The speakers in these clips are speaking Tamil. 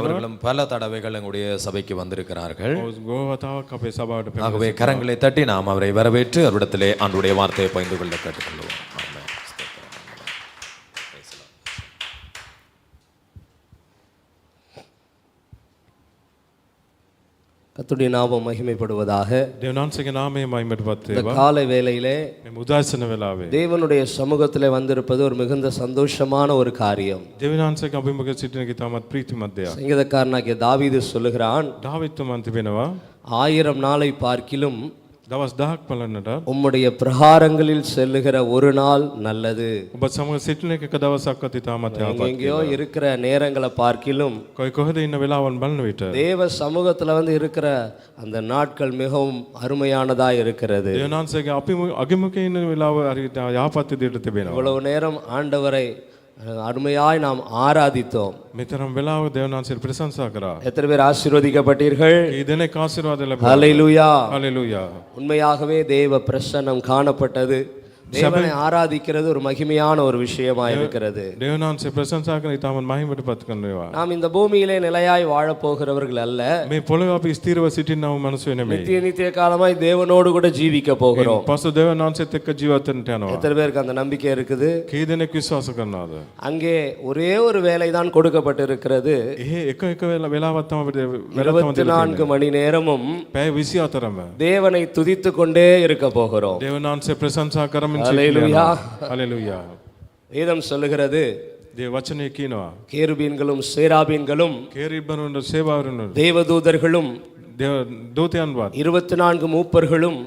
அவர்களும் பல தடவைகள் எங்களுடைய சபைக்கு வந்திருக்கிறார்கள். ஆகவே கரங்களை தட்டி நாம் அவரை வரவேற்று அவரிடத்திலே ஆண்டவருடைய வார்த்தையை பகிர்ந்து கொள்ள கேட்டுக்கொள்வோம். ஆமென். கர்த்தருடைய நாமம் மகிமைப்படுவதாக. தேவனான்சගේ නාමය මහිමටපත් இந்த වේවා. காலை வேளையிலே මේ උදාසන වෙලාවේ தேவனுடைய சமூகத்திலே வந்திருப்பது ஒரு மிகுந்த சந்தோஷமான ஒரு காரியம். දෙවිනාන්සේගේ අභිමුඛ සිටින එක තාමත් ප්‍රීතිමත් දෙයක්. சங்கீதக்காரனாகிய தாவீது சொல்லுகிறான், දාවිත් තුමන් තිබෙනවා 1000 நாளை பார்க்கிலும் දවස් 1000ක් බලන්නට உம்முடைய பிரகாரங்களில் செல்லுகிற ஒரு நாள் நல்லது. ඔබ සමග සිටින එක දවසක්වත් ඉතාමත් යහපත්. எங்கேயோ இருக்கிற நேரங்களை பார்க்கிலும் කොහෙද ඉන්න වෙලාවන් බලන විට தேவ சமூகத்துல வந்து இருக்கிற அந்த நாட்கள் மிகவும் அருமையானதா இருக்கிறது. දෙවිනාන්සේගේ අභිමුඛයේ ඉන්න වෙලාව හරියට යහපත් විදිහට තිබෙනවා. இவ்வளவு நேரம் ஆண்டவரை அருமையாய் நாம் ஆராதித்தோம். මෙතරම් වෙලාව දෙවිනාන්සේ ප්‍රශංසා කරා. எத்தனை பேர் ஆசீர்வதிக்கப்பட்டீர்கள்? ඒ දෙනෙක් ආශිර්වාද ලැබුවා. ஹல்லேலூயா. හalleluya. உண்மையாகவே தேவ பிரசன்னம் காணப்பட்டது. தேவனை ஆராதிக்கிறது ஒரு மகிமையான ஒரு விஷயமா இருக்கிறது. දෙවිනාන්සේ ප්‍රශංසා කරන ඉතාමත් මහිමටපත් කරනවා. நாம் இந்த பூமியிலே நிலையாய் வாழ போகிறவர்கள் அல்ல. මේ පොළොවේ අපි ස්ථිරව සිටින්නව මනුස්සයෝ නෙමෙයි. நித்திய நித்திய காலமாய் தேவனோடு கூட ஜீவிக்க போகிறோம். පසු දෙවිනාන්සේත් එක්ක ජීවත් වෙන්නට යනවා. எத்தனை பேருக்கு அந்த நம்பிக்கை இருக்குது? කී දෙනෙක් විශ්වාස කරනවද? அங்கே ஒரே ஒரு வேலை தான் கொடுக்கப்பட்டிருக்கிறது. එක වෙලාවක් තමයි අපිට වෙලාවක් 24 மணி நேரமும் පැය 24ම தேவனை துதித்துக் கொண்டே இருக்க போகிறோம். දෙවිනාන්සේ ප්‍රශංසා කරමින් ஹல்லேலூயா. හalleluya. வேதம் சொல்லுகிறது, දේ වචනේ කියනවා கேருபீன்களும் சேராபீன்களும் කේරිබ්බරුන්ට සේවාවරුන්ට தேவதூதர்களும் දූතයන්වත් 24 மூப்பர்களும்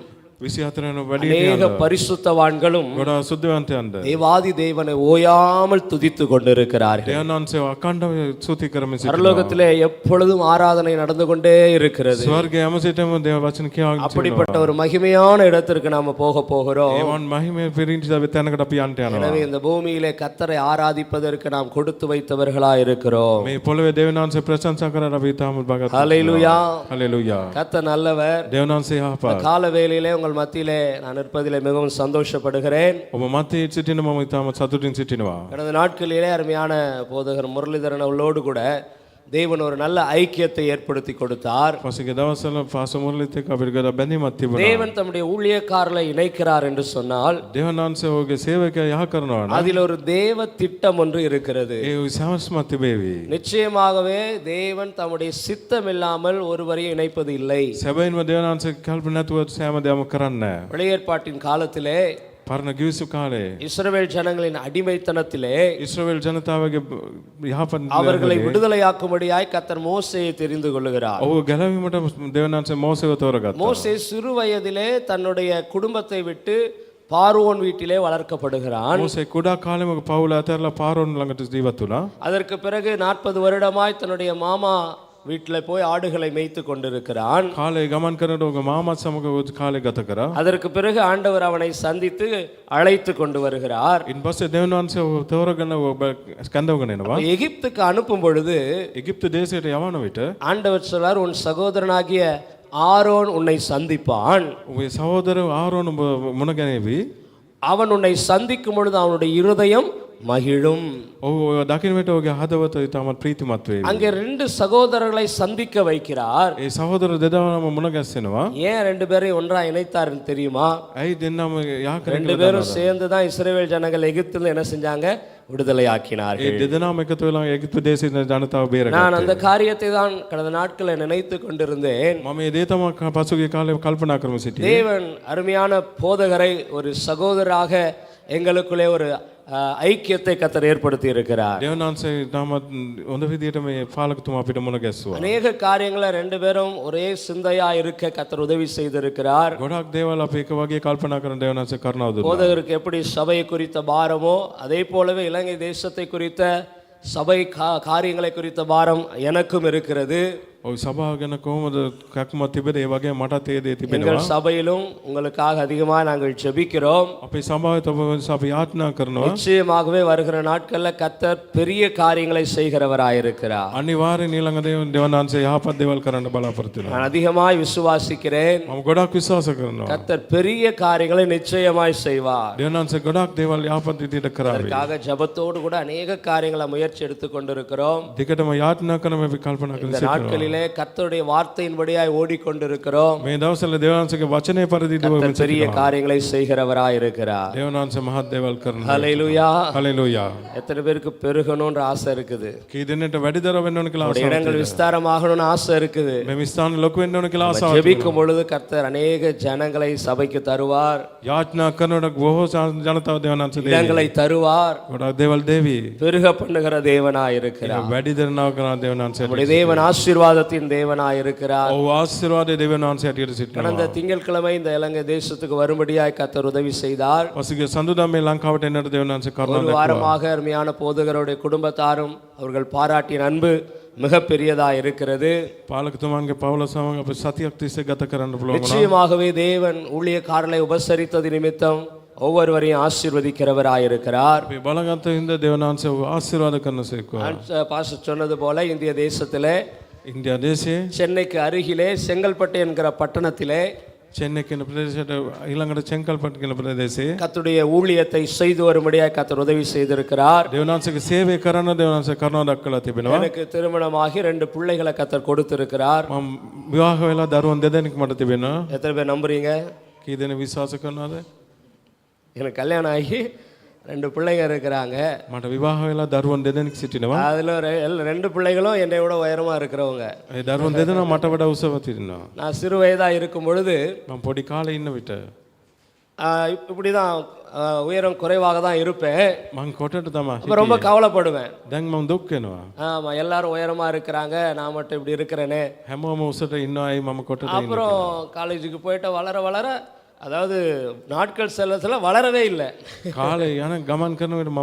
24 அநேக වැඩිහිටියන්ට பரிசுத்தவான்களும் ගොඩාක් සුද්ධවන්තයන්ට தேவாதி தேவனை ஓயாமல் துதித்துக் கொண்டிருக்கிறார்கள். දෙවිනාන්සේ අඛණ්ඩව ස්තුති කරමින් සිටිනවා. பரலோகத்திலே எப்பொழுதும் ஆராதனை நடந்து கொண்டே இருக்கிறது. ස්වර්ගයේ හැමසිටම දේව වචන කියවගෙන அப்படிப்பட்ட ஒரு மகிமையான இடத்திற்கு நாம போக போகிறோம். ඒවන් මහිමේ පිරින්ච තැනකට අපි යන්න යනවා. எனவே இந்த பூமியிலே கர்த்தரை ஆராதிப்பதற்கு நாம் கொடுத்து வைத்தவர்களாய் இருக்கிறோம். මේ පොළවේ දෙවිනාන්සේ ප්‍රශංසා කරලා අපි තාම භාගත්. ஹல்லேலூயா. හalleluya. கர்த்தர் நல்லவர். දෙවිනාන්සේ යහපත්. கால வேளையிலே உங்கள் மத்தியிலே நான் இருப்பதிலே மிகவும் சந்தோஷப்படுகிறேன். ඔබ මතයේ සිටින මම ඉතාම සතුටින් සිටිනවා. கடந்த நாட்களிலே அருமையான போதகர் முரளிதரன் அவர்களோடு கூட தேவன் ஒரு நல்ல ஐக்கியத்தை ஏற்படுத்தி கொடுத்தார். පසුගිය දවස්වල පාස මුරලිත් එක්ක අපිට ගොඩක් බැඳීමක් තිබුණා. தேவன் தம்முடைய ஊழியக்காரரை இணைக்கிறார் என்று சொன்னால் දෙවිනාන්සේ ඔහුගේ සේවකයා යහ කරනවා නම් அதில் ஒரு தேவ திட்டம் ஒன்று இருக்கிறது. ඒ විශ්වාසමත් තිබේවි. நிச்சயமாகவே தேவன் தம்முடைய சித்தம் இல்லாமல் ஒருவரையும் இணைப்பது இல்லை. සැබවින්ම දෙවිනාන්සේ කල්පනා නැතුව සෑම දෙයක්ම කරන්නේ නැහැ. பழைய ஏற்பாட்டின் காலத்திலே පරණ ගිවිසු කාලේ இஸ்ரவேல் ஜனங்களின் அடிமைத்தனத்திலே ඉස්රායෙල් ජනතාවගේ යහපත් அவர்களை விடுதலையாக்கும்படியாய் கர்த்தர் மோசேயை தெரிந்து கொள்ளுகிறார். ඔහු ගැලවීමට දෙවිනාන්සේ මෝසේව තෝරගත්තා. மோசே சிறு வயதிலே தன்னுடைய குடும்பத்தை விட்டு பார்வோன் வீட்டிலே வளர்க்கப்படுகிறான். මෝසේ කුඩා කාලෙම පවුල අතහැරලා පාරෝන් ළඟට ජීවත් වුණා. அதற்கு பிறகு 40 வருடமாய் தன்னுடைய மாமா வீட்டில் போய் ஆடுகளை மேய்த்து கொண்டிருக்கிறான். කාලේ ගමන් කරනකොට ඔහුගේ මාමත් සමග කාලේ ගත කරා. அதற்கு பிறகு ஆண்டவர் அவனை சந்தித்து அழைத்து கொண்டு வருகிறார். ඉන් පස්සේ දෙවිනාන්සේ ඔහු තෝරගෙන ඔබ ස්කන්ධවගෙන එනවා. எகிப்துக்கு அனுப்பும் பொழுது එගිප්තු දේශයට යවන විට ஆண்டவர் சொன்னார், உன் சகோதரனாகிய ஆரோன் உன்னை சந்திப்பான். ඔබේ සහෝදර ආරෝන් ඔබ මුණ ගැනීවි. அவன் உன்னை சந்திக்கும் பொழுது அவனுடைய இருதயம் மகிழும். ඔහු දකින්න විට ඔහුගේ හදවත ඉතාමත් ප්‍රීතිමත් වෙයි. அங்கே 2 சகோதரர்களை சந்திக்க வைக்கிறார். ඒ සහෝදර දෙදවම මුණ ගැස්සෙනවා. ஏன் 2 பேரையும் ஒன்றா இணைத்தார்னு தெரியுமா? ඇයි දෙන්නම යා 2 කරන්නේ? பேரும் சேர்ந்து தான் இஸ்ரவேல் ஜனங்கள் எகிப்தில் என்ன செஞ்சாங்க? விடுதலையாக்கினார்கள். ඒ දෙදෙනාම එකතු වෙලා එගිප්තු දේශයේ ජනතාව බේරගත්තා. நான் அந்த காரியத்தை தான் கடந்த நாட்களில் நினைத்து கொண்டிருந்தேன். මම මේ දේ තමයි පසුගිය කාලේ කල්පනා කරමු සිටියේ. தேவன் அருமையான போதகரை ஒரு சகோதராக எங்களுக்குள்ளே ஒரு ஐக்கியத்தை கர்த்தர் ஏற்படுத்தி இருக்கிறார். දෙවිනාන්සේ තාමත් හොඳ විදියට මේ පාලකතුමා අපිට මුණ ගැස්සුවා. அநேக காரியங்களை 2 பேரும் ஒரே சிந்தையா இருக்க கர்த்தர் உதவி செய்திருக்கிறார். ගොඩක් දේවල් අපි එක වගේ කල්පනා කරන දෙවිනාන්සේ කරනවා දුන්නා. போதகருக்கு எப்படி சபை குறித்த பாரமோ அதே போலவே இலங்கை தேசத்தை குறித்த சபை காரியங்களை குறித்த பாரம் எனக்கும் இருக்கிறது. ඔය සභාව ගැන කොහොමද කැක්ම තිබෙද ඒ වගේ මටත් ඒ දේ තිබෙනවා. எங்கள் சபையிலும் உங்களுக்காக அதிகமாக நாங்கள் ஜெபிக்கிறோம். අපේ සභාවේ ඔබ අපි යාඥා කරනවා. நிச்சயமாகவே வருகிற நாட்கள்ல கர்த்தர் பெரிய காரியங்களை செய்கிறவராயிருக்கிறார். අනිවාර්යෙන් ඊළඟ දෙවනාංශය යහපත් දේවල් කරන්න බලාපොරොත්තු වෙනවා. நான் அதிகமாய் விசுவாசிக்கிறேன். මම ගොඩක් විශ්වාස කරනවා. கர்த்தர் பெரிய காரியங்களை நிச்சயமாய் செய்வார். දෙවනාංශය ගොඩක් දේවල් යහපත් විදිහට කරાવી. அதற்காக ஜெபத்தோடு கூட அநேக காரியங்களை முயற்சி எடுத்து கொண்டிருக்கிறோம். දිගටම යාඥා කරන මේ විකල්පනා කරන இந்த நாட்களிலே கர்த்தருடைய வார்த்தையின்படியாய் ஓடிக்கொண்டிருக்கிறோம். මේ දවස්වල දෙවනාංශගේ වචනේ පරිදි கர்த்தர் பெரிய காரியங்களை செய்கிறவராயிருக்கிறார். දෙවනාංශ මහත් දේවල් කරනවා. ஹல்லேலூயா. හලෙලූයා. எத்தனை பேருக்கு பெருகணும்ன்ற ஆசை இருக்குது? කී දෙනෙක්ට වැඩිදර වෙන්න ඕන කියලා அவருடைய இடங்கள் விஸ்தாரமாகணும்னு ஆசை இருக்குது. මේ ස්ථාන ලොකු වෙන්න ඕන කියලා ආසාවක් ஜெபிக்கும் பொழுது கர்த்தர் அநேக ஜனங்களை சபைக்கு தருவார். යාඥා කරනකොට බොහෝ ජනතාව දෙවනාංශ දෙවි. இடங்களை தருவார். ගොඩක් දේවල් දෙවි. பெருக பண்ணுகிற தேவனாயிருக்கிறார். වැඩිදරනාව කරන දෙවනාංශය. நம்முடைய தேவன் ஆசீர்வாதத்தின் தேவனாயிருக்கிறார். ඔව් ආශිර්වාදයේ දෙවනාංශය ඇටියට සිටිනවා. கடந்த திங்கட்கிழமை இந்த இலங்கை தேசத்துக்கு வரும்படியாய் கர்த்தர் உதவி செய்தார். පසුගිය සඳුදා මේ ලංකාවට එන්නට දෙවනාංශ ஒரு කරුණා දැක්වුවා. வாரமாக அருமையான போதகருடைய குடும்பத்தாரும் அவர்கள் பாராட்டிய அன்பு மிக பெரியதா இருக்கிறது. පාලකතුමන්ගේ පවුල සමග අපි සතියක් තිස්සේ ගත කරන්න පුළුවන් වුණා. நிச்சயமாகவே தேவன் ஊழியக்காரர்களை உபசரித்தது நிமித்தம் ஒவ்வொருவரையும் ஆசீர்வதிக்கிறவராயிருக்கிறார். අපි බලගත්ත හින්දා දෙවනාංශය ආශිර්වාද කරනසේකවා. பாஸ்டர் சொன்னது போல இந்திய தேசத்திலே ඉන්දියා දේශයේ சென்னைக்கு அருகிலே செங்கல்பட்டு என்கிற பட்டணத்திலே චෙන්නයි කියන ප්‍රදේශයට ඊළඟට චෙන්කල්පට් කියන ප්‍රදේශයේ கர்த்தருடைய ஊழியத்தை செய்து வரும்படியாய் கர்த்தர் உதவி செய்திருக்கிறார். දෙවනාංශගේ සේවය කරන දෙවනාංශ කරුණා දක්වලා තිබෙනවා. எனக்கு திருமணமாகி 2 பிள்ளைகளை கர்த்தர் கொடுத்திருக்கிறார். මම විවාහ වෙලා දරුවන් දෙදෙනෙක් මට තිබෙනවා. எத்தனை பேர் நம்புறீங்க? කී දෙනෙක් විශ්වාස කරනවද? எனக்கு கல்யாணம் ஆகி 2 பிள்ளைங்க இருக்கிறாங்க. මට විවාහ වෙලා දරුවන් දෙදෙනෙක් සිටිනවා. அதுல 2 பிள்ளைகளும் என்னை விட உயரமா இருக்கிறவங்க. ඒ දරුවන් දෙදෙනා මට වඩා උසව තිරනවා. நான் சிறு வயதா இருக்கும் பொழுது මම පොඩි කාලේ ඉන්න විට இப்படிதான் உயரம் குறைவாக தான் இருப்பேன். මං කොටට තමයි அப்ப ரொம்ப கவலைப்படுவேன். දැන් මම දුක් වෙනවා. ஆமா, எல்லாரும் உயரமா இருக்கிறாங்க, நான் மட்டும் இப்படி இருக்கிறேனே. හැමෝම උසට ඉන්නවයි මම කොටට ඉන්නේ. அப்புறம் காலேஜுக்கு போயிட்டு வளர வளர, அதாவது நாட்கள் செல்ல வளரவே இல்லை. කාලේ යන ගමන් කරනකොට මම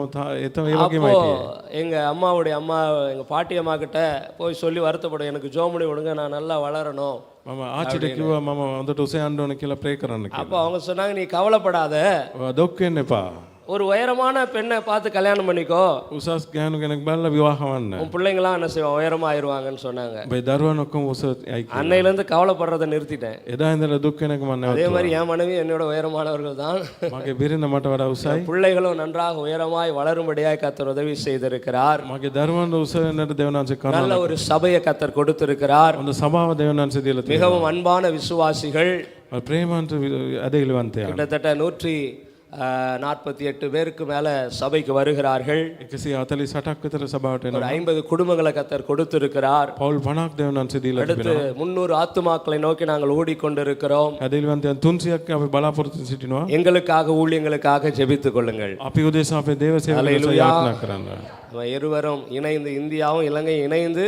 එතන ඒ அப்போ වගේමයි තියෙන්නේ. எங்க அம்மாவுடைய அம்மா எங்க பாட்டி அம்மா கிட்ட போய் சொல்லி வருத்தப்படும், எனக்கு ஜோமணி விடுங்க, நான் நல்லா வளரணும். මම ආච්චිට කිව්වා මම හොඳට උස යන්න ඕන කියලා ප්‍රේ කරන්න அப்போ කියලා. அவங்க சொன்னாங்க, நீ கவலைப்படாத, ඔයා දුක් වෙන්න එපා. ஒரு உயரமான பெண்ணை பார்த்து கல்யாணம் பண்ணிக்கோ, උසස් ගෑනු කෙනෙක් බලලා විවාහ වන්න. உன் பிள்ளைங்களாம் என்ன செய்வோம், உயரமா ஆயிருவாங்கன்னு சொன்னாங்க. ඔබේ දරුවන් ඔක්කොම උස යයි කියලා. அன்னையிலேருந்து கவலைப்படுறதை நிறுத்திட்டேன். එදා ඉඳලා දුක් වෙන එක මම அதே නැවතුවා. மாதிரி என் மனைவி என்னோட உயரமானவர்கள் தான். මගේ බිරිඳ මට වඩා උසයි. பிள்ளைகளும் நன்றாக உயரமாய் வளரும்படியாய் கர்த்தர் உதவி செய்திருக்கிறார். මගේ දරුවන් උස වෙන්නට දෙවනාංශ කරනවා. நல்ல ஒரு சபையை கர்த்தர் கொடுத்திருக்கிறார். හොඳ සභාව දෙවනාංශ දීලා තියෙනවා. மிகவும் அன்பான விசுவாசிகள், ප්‍රේමන්ත ඇදහිලිවන්තයා. கிட்டத்தட்ட 148 பேருக்கு மேல சபைக்கு வருகிறார்கள். 148ක් විතර සභාවට ஒரு එනවා. 50 குடும்பங்களை கர்த்தர் கொடுத்திருக்கிறார். පවුල් 50ක් දෙවනාංශ දීලා அடுத்து තිබෙනවා. 300 ஆத்துமாக்களை நோக்கி நாங்கள் ஓடிக்கொண்டிருக்கிறோம். ඇදහිලිවන්තයන් 300ක් අපි බලාපොරොත්තු සිටිනවා. எங்களுக்காக ஊழியங்களுக்காக ஜெபித்துக் கொள்ளுங்கள். අපි උදෙසා අපේ දේව සේවය යාඥා කරන්න. நம்ம இருவரும் இணைந்து, இந்தியாவும் இலங்கை இணைந்து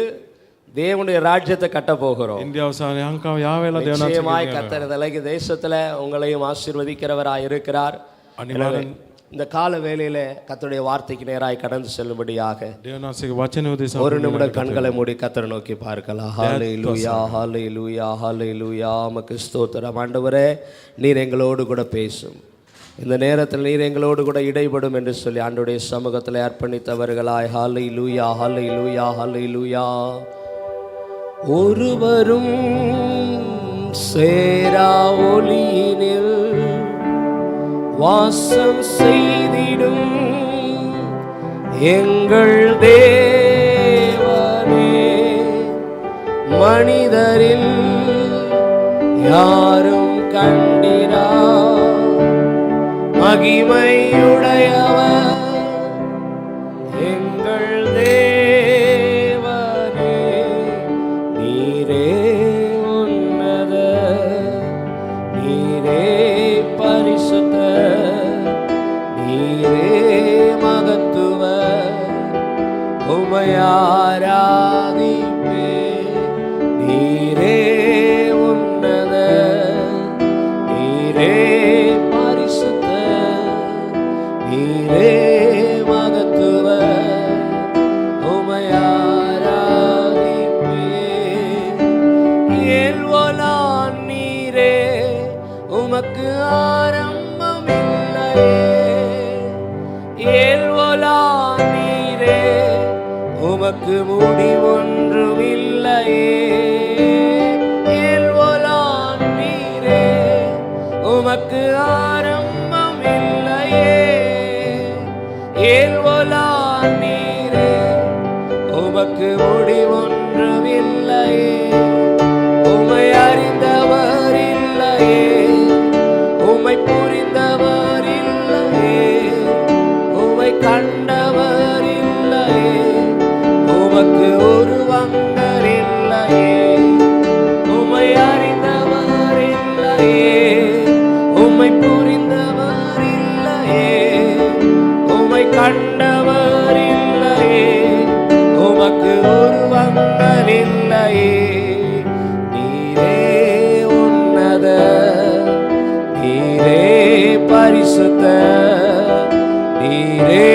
தேவனுடைய ராஜ்யத்தை கட்ட போகிறோம். ඉන්දියාව සහ ලංකාව යාවෙලා දෙවනාංශ நிச்சயமாய் கர்த்தர் இந்த இலங்கை தேசத்துல உங்களையும் ஆசீர்வதிக்கிறவராய் இருக்கிறார். අනිවාර්යෙන් இந்த கால வேளையில கர்த்தருடைய வார்த்தைக்கு நேராய் கடந்து செல்லும்படியாக දෙවනාංශගේ වචන උදෙසා ஒரு நிமிடம் கண்களை மூடி கர்த்தரை நோக்கி பார்க்கலாம். ஹல்லேலூயா, ஹல்லேலூயா, ஹல்லேலூயா. உமக்கு ஸ்தோத்திரம் ஆண்டவரே, நீர் எங்களோடு கூட பேசும். இந்த நேரத்தில் நீர் எங்களோடு கூட இடைப்படும் என்று சொல்லி ஆண்டவருடைய சமூகத்தில் அர்ப்பணித்தவர்களாய் ஹல்லேலூயா, ஹல்லேலூயா, ஹல்லேலூயா. ஒருவரும் சேரா ஒளியினில் வாசம் செய்திடும் எங்கள் தேவனே, மனிதரில் யாரும் கண்டிரா மகிமையுடையவர் எங்கள் தேவனே, நீரே உன்னத, நீரே பரிசுத்த, நீரே மகத்துவ, உம்மை ஆராதிப்பே. நீரே உன்னத, நீரே பரிசுத்த, நீரே எல்வலான் நீரே, உமக்கு ஆரம்பம் இல்லையே. எல்வலான் நீரே, உமக்கு முடிவொன்றும் இல்லையே. உமை அறிந்தவர் இல்லையே, உமை புரிந்தவர் இல்லையே, உமை கண்டவர் இல்லையே. உமக்கு உருவங்கள் இல்லையே, உமை அறிந்தவர் இல்லையே, உமை புரிந்தவர் இல்லையே, உமை கண்டவர் இல்லையே. உமக்கு உருவங்கள் இல்லையே. நீரே உன்னத, நீரே பரிசுத்த, நீரே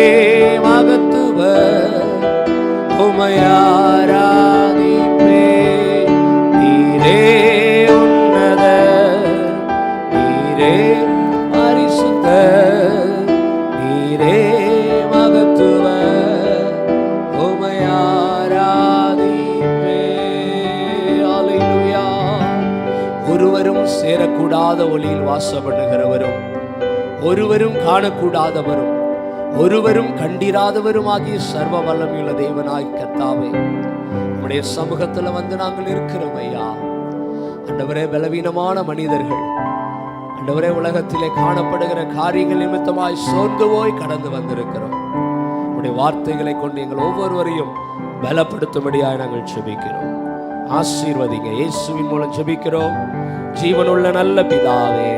மகத்துவ, உமை ஆராதிப்பே. நீரே உன்னத, நீரே பரிசுத்த, நீரே மகத்துவ, உமை ஆராதிப்பே. அல்லேலூயா. ஒருவரும் சேரக்கூடாத ஒளியில் வாசப்படுகிறவரும், ஒருவரும் காணக்கூடாதவரும், ஒருவரும் கண்டிராதவருமாகிய சர்வ வல்லமையுள்ள தேவனாய் கர்த்தாவே, உம்முடைய சமூகத்தில் வந்து நாங்கள் இருக்கிறோம் ஐயா. ஆண்டவரே, பலவீனமான மனிதர்கள் ஆண்டவரே, உலகத்திலே காணப்படுகிற காரியங்கள் நிமித்தமாய் சோர்ந்து போய் கடந்து வந்திருக்கிறோம். உம்முடைய வார்த்தைகளை கொண்டு எங்கள் ஒவ்வொருவரையும் பலப்படுத்தும்படியாய் நாங்கள் ஜெபிக்கிறோம். ஆசீர்வதிங்க. இயேசுவின் மூலம் ஜெபிக்கிறோம் ஜீவனுள்ள நல்ல பிதாவே,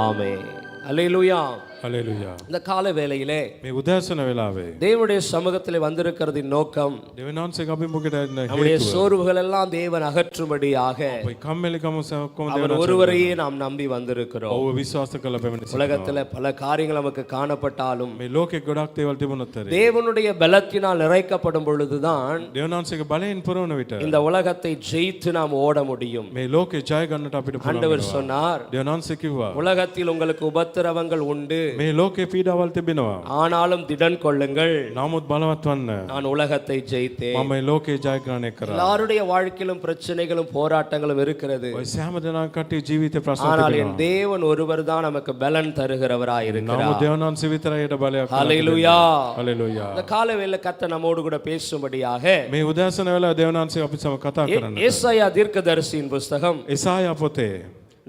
ஆமென். அல்லேலூயா. ஹalleluya. இந்த கால வேளையிலே මේ උදෑසන වෙලාවේ தேவனுடைய சமூகத்தில் வந்திருக்கிறதின் நோக்கம், දෙවියන්සේ අපි මොකද நம்முடைய சோர்வுகள் எல்லாம் தேவன் அகற்றும்படியாக අපි කම්මැලිකම ඔක්කොම அவர் ஒருவரையே நாம் நம்பி வந்திருக்கிறோம். ඔව් විශ්වාස කළ පැමිණ உலகத்துல பல காரியங்கள் நமக்கு காணப்பட்டாலும் මේ ලෝකේ ගොඩක් දේවල් තිබුණත් தேவனுடைய பலத்தினால் நிறைக்கப்படும் பொழுதுதான் දෙවියන්සේගේ බලයෙන් පුරවන විට இந்த உலகத்தை ஜெயித்து நாம் ஓட முடியும். මේ ලෝකේ ජය ගන්නට අපිට පුළුවන්. ஆண்டவர் சொன்னார், දෙවියන්සේ කිව්වා உலகத்தில் உங்களுக்கு உபத்திரவங்கள் உண்டு, මේ ලෝකේ පීඩාවල් තිබෙනවා. ஆனாலும் திடன் கொள்ளுங்கள், නමුත් බලවත් වන්න. நான் உலகத்தை ஜெயித்தேன். මම මේ ලෝකේ ජයග්‍රහණය කරා. எல்லாருடைய வாழ்க்கையிலும் பிரச்சனைகளும் போராட்டங்களும் இருக்கிறது. ඔය සෑම දෙනාගේ කටේ ජීවිතේ ප්‍රශ්න ஆனால் තිබෙනවා. என் தேவன் ஒருவர் தான் நமக்கு பலன் தருகிறவராய் இருக்கிறார். නමුත් දෙවියන්සේ විතරයි ඊට බලයක්. ஹalleluya. හalleluya. இந்த காலவேளை கர்த்தர் நம்மோடு கூட பேசும்படியாக මේ උදෑසන වෙලාව දෙවියන්සේ අපි සම කතා කරන්න. ஏசாயா தீர்க்கதரிசியின் புஸ்தகம் එසායා පොතේ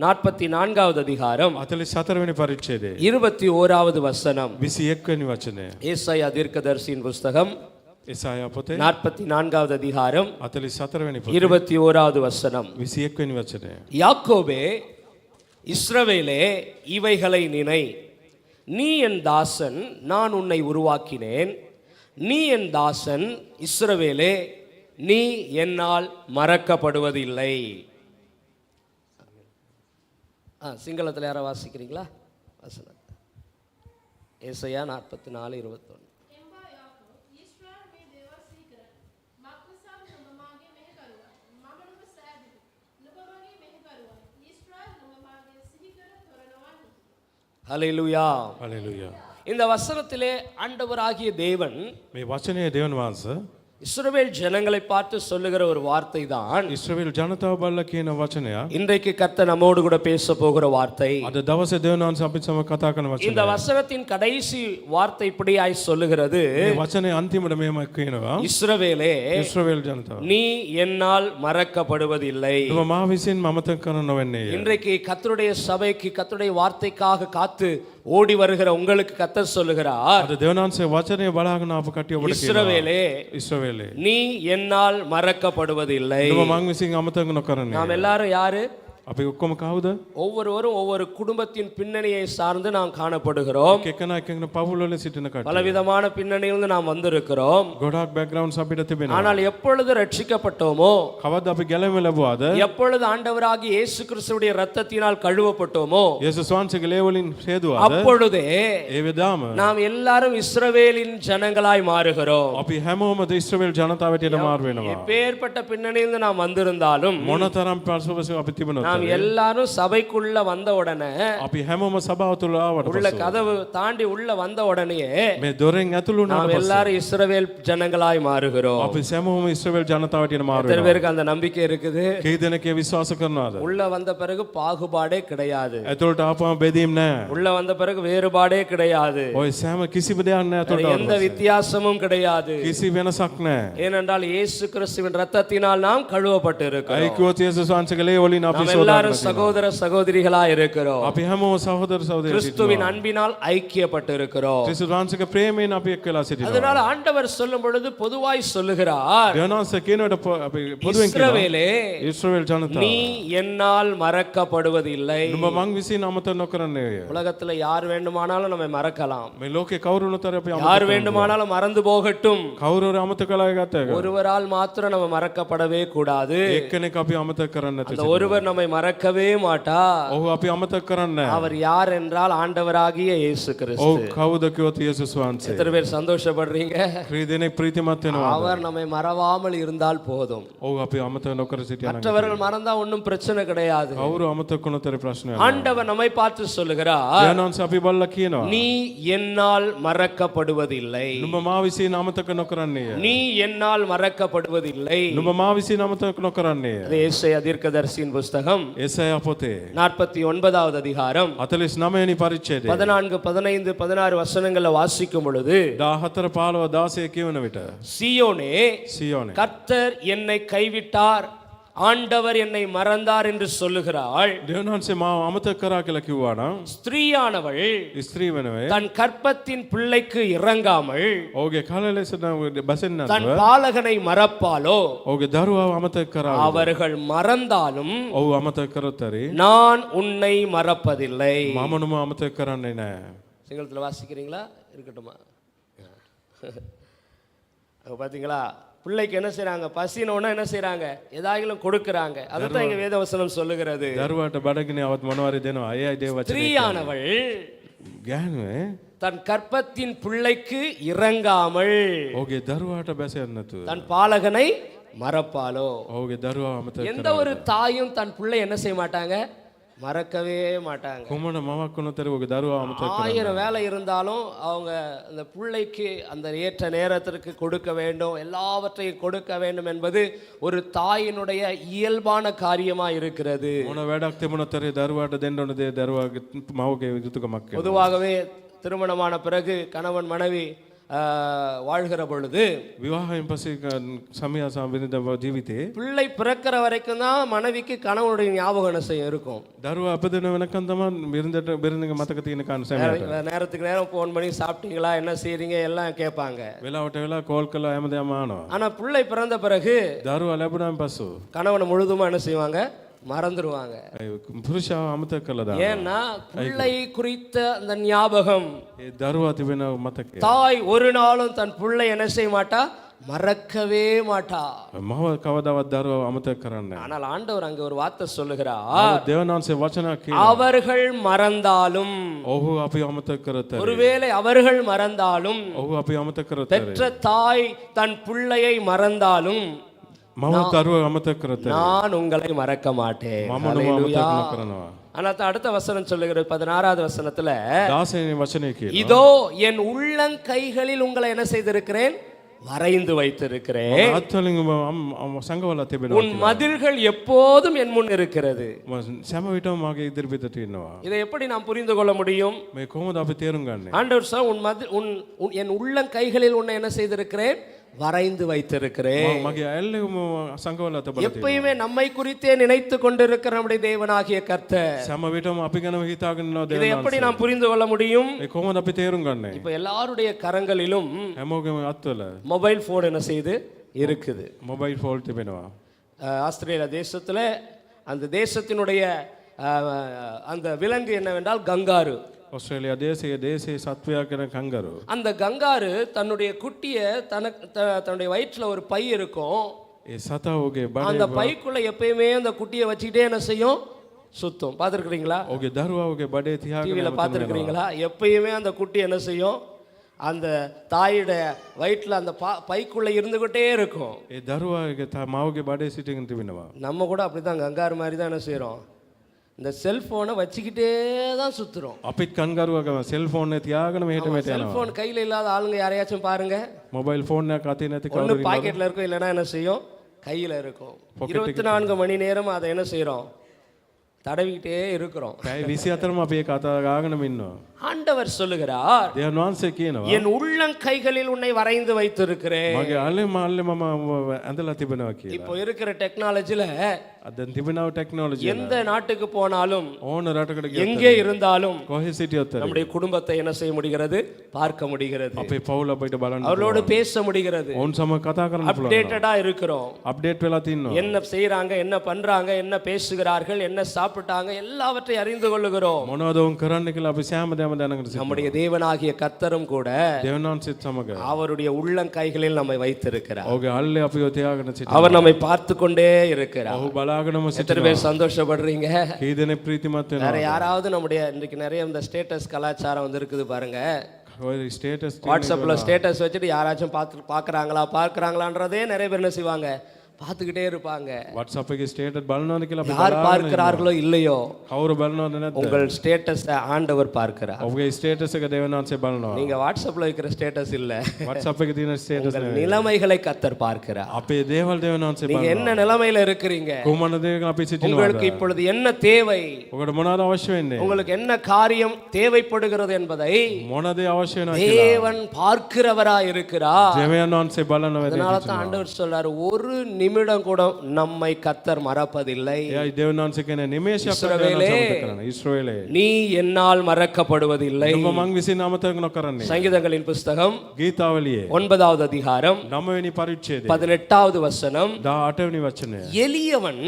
44வது அதிகாரம் 44 වෙනි පරිච්ඡේදයේ 21வது வசனம். 21 වෙනි වචනය. ஏசாயா தீர்க்கதரிசியின் புஸ்தகம் එසායා පොතේ 44வது அதிகாரம் 44 වෙනි පොතේ 21வது வசனம். 21 වෙනි වචනය. யாக்கோபே, இஸ்ரவேலே, இவைகளை நினை. நீ என் தாசன், நான் உன்னை உருவாக்கினேன். நீ என் தாசன் இஸ்ரவேலே, நீ என்னால் மறக்கப்படுவதில்லை. சிங்களத்தில் யாரை வாசிக்கிறீங்களா? வசனம் ஏசாயா 44:21. ஹல்லேலூயா. හalleluya. இந்த வசனத்திலே ஆண்டவராகிய தேவன் මේ වචනයේ දෙවන වංශ இஸ்ரவேல் ஜனங்களை பார்த்து சொல்லுகிற ஒரு வார்த்தை தான் ඉස්රායෙල් ජනතාව බලලා කියන වචනය. இன்றைக்கு கர்த்தர் நம்மோடு கூட பேச போகிற வார்த்தை. අද දවසේ දෙවන වංශ අපිට සම කතා කරන වචනය. இந்த வசனத்தின் கடைசி வார்த்தை இப்படியாய் சொல்லுகிறது, මේ වචනේ අන්තිමට මෙහෙම කියනවා. இஸ்ரவேலே, ඉස්රායෙල් ජනතාව நீ என்னால் மறக்கப்படுவதில்லை. ඔබ මා විසින් මමතක කර නොවන්නේ. இன்றைக்கு கர்த்தருடைய சபைக்கு கர்த்தருடைய வார்த்தைக்காக காத்து ஓடி வருகிற உங்களுக்கு கர்த்தர் சொல்லுகிறார், අද දෙවන වංශයේ වචනය බලාගෙන ආපු කට්ටිය ඔබට කියනවා. இஸ்ரவேலே, ඉස්රායෙල් நீ என்னால் மறக்கப்படுவதில்லை. ඔබ මං විසින් අමතක නොකරන්නේ. நாம் எல்லாரும் யாரு? අපි ඔක්කොම කවුද? ஒவ்வொருவரும் ஒவ்வொரு குடும்பத்தின் பின்னணியை சார்ந்து நாம் காணப்படுகிறோம். එකනා එකන පවුල් වල සිටින කට්ටිය. பலவிதமான பின்னணியிலிருந்து நாம் வந்திருக்கிறோம். ගොඩක් බෑග්ග්‍රවුන්ඩ්ස් අපිට තිබෙනවා. ஆனால் எப்பொழுது ரட்சிக்கப்பட்டோமோ, කවද්ද අපි ගැලවෙ ලැබුවාද? எப்பொழுது ஆண்டவராகிய இயேசு கிறிஸ்துவுடைய இரத்தத்தினால் கழுவப்பட்டோமோ, යේසුස් වහන්සේගේ ලේ වලින් හේදුවාද? அப்பொழுதே ඒ වෙදාම நாம் எல்லாரும் இஸ்ரவேலின் ஜனங்களாய் மாறுகிறோம். අපි හැමෝම ඉස්රායෙල් ජනතාව හැටියට මාරු වෙනවා. எப்பேற்பட்ட பின்னணியிலிருந்து நாம் வந்திருந்தாலும் මොනතරම් පසුබස අපි තිබුණොත් நாம் எல்லாரும் சபைக்குள்ள வந்த உடனே අපි හැමෝම සභාව තුළ ආවට உள்ள පසු கதவு தாண்டி உள்ள வந்த உடனே මේ දොරෙන් ඇතුළු நாம் වුණාට පස්සේ எல்லாரும் இஸ்ரவேல் ஜனங்களாய் மாறுகிறோம். අපි සෑමෝම ඉස්රායෙල් ජනතාවට කියන මාරු எத்தனை වෙනවා. பேருக்கு அந்த நம்பிக்கை இருக்குது? කී දෙනෙක් විශ්වාස කරනවද? உள்ள வந்த பிறகு பாகுபாடே கிடையாது. ඇතුළට ආපුවම බෙදීම් නැහැ. உள்ள வந்த பிறகு வேறுபாடே கிடையாது. ඔය සෑම කිසිම දෙයක් නැහැ ඇතුළට. எந்த வித்தியாசமும் கிடையாது. කිසි වෙනසක් නැහැ. ஏனென்றால் இயேசு கிறிஸ்துவின் இரத்தத்தினால் நாம் கழுவப்பட்டு இருக்கிறோம். ඒකෝත් යේසුස් වහන්සේගේ වලින් අපි நாம் எல்லாரும் சகோதர சகோதரிகளாய் இருக்கிறோம். අපි හැමෝම සහෝදර සහෝදරියෝ கிறிஸ்துவின் அன்பினால் ஐக்கியப்பட்டு இருக்கிறோம். ක්‍රිස්තුස් වහන්සේගේ ප්‍රේමයෙන් අපි එක්කලා සිටිනවා. அதனால ஆண்டவர் சொல்லும் பொழுது பொதுவாய் சொல்லுகிறார், දෙවනාංශ කියනකොට අපි පොදුවෙන් කියනවා இஸ்ரவேலே ඉස්රායෙල් ජනතාව நீ என்னால் மறக்கப்படுவதில்லை. නුඹ මං විසින් අමතක නොකරන්නේ. உலகத்துல யார் வேண்டுமானாலும் நம்மை மறக்கலாம், මේ ලෝකේ කවුරුනතර අපි யார் අමතක வேண்டுமானாலும் மறந்து போகட்டும். කවුරු අමතක කළා ගත එක. ஒருவரால் மாத்திரம் நம்ம மறக்கப்படவே கூடாது. එක්කෙනෙක් අපි අමතක කරන්නේ அந்த නැති. ஒருவர் நம்மை மறக்கவே மாட்டார். ඔහු අපි අමතක කරන්නේ නැහැ. அவர் யார் என்றால் ஆண்டவராகிய இயேசு கிறிஸ்து. ඔව් කවුද කිව්වොත් යේසුස් වහන්සේ. எத்தனை பேர் சந்தோஷப்படுறீங்க? ක්‍රී දෙනෙක් ප්‍රීතිමත් වෙනවා. அவர் நம்மை மறவாமல் இருந்தால் போதும். ඔව් අපි අමතක නොකර සිටියා නම් மற்றவர்கள் மறந்தா ஒன்றும் பிரச்சனை கிடையாது. කවුරු අමතක වුණතර ප්‍රශ්නයක් නැහැ. ஆண்டவர் நம்மை பார்த்து சொல்லுகிறார், දෙවනාංශ අපි බලලා කියනවා நீ என்னால் மறக்கப்படுவதில்லை. නුඹ මා විසින් අමතක නොකරන්නේය. நீ என்னால் மறக்கப்படுவதில்லை. නුඹ මා විසින් අමතක නොකරන්නේය. அது ஏசாயா தீர்க்கதரிசியின் புஸ்தகம் ඒසායා පොතේ 49வது அதிகாரம் 49 වෙනි පරිච්ඡේදය 14, 15, 16 வசனங்களை வாசிக்கும் பொழுது, 14 15 16 කියවන විට சீயோனே, සියෝනේ கர்த்தர் என்னை கைவிட்டார், ஆண்டவர் என்னை மறந்தார் என்று சொல்லுகிறாள். දෙවනාංශේ මාව අමතක කරා කියලා කිව්වා නම් ஸ்திரீயானவள் ස්ත්‍රී වෙනවේ தன் கற்பத்தின் பிள்ளைக்கு இறங்காமல் ඔහුගේ කල ලෙස බැසෙන්නේ தன் නැතුව பாலகனை மறப்பாளோ? ඔහුගේ දරුවාව අමතක කරා. அவர்கள் மறந்தாலும் ඔහු අමතක කරොත් හරි நான் உன்னை மறப்பதில்லை. මම නුඹ අමතක කරන්නේ නැහැ. சிங்களத்தில் வாசிக்கிறீங்களா? இருக்கட்டுமா? அங்க பாத்தீங்களா, பிள்ளைக்கு என்ன செய்றாங்க? பசினோன்னா என்ன செய்றாங்க? ஏதாயிலும் கொடுக்கறாங்க. அதுதான் இங்க வேதவசனம் சொல்லுகிறது. දරුවාට බඩගිනි අවත් මොනවාරි දෙනවා. අයයි දේව වචනේ. ஸ்திரீயானவள் ගෑනුවේ தன் கற்பத்தின் பிள்ளைக்கு இறங்காமல் ඔහුගේ දරුවාට බැසෙන්නේ නැතුව தன் பாலகனை மறப்பாளோ? ඔහුගේ දරුවාව අමතක எந்த ஒரு தாயும் தன் பிள்ளை என்ன செய்ய மாட்டாங்க? மறக்கவே மாட்டாங்க. කොමන මවක් වුණතර ඔහුගේ දරුවාව අමතක කරන්නේ. ஆயிரம் வேலை இருந்தாலும் அவங்க அந்த பிள்ளைக்கு அந்த ஏற்ற நேரத்திற்கு கொடுக்க வேண்டும், எல்லாவற்றையும் கொடுக்க வேண்டும் என்பது ஒரு தாயினுடைய இயல்பான காரியமா இருக்கிறது. මොන වැඩක් තිබුණතර දරුවාට දෙන්න ඕන දේ දරුවාගේ මවගේ යුතුයකමක්. பொதுவாகவே திருமணமான பிறகு கணவன் மனைவி வாழ்கிற பொழுது විවාහයෙන් පස්සේ සමය සම්බන්ධ ජීවිතේ பிள்ளை பிறக்கிற வரைக்கும் தான் மனைவிக்கு கணவனுடைய ஞாபகம் என்ன செய்ய இருக்கும். දරුවා අපදින වෙනකන් තමයි බිරිඳගේ මතක තියෙන කන් සමයට. நேரத்துக்கு நேரம் ஃபோன் பண்ணி சாப்பிட்டீங்களா, என்ன செய்றீங்க எல்லாம் கேட்பாங்க. වෙලාවට වෙලා කෝල් කළා හැමදේම ආනවා. ஆனா பிள்ளை பிறந்த பிறகு දරුවා ලැබුණාන් පස්සු கணவனை முழுதுமா என்ன செய்வாங்க? மறந்துடுவாங்க. පුරුෂයාව අමතක කළා දානවා. ஏன்னா பிள்ளை குறித்த அந்த ஞாபகம், ඒ දරුවා තිබෙන මතකය. தாய் ஒரு நாளும் தன் பிள்ளை என்ன செய்ய மாட்டா? மறக்கவே மாட்டா. මව කවදාවත් දරුවාව අමතක කරන්නේ නැහැ. ஆனால் ஆண்டவர் அங்க ஒரு வார்த்தை சொல்லுகிறார், දේවනාංශේ වචනක් කියනවා. அவர்கள் மறந்தாலும், ඔහු අපි අමතක කරත. ஒருவேளை அவர்கள் மறந்தாலும், ඔහු අපි අමතක කරත. பெற்ற தாய் தன் பிள்ளையை மறந்தாலும் මම දරුවා අමතක කරත. நான் உங்களை மறக்க மாட்டேன். මම නුඹ අමතක නොකරනවා. ஆனால் அடுத்த வசனம் சொல்லுகிறது 16வது வசனத்துல, 16 වෙනි වචනේ කියනවා. இதோ என் உள்ளங்கைகளில் உங்களை என்ன செய்திருக்கிறேன்? வரைந்து வைத்திருக்கிறேன். අත්වලින් සංගවලා තිබෙනවා. உன் மதில்கள் எப்போதும் என் முன் இருக்கிறது. සෑම විටම මගේ ඉදිරිපිටට ඉන්නවා. இதை எப்படி நாம் புரிந்து கொள்ள முடியும்? මේ කොහොමද අපි තේරුම් ගන්නේ? ஆண்டவர் சொன்னார், என் உள்ளங்கைகளில் உன்னை என்ன செய்திருக்கிறேன்? வரைந்து வைத்திருக்கிறேன். මගේ ඇල්ලෙම සංගවලා තිබෙනවා. எப்பயுமே நம்மை குறித்தே நினைத்து கொண்டிருக்கிற நம்முடைய தேவனாகிய கர்த்தர். සෑම විටම අපි ගැන හිතාගෙන ඉන්නවා இதை දේවනාංශ. எப்படி நாம் புரிந்து கொள்ள முடியும்? ඒ කොහොමද අපි තේරුම් ගන්නේ? இப்ப எல்லாருடைய கரங்களிலும் හැමෝගෙම අත්වල மொபைல் போன் என்ன செய்து இருக்குது. මොබයිල් ෆෝන් තිබෙනවා. ஆஸ்திரேலியா தேசத்துல அந்த தேசத்தினுடைய அந்த விலங்கு என்னவென்றால் கங்காரு. ஆஸ்திரேலியா தேசிய சத்வியா කියන කංගරු. அந்த கங்காரு தன்னுடைய குட்டியை தன்னுடைய வயிற்றுல ஒரு பை இருக்கும். ඒ සතාවගේ அந்த බඩේ பைக்குள்ள எப்பயுமே அந்த குட்டியை வச்சுக்கிட்டே என்ன செய்யும்? சுத்தும். பார்த்துருக்கிறீங்களா? ඔහුගේ දරුවාගේ බඩේ තියාගෙන டிவியில பார்த்துருக்கிறீங்களா? எப்பயுமே அந்த குட்டி என்ன செய்யும்? அந்த தாயுடைய வயிற்றுல அந்த பைக்குள்ள இருந்துகிட்டே இருக்கும். ඒ දරුවාගේ මාවගේ බඩේ සිටින් තිබෙනවා. நம்ம கூட அப்படிதான் கங்காரு மாதிரி தான் என்ன செய்யறோம்? இந்த செல்போனை வச்சுக்கிட்டே தான் சுத்துறோம். අපිත් කන්ගරුවක සෙල්ෆෝන් එක තියාගෙන මෙහෙට මෙහෙට යනවා. செல்போன் கையில இல்லாத ஆளுங்க யாரையாச்சும் பாருங்க. මොබයිල් ෆෝන් එකක් අතේ නැති ஒண்ணு කවුරු பாக்கெட்ல இருக்கும், இல்லைன்னா என்ன செய்யும், கையில இருக்கும். 24 மணி நேரம் அதை என்ன செய்றோம், தடவிக்கிட்டே இருக்கிறோம். පැය 24ම අපි ඒක අත ගාගෙනම ඉන්නවා. ஆண்டவர் சொல்லுகிறார், දේවන් වහන්සේ කියනවා என் உள்ளங்கைகளில் உன்னை வரைந்து வைத்திருக்கிறேன். මගේ අල්ලේ මල්ලේ මම ඇඳලා තිබෙනවා කියලා. இப்போ இருக்கிற டெக்னாலஜில අද තිබෙනව ටෙක්නොලොජි எந்த நாட்டுக்கு போனாலும் ඕන රටකට ගියොත් எங்கே இருந்தாலும் කොහේ සිටියොත් நம்முடைய குடும்பத்தை என்ன செய்ய முடிகிறது, பார்க்க முடிகிறது, අපේ පවුල අපිට බලන්න அவர்களோடு பேச முடிகிறது, ඕන් සමග කතා කරන්න පුළුවන්. அப்டேட்டடா இருக்கிறோம். අප්ඩේට් වෙලා තින්නවා. என்ன செய்றாங்க, என்ன பண்றாங்க, என்ன பேசுகிறார்கள், என்ன சாப்பிட்டாங்க, எல்லாவற்றையும் அறிந்து கொள்ளுகிறோம். මොනවද උන් කරන්න කියලා අපි සෑම දෙයක්ම දැනගෙන සිටිනවා. நம்முடைய தேவனாகிய கர்த்தரும் கூட දේවන් වහන්සේත් සමග அவருடைய உள்ளங்கைகளில் நம்மை வைத்திருக்கிறார். ඔහුගේ අල්ලේ අපිව තියාගෙන සිටිනවා. அவர் நம்மை பார்த்து கொண்டே இருக்கிறார். ඔහු බලාගෙනම எத்தனை සිටිනවා. பேர் சந்தோஷப்படுறீங்க? කී දෙනෙක් ප්‍රීතිමත් வேற වෙනවා. யாராவது நம்முடைய இன்றைக்கு நிறைய இந்த ஸ்டேட்டஸ் கலாச்சாரம் வந்து இருக்குது பாருங்க. ඔය ස්ටේටස් வாட்ஸ்அப்ல ஸ்டேட்டஸ் வச்சுட்டு யாராச்சும் பார்க்கறாங்களான்றதே நிறைய பேர் என்ன செய்வாங்க, பார்த்துக்கிட்டே இருப்பாங்க. WhatsApp එකේ ස්ටේටස් බලනවද කියලා අපි யார் பார்க்கிறார்களோ இல்லையோ, කවුරු බලනවද නැද්ද? உங்கள் ஸ்டேட்டஸை ஆண்டவர் பார்க்கிறார். ඔබගේ ස්ටේටස් එක දේවන් වහන්සේ බලනවා. நீங்க வாட்ஸ்அப்ல வைக்கிற ஸ்டேட்டஸ் இல்ல, WhatsApp එකේ තියෙන ස්ටේටස් உங்கள் நிலைமைகளை கர்த்தர் பார்க்கிறார். අපේ දේවල් දේවන් වහන්සේ நீங்க බලනවා. என்ன நிலைமையில இருக்கிறீங்க, කොහොමද දේක අපි සිටිනවා. உங்களுக்கு இப்பொழுது என்ன தேவை, ඔකට මොනවද අවශ්‍ය වෙන්නේ? உங்களுக்கு என்ன காரியம் தேவைப்படுகிறது என்பதை මොන දේ අවශ්‍ය වෙනවා කියලා தேவன் பார்க்கிறவராய் இருக்கிறார். දේවයන් වහන්සේ බලන වැඩේ. அதனால தான் ஆண்டவர் சொல்றாரு, ஒரு நிமிடம் கூட நம்மை கர்த்தர் மறப்பதில்லை. එයයි දේවන් වහන්සේ කියන නිමේෂයක් ඉස්රාවේලේ, කරන ඊශ්‍රායලේ நீ என்னால் மறக்கப்படுவதில்லை. ඔබ මං විසින් අමතක නොකරන්නේ. சங்கீதங்களின் புஸ்தகம் ගීතාවලියේ 9வது அதிகாரம் 9 වෙනි පරිච්ඡේදය 18வது வசனம், 18 වෙනි වචනය. எளியவன்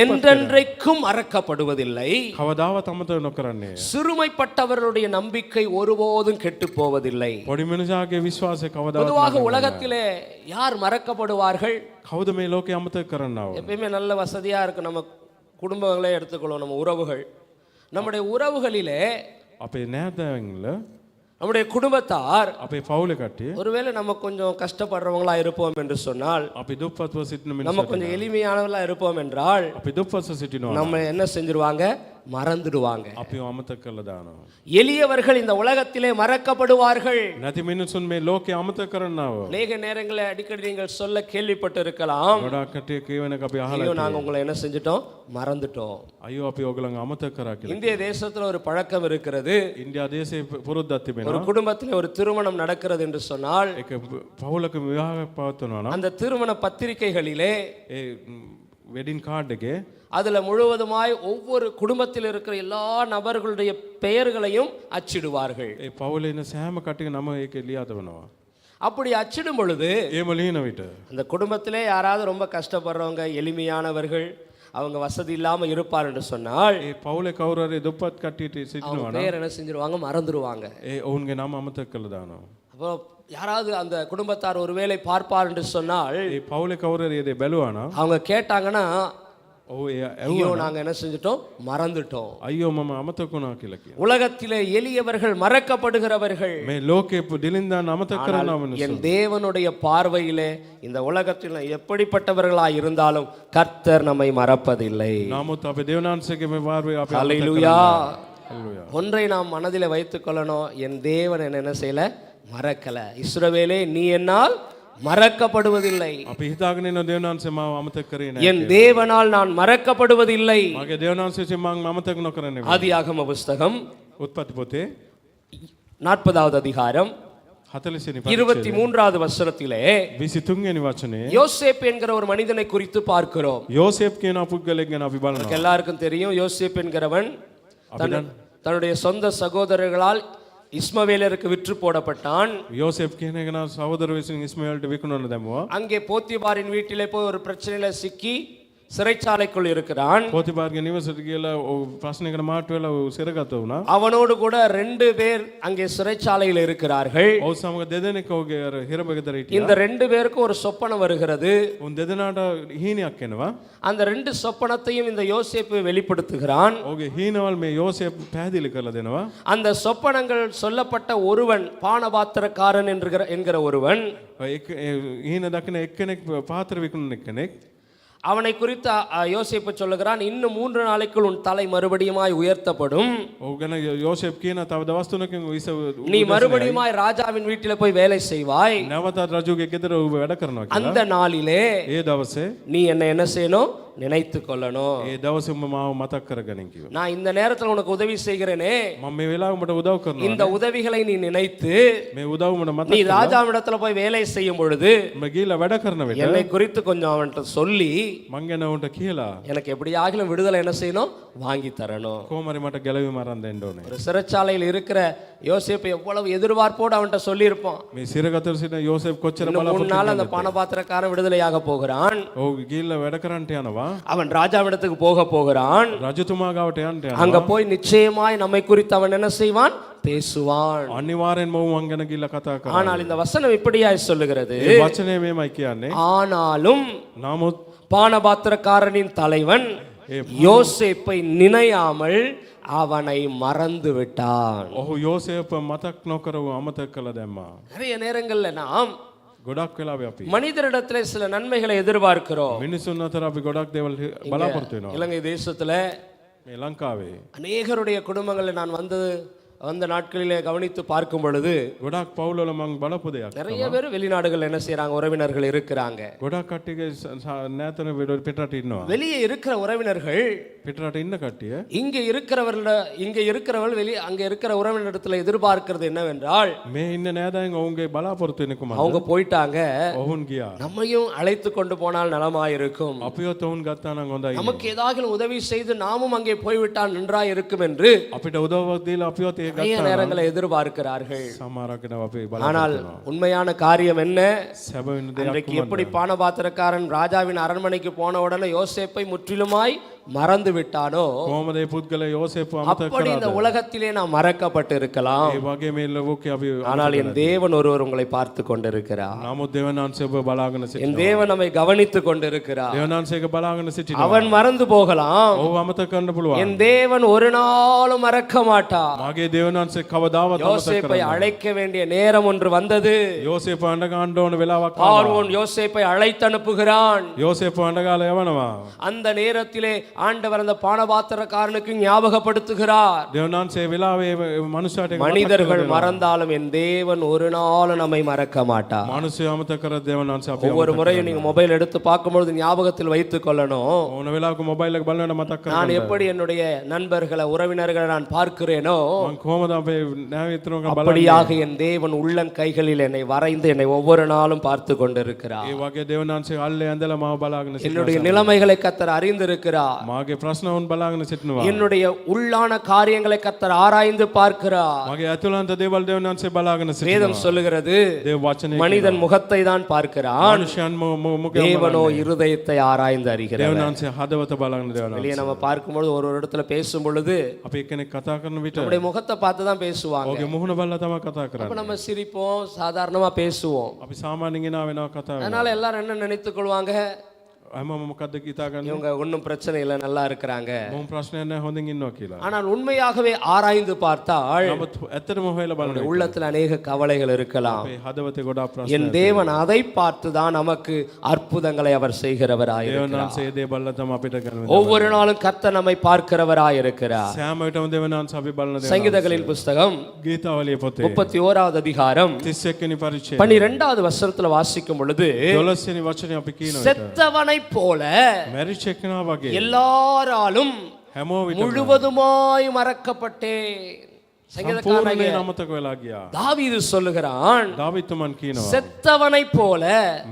என்றென்றைக்கும் மறக்கப்படுவதில்லை, කවදාවත් අමතක නොකරන්නේ. சிறுமைப்பட்டவர்களுடைய நம்பிக்கை ஒருபோதும் கெட்டு போவதில்லை. පොඩි මිනිසාගේ විශ්වාසය කවදාවත් பொதுவாக உலகத்திலே யார் மறக்கப்படுவார்கள்? කවුද මේ ලෝකේ අමතක කරන්නව? எப்பயுமே நல்ல வசதியா இருக்கு. நம்ம குடும்பங்களே எடுத்துக்கொள்வோம், நம்ம உறவுகள், நம்முடைய உறவுகளிலே අපේ නෑදෑයන්ල நம்முடைய குடும்பத்தார் අපේ පවුලේ කට්ටිය ஒருவேளை நம்ம கொஞ்சம் கஷ்டப்படுறவங்களா இருப்போம் என்று சொன்னால், අපි දුප්පත්ව සිටින நம்ம මිනිස්සු கொஞ்சம் எளிமையானவர்களா இருப்போம் என்றால், අපි දුප්පත්ව සිටිනවා. நம்ம என்ன செஞ்சிருவாங்க, மறந்துடுவாங்க. අපිව අමතක කරලා දානවා. எளியவர்கள் இந்த உலகத்திலே மறக்கப்படுவார்கள். නැති මිනිසුන් මේ ලෝකේ අමතක කරන්නව. அநேக நேரங்களில் அடிக்கடி நீங்கள் சொல்ல கேள்விப்பட்டு இருக்கலாம், ගොඩාක් කට්ටිය කියවන එක අපි අහලා ஐயோ நாங்க உங்களை என்ன செஞ்சிட்டோம், மறந்துட்டோம். අයියෝ අපි ඕගලන් අමතක කරා කියලා. இந்திய தேசத்துல ஒரு பழக்கம் இருக்கிறது. ඉන්දියා දේශේ පුරුද්දක් ஒரு තිබෙනවා. குடும்பத்தில் ஒரு திருமணம் நடக்கிறது என்று சொன்னால், ඒක පවුලක විවාහයක් පවත්වනවා නම් அந்த திருமண பத்திரிகைகளிலே ඒ වෙඩින් කාඩ් එකේ அதுல முழுவதுமாய் ஒவ்வொரு குடும்பத்தில் இருக்கிற எல்லா நபர்களுடைய பெயர்களையும் அச்சிடுவார்கள். ඒ පවුලේ ඉන්න සෑම කට්ටියක නම ඒකේ ලියා තබනවා. அப்படி அச்சிடும் பொழுது එහෙම ලියන විට அந்த குடும்பத்திலே யாராவது ரொம்ப கஷ்டப்படுறவங்க, எளிமையானவர்கள், அவங்க வசதி இல்லாம இருப்பார் என்று சொன்னால், ඒ පවුලේ කවුරු හරි දුප්පත් කට්ටියට அவங்க සිටිනවා නම් பேர் என்ன செஞ்சிருவாங்க, மறந்துடுவாங்க. ඒ ඔවුන්ගේ නම අමතක කරලා දානවා. அப்போ யாராவது அந்த குடும்பத்தார் ஒருவேளை பார்ப்பார் என்று சொன்னால், ඒ පවුලේ කවුරු හරි ඒ බැලුවා නම් அவங்க கேட்டாங்கன்னா, ඔව් ඒ ஐயோ நாங்க என்ன செஞ்சிட்டோம், மறந்துட்டோம். අයියෝ මම අමතක වුණා කියලා කියනවා. உலகத்திலே எளியவர்கள் மறக்கப்படுகிறவர்கள், මේ ලෝකේ දිලින්දාන අමතක කරනවා මිනිස්සු. என் தேவனுடைய பார்வையிலே இந்த உலகத்தில் எப்படிப்பட்டவர்களாய் இருந்தாலும் கர்த்தர் நம்மை மறப்பதில்லை. නමුත් අපේ දේවනාංශයේ මේ වාර්වේ අපි අමතක ஹல்லேலூயா. හල්ලුයා. ஒன்றை நாம் மனதிலே வைத்துக் கொள்ளணும், என் தேவன் என்ன செய்யல, மறக்கல. இஸ்ரவேலே நீ என்னால் மறக்கப்படுவதில்லை. අපි හිතාගෙන ඉන්න දේවනාංශය මාව අමතක කරේ නැහැ. என் தேவனால் நான் மறக்கப்படுவதில்லை. මගේ දේවනාංශයෙන් මම අමතක නොකරන්නේ. ஆதியாகம புஸ்தகம் උත්පත්ති පොතේ 40வது அதிகாரம் 40 වෙනි 23வது வசனத்திலே 23 වෙනි වචනේ யோசேப் என்கிற ஒரு மனிதனை குறித்து பார்க்கிறோம். යෝසේප් කියන පුද්ගලයෙක් ගැන අපි බලනවා. எல்லாருக்கும் தெரியும், யோசேப் என்கிறவன் தன்னுடைய சொந்த சகோதரர்களால் இஸ்மவேலருக்கு விற்று போடப்பட்டான். යෝසේප් කියන එක නා සහෝදර විසින් ඉස්මාኤල්ට විකුණන්න දැමුවා. அங்கே போத்திபாரின் வீட்டிலே போய் ஒரு பிரச்சனையில சிக்கி சிறைச்சாலைக்குள் இருக்கிறான். පොතිපාර්ගේ නිවසට කියලා ප්‍රශ්නයකට මාට්ටු වෙලා සිරගත වුණා. அவனோடு கூட 2 பேர் அங்கே சிறைச்சாலையில் இருக்கிறார்கள். ඔව් සමග දෙදෙනෙක් ඔහුගේ අර හිරබගෙදර හිටියා. இந்த 2 பேருக்கும் ஒரு சொப்பனம் வருகிறது. උන් දෙදෙනාට හීනයක් එනවා. அந்த 2 சொப்பனத்தையும் இந்த யோசேப்பு வெளிப்படுத்துகிறான். ඔහුගේ හීනවල මේ යෝසේප් පැහැදිලි කරලා දෙනවා. அந்த சொப்பனங்கள் சொல்லப்பட்ட ஒருவன் பானபாத்திரக்காரன் என்கிற ஒருவன், හීන දකින එක්කෙනෙක් පාත්‍ර විකුණන එක්කෙනෙක්, அவனை குறித்து யோசேப்பு சொல்லுகிறான், இன்னும் 3 நாளைக்குள் உன் தலை மறுபடியுமாய் உயர்த்தப்படும். ඔහු ගැන යෝසෙෆ් කියන තව දවස් 3කින් විස நீ மறுபடியுமாய் ராஜாவின் வீட்டில போய் வேலை செய்வாய். නැවතත් රජුගේ ගෙදර ඔහු වැඩ කරනවා කියලා. அந்த நாளிலே ඒ දවසේ நீ என்ன செய்யணும்? நினைத்து கொள்ளணும். ඒ දවසේ මාව මතක් කරගනින් කිව්වා. நான் இந்த நேரத்துல உனக்கு உதவி செய்கிறேனே, මම මේ වෙලාව උඹට උදව් කරනවා. இந்த உதவிகளை நீ நினைத்து මේ උදව් උඹට මතක් நீ ராஜாவிடத்துல போய் வேலை செய்யும் பொழுது උඹ ගිහලා වැඩ කරන විට என்னை குறித்து கொஞ்சம் அவன்கிட்ட சொல்லி මං ගැන උන්ට කියලා எனக்கு எப்படியாகிலும் விடுதலை என்ன செய்யணும்? வாங்கி தரணும். කොහොමරි මට ගැලවීම අරන් දෙන්න ඕනේ. ஒரு சிறைச்சாலையில் இருக்கிற யோசேப்பு எவ்வளவு எதிர்பார்ப்போடு அவன்கிட்ட சொல்லியிருப்பான். මේ සිරගතර සිට යෝසෙෆ් කොච්චර இன்னும் 3 බලාපොරොත්තු நாள் அந்த பானபாத்திரக்காரன் விடுதலையாக போகிறான். ඔහු ගිහලා වැඩ කරන්නට යනවා. அவன் ராஜாவிடத்துக்கு போகிறான். රජතුමා ගාවට යන්න යනවා. அங்க போய் நிச்சயமாய் நம்மை குறித்து அவன் என்ன செய்வான்? பேசுவான். අනිවාර්යෙන්ම ඔහු මං ගැන ගිහලා කතා කරනවා. ஆனால் இந்த வசனம் இப்படியாய் சொல்லுகிறது, මේ වචනේ මේමයි කියන්නේ. ஆனாலும் නමුත් பானபாத்திரக்காரனின் தலைவன் யோசேப்பை நினையாமல் அவனை மறந்து விட்டான். ඔහු යෝසෙෆ් මතක් නොකරව අමතක කළ දැම්මා. நிறைய நேரங்கள்ல நாம் ගොඩක් වෙලාවෙ අපි மனிதரிடத்துல சில நன்மைகளை எதிர்பார்க்கிறோம். මිනිසුන් අතර අපි ගොඩක් දේවල් බලාපොරොත්තු වෙනවා. இலங்கை தேசத்துல මේ ලංකාවේ அநேகருடைய குடும்பங்களை நான் வந்த நாட்களிலே கவனித்து பார்க்கும் பொழுது ගොඩක් පවුල්වල මං බලපු දෙයක්. நிறைய பேர் வெளிநாடுகள் என்ன செய்யறாங்க? உறவினர்கள் இருக்கிறாங்க. ගොඩක් කට්ටියගේ නෑතන පිටරට ඉන්නවා. வெளியே இருக்கிற உறவினர்கள் පිටරට ඉන්න කට්ටිය இங்க இருக்கிறவர்கள் அங்க இருக்கிற உறவினரிடத்துல எதிர்பார்க்கிறது என்னவென்றால், මේ ඉන්න නෑදෑයන් ඔවුන්ගේ බලාපොරොත්තු වෙන්නේ කුමක්ද? அவங்க போயிட்டாங்க, ඔවුන් ගියා. நம்மையும் அழைத்து கொண்டு போனால் நலமாயிருக்கும், අපිවත් ඔවුන් ගත්තා නම් හොඳයි. நமக்கு ஏதாவது உதவி செய்து நாமும் அங்கே போய்விட்டால் நன்றாய் இருக்கும் என்று අපිට උදව්වක් දීලා අපිවත් ඒ நிறைய நேரங்களை எதிர்பார்க்கிறார்கள். සමහරක් වෙනවා අපි ஆனால் බලාපොරොත්තු உண்மையான காரியம் என்ன? සැබවින් දෙයක් அன்றைக்கு எப்படி பானபாத்திரக்காரன் ராஜாவின் அரண்மனைக்கு போன உடனே யோசேப்பை முற்றிலுமாய் மறந்து விட்டானோ, කොහොමද මේ පුද්ගලයා යෝසෙෆ් අමතක அப்படி இந்த කරාද? உலகத்திலே நாம் மறக்கப்பட்டு இருக்கலாம். ඒ වගේ මේ ලෝකේ අපි ஆனால் என் தேவன் ஒருவர் உங்களை பார்த்து கொண்டிருக்கிறார். නමුත් දෙවනාංශය ඔබ බලාගෙන என் සිටිනවා. தேவன் நம்மை கவனித்துக் கொண்டிருக்கிறார். දෙවනාංශයක බලාගෙන සිටිනවා. அவன் மறந்து போகலாம், ඔව් අමතක කරන්න පුළුවන්. என் தேவன் ஒரு நாளும் மறக்க மாட்டார். මාගේ දෙවනාංශය කවදාවත් අමතක யோசேப்பை කරන්නේ அழைக்க வேண்டிய நேரம் ஒன்று வந்தது. යෝසෙෆ් අඬ ගන්න ඕන වෙලාවක් ආවා. பார்வோன் யோசேப்பை அழைத்து அனுப்புகிறான். යෝසෙෆ් අඬගාලා යවනවා. அந்த நேரத்திலே ஆண்டவர் அந்த பானபாத்திரக்காரனுக்கு ஞாபகப்படுத்துகிறார். දෙවනාංශයේ වෙලාවේ මනුෂ්‍යයාට மனிதர்கள் மறந்தாலும் என் தேவன் ஒரு நாளும் நம்மை மறக்க மாட்டார். මනුෂ්‍ය අමතක කර දෙවනාංශය අපි ஒவ்வொரு முறையும் நீங்க மொபைல் எடுத்து பார்க்கும்பொழுது ஞாபகத்தில் வைத்துக் கொள்ளணும், ඕන වෙලාවක මොබයිල් එක බලනකොට මතක් நான் කරගන්න. எப்படி என்னுடைய நண்பர்களை உறவினர்களை நான் பார்க்கிறேனோ, මම කොහොමද අපේ නායකතුරුන්ව බලන්නේ? அப்படியாக என் தேவன் உள்ளன் கைகளில் என்னை வரைந்து என்னை ஒவ்வொரு நாளும் பார்த்து கொண்டிருக்கிறார். ඒ වගේ දෙවනාංශයේ අල්ලේ ඇඳලා මාව බලාගෙන என்னுடைய සිටිනවා. நிலைமைகளை கர்த்தர் அறிந்திருக்கிறார். මාගේ ප්‍රශ්න වුන් බලාගෙන සිටිනවා. என்னுடைய உள்ளான காரியங்களை கர்த்தர் ஆராய்ந்து பார்க்கிறார். මගේ ඇතුළන්ත දේවල් දෙවනාංශයේ බලාගෙන සිටිනවා. வேதம் சொல்லுகிறது, දේව වචනේ மனிதன் முகத்தை தான் பார்க்கிறான், මනුෂ්‍යයන් මුඛය தேவனோ இருதயத்தை ஆராய்ந்து அறிகிறார். දෙවනාංශයේ හදවත බලන දෙවනාංශ. வெளியே நம்ம பார்க்கும்போது ஒரு இடத்துல பேசும் பொழுது අපි එක්කෙනෙක් කතා කරන විට நம்முடைய முகத்தை பார்த்து தான் பேசுவாங்க. ඔහුගේ මුහුණ බලලා තමයි කතා அப்ப කරන්නේ. நம்ம சிரிப்போம், சாதாரணமா பேசுவோம். අපි සාමාන්‍යයෙන් එනවා වෙනවා කතා වෙනවා. அதனால எல்லாரும் என்ன நினைத்துக் கொள்வாங்க? හැමෝම මොකද්ද හිතාගන්නේ? இவங்க ஒன்றும் பிரச்சனை இல்லை, நல்லா இருக்கிறாங்க. මොම් ප්‍රශ්නයක් නැහැ හොඳින් ඉන්නවා කියලා. ஆனால் உண்மையாகவே ஆராய்ந்து பார்த்தால் නමුත් ඇත්තටම හොයලා බලන විට உள்ளத்துல அநேக கவலைகள் இருக்கலாம். අපේ හදවතේ ගොඩාක් ප්‍රශ්න. என் தேவன் அதை பார்த்து தான் நமக்கு அற்புதங்களை அவர் செய்கிறவராயிருக்கிறார். දෙවනාංශයේ දේ බලලා තමයි අපිට කරන්නේ. ஒவ்வொரு நாளும் கர்த்தர் நம்மை பார்க்கிறவராயிருக்கிறார். සෑම විටම දෙවනාංශ අපි බලන දේ. சங்கீதங்களின் புஸ்தகம் ගීතාවලිය පොතේ 31வது அதிகாரம் 31 වෙනි පරිච්ඡේදය 12வது வசனத்துல வாசிக்கும் பொழுது, 12 වෙනි වචනේ අපි කියනවා. செத்தவனைப் போல මැරිච් එක්කෙනා වගේ எல்லாராலும் හැමෝ විට முழுவதுமாய் மறக்கப்பட்டேன். சங்கீதக்காரனாகிய සම්පූර්ණයෙන් අමතක වෙලා ගියා. தாவீது சொல்லுகிறான், දාවිතුමන් කියනවා செத்தவனைப் போல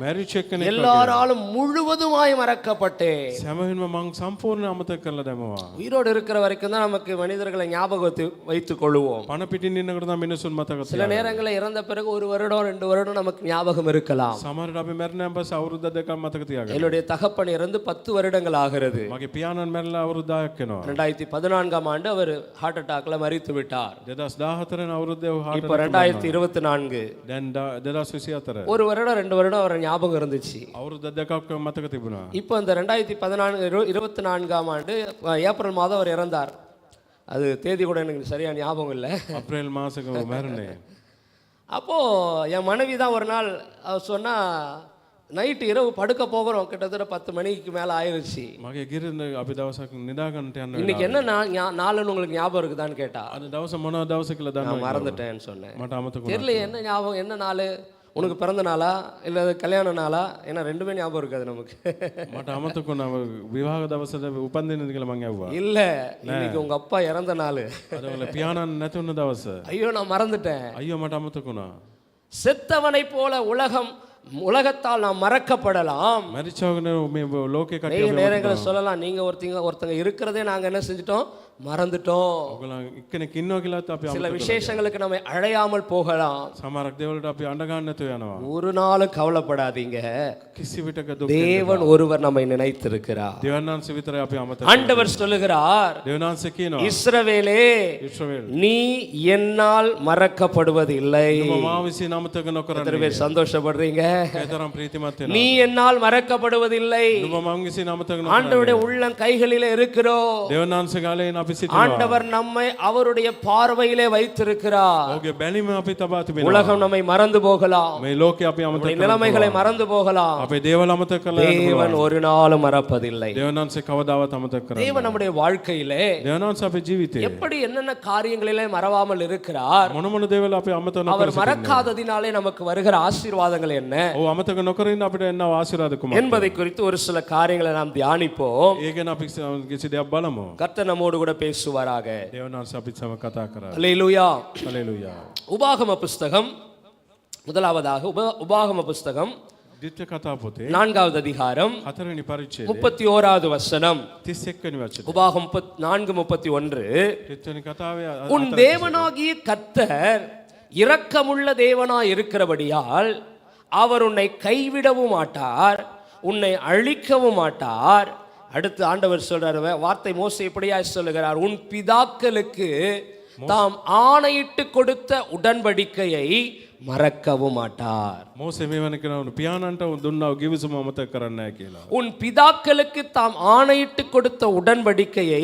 මැරිච් එක්කෙනෙක් වගේ எல்லாராலும் முழுவதுமாய் மறக்கப்பட்டேன். සෑමෙන්ම මං සම්පූර්ණ අමතක කරලා දැමුවා. உயிரோடு இருக்கிற வரைக்கும் தான் நமக்கு மனிதர்களை ஞாபகத்தை வைத்துக் கொள்வோம். පණ පිටින් ඉන්නකොට තමයි මිනිසුන් මතක சில තියාගන්නේ. நேரங்களில் இறந்த பிறகு 1 வருடம் 2 வருடம் நமக்கு ஞாபகம் இருக்கலாம். සමහරවිට අපි මැරෙනාන් පස්සේ අවුරුද්ද දෙකක් මතක තියාගන්නවා. என்னுடைய தகப்பன் இறந்து 10 வருடங்கள் ஆகிறது. මගේ පියාණන් මැරිලා අවුරුදු 10ක් වෙනවා. 2014ஆம் ஆண்டு அவர் ஹார்ட் அட்டாக்ல மரித்து விட்டார். 2014 අවුරුද්දේ වහාට இப்போ 2024 දැන් 2024 1 வருடம் 2 வருடம் அவர் ஞாபகம் இருந்துச்சு. අවුරුද්ද දෙකක් මතක තිබුණා. இப்போ இந்த 2024ஆம் ஆண்டு ஏப்ரல் மாதம் அவர் இறந்தார். அது தேதி கூட எனக்கு சரியா ஞாபகம் இல்லை. අප්‍රේල් මාසෙක මැරුණේ. அப்போ என் மனைவி தான் ஒரு நாள் அவர் சொன்னா, நைட்டு இரவு படுக்க போகிறோம், கிட்டத்தட்ட 10 மணிக்கு மேலே ஆயிருச்சு. මගේ ගිරින් අපි දවසක් නිදාගන්නට යන්න இன்னைக்கு என்ன நாளுன்னு உங்களுக்கு ஞாபகம் இருக்குதான்னு கேட்டா, අද දවස මොනවා දවස කියලා நான் දන්නවද? மறந்துட்டேன்னு சொன்னேன். මට අමතක වුණා. தெரியல என்ன ஞாபகம், என்ன நாள் உனக்கு பிறந்த நாளா இல்லை கல்யாண நாளா? ஏன்னா ரெண்டுமே ஞாபகம் இருக்காது நமக்கு. මට අමතක වුණා විවාහ දවසට උපන් දිනද කියලා මං ඇහුවා. இல்ல, இன்னைக்கு உங்க அப்பா இறந்த நாள். අද වල පියාණන් නැති වුණ දවස. ஐயோ நான் மறந்துட்டேன். අයියෝ මට අමතක වුණා. செத்தவனை போல உலகத்தால் நாம் மறக்கப்படலாம். මරිචවගෙන මේ ලෝකේ நிறைய කට්ටිය நேரங்களில் சொல்லலாம், நீங்க ஒருத்தங்க இருக்கிறதே நாங்க என்ன செஞ்சிட்டோம், மறந்துட்டோம். ඔයගොල්ලෝ එක්කෙනෙක් ඉන්නවා කියලාත් අපි சில අමතක விசேஷங்களுக்கு நம்ம அழையாமல் போகலாம். සමහරක් දේවල්ට අපි අඬ ගන්න නැතුව යනවා. ஒரு நாளும் கவலைப்படாதீங்க, කිසි විටක දුක් தேவன் ஒருவர் நம்மை நினைத்திருக்கிறார். දෙවන්නාන්සේ විතරයි අපි අමතක. ஆண்டவர் சொல்லுகிறார், දෙවන්නාන්සේ කියනවා இஸ்ரவேலே, ඉස්රායෙල් நீ என்னால் மறக்கப்படுவது இல்லை. නුඹ මා විසින් අමතක නොකරන්නේ. எத்தனை பேர் சந்தோஷப்படுறீங்க? ඒතරම් ප්‍රීතිමත් நீ වෙනවා. என்னால் மறக்கப்படுவதில்லை. නුඹ මං විසින් අමතක නොකරන්නේ. ஆண்டவருடைய உள்ளம் கைகளிலே இருக்கிறோம். දෙවන්නාන්සේ ගාලේන අපි සිටිනවා. ஆண்டவர் நம்மை அவருடைய பார்வையிலே வைத்திருக்கிறார். ඔහුගේ බැලිම අපි තබා තිබෙනවා. உலகம் நம்மை மறந்து போகலாம், මේ ලෝකේ අපි අමතක நம்முடைய நிலைமைகளை மறந்து போகலாம். අපේ දේවල් අමතක කරලා යන්න தேவன் පුළුවන්. ஒரு நாளும் மறப்பதில்லை. දෙවන්නාන්සේ කවදාවත් අමතක කරන්නේ தேவன் நம்முடைய வாழ்க்கையிலே දෙවන්නාන්සේ අපේ ජීවිතේ எப்படி என்னென்ன காரியங்களிலே மறவாமல் இருக்கிறார், මොන මොන දේවල් අපි අමතක නොකර அவர் மறக்காததினாலே நமக்கு வருகிற ஆசீர்வாதங்கள் என்ன ඔව් අමතක නොකර ඉන්න අපිට එන්න ආශිර්වාද කුමක්ද? என்பதை குறித்து ஒரு சில காரியங்களை நாம் தியானிப்போம். ඒ ගැන අපි කිසි දෙයක් බලමු. கர்த்தர் நம்மோடு கூட பேசுவாராக. දෙවන්නාන්සේ අපිත් සමග කතා කරා. அல்லேலூயா. හලෙලූයා. உபாகம புஸ்தகம், முதலாவதாக உபாகம புஸ்தகம் ද්විତୀය කතා පොතේ 4வது அதிகாரம் 4වෙනි පරිච්ඡේදය 31வது வசனம். 31 වෙනි වචනේ. உபாகம் 4:31. ද්විତୀය කතාවේ உன் தேவனாகிய கர்த்தர் இரக்கமுள்ள தேவனாய் இருக்கிறபடியால் அவர் உன்னை கைவிடவும் மாட்டார், உன்னை அழிக்கவும் மாட்டார். அடுத்து ஆண்டவர் சொல்றார், வார்த்தை மோசே இப்படியாய் சொல்லுகிறார், உன் பிதாக்களுக்கு தாம் ஆணையிட்டு கொடுத்த உடன்படிக்கையை மறக்கவும் மாட்டார். මෝසේ මේ වෙන කෙනා පියාණන්ට දුන්නා ගිවිසුම අමතක කරන්නේ නැහැ කියලා. உன் பிதாக்களுக்கு தாம் ஆணையிட்டு கொடுத்த உடன்படிக்கையை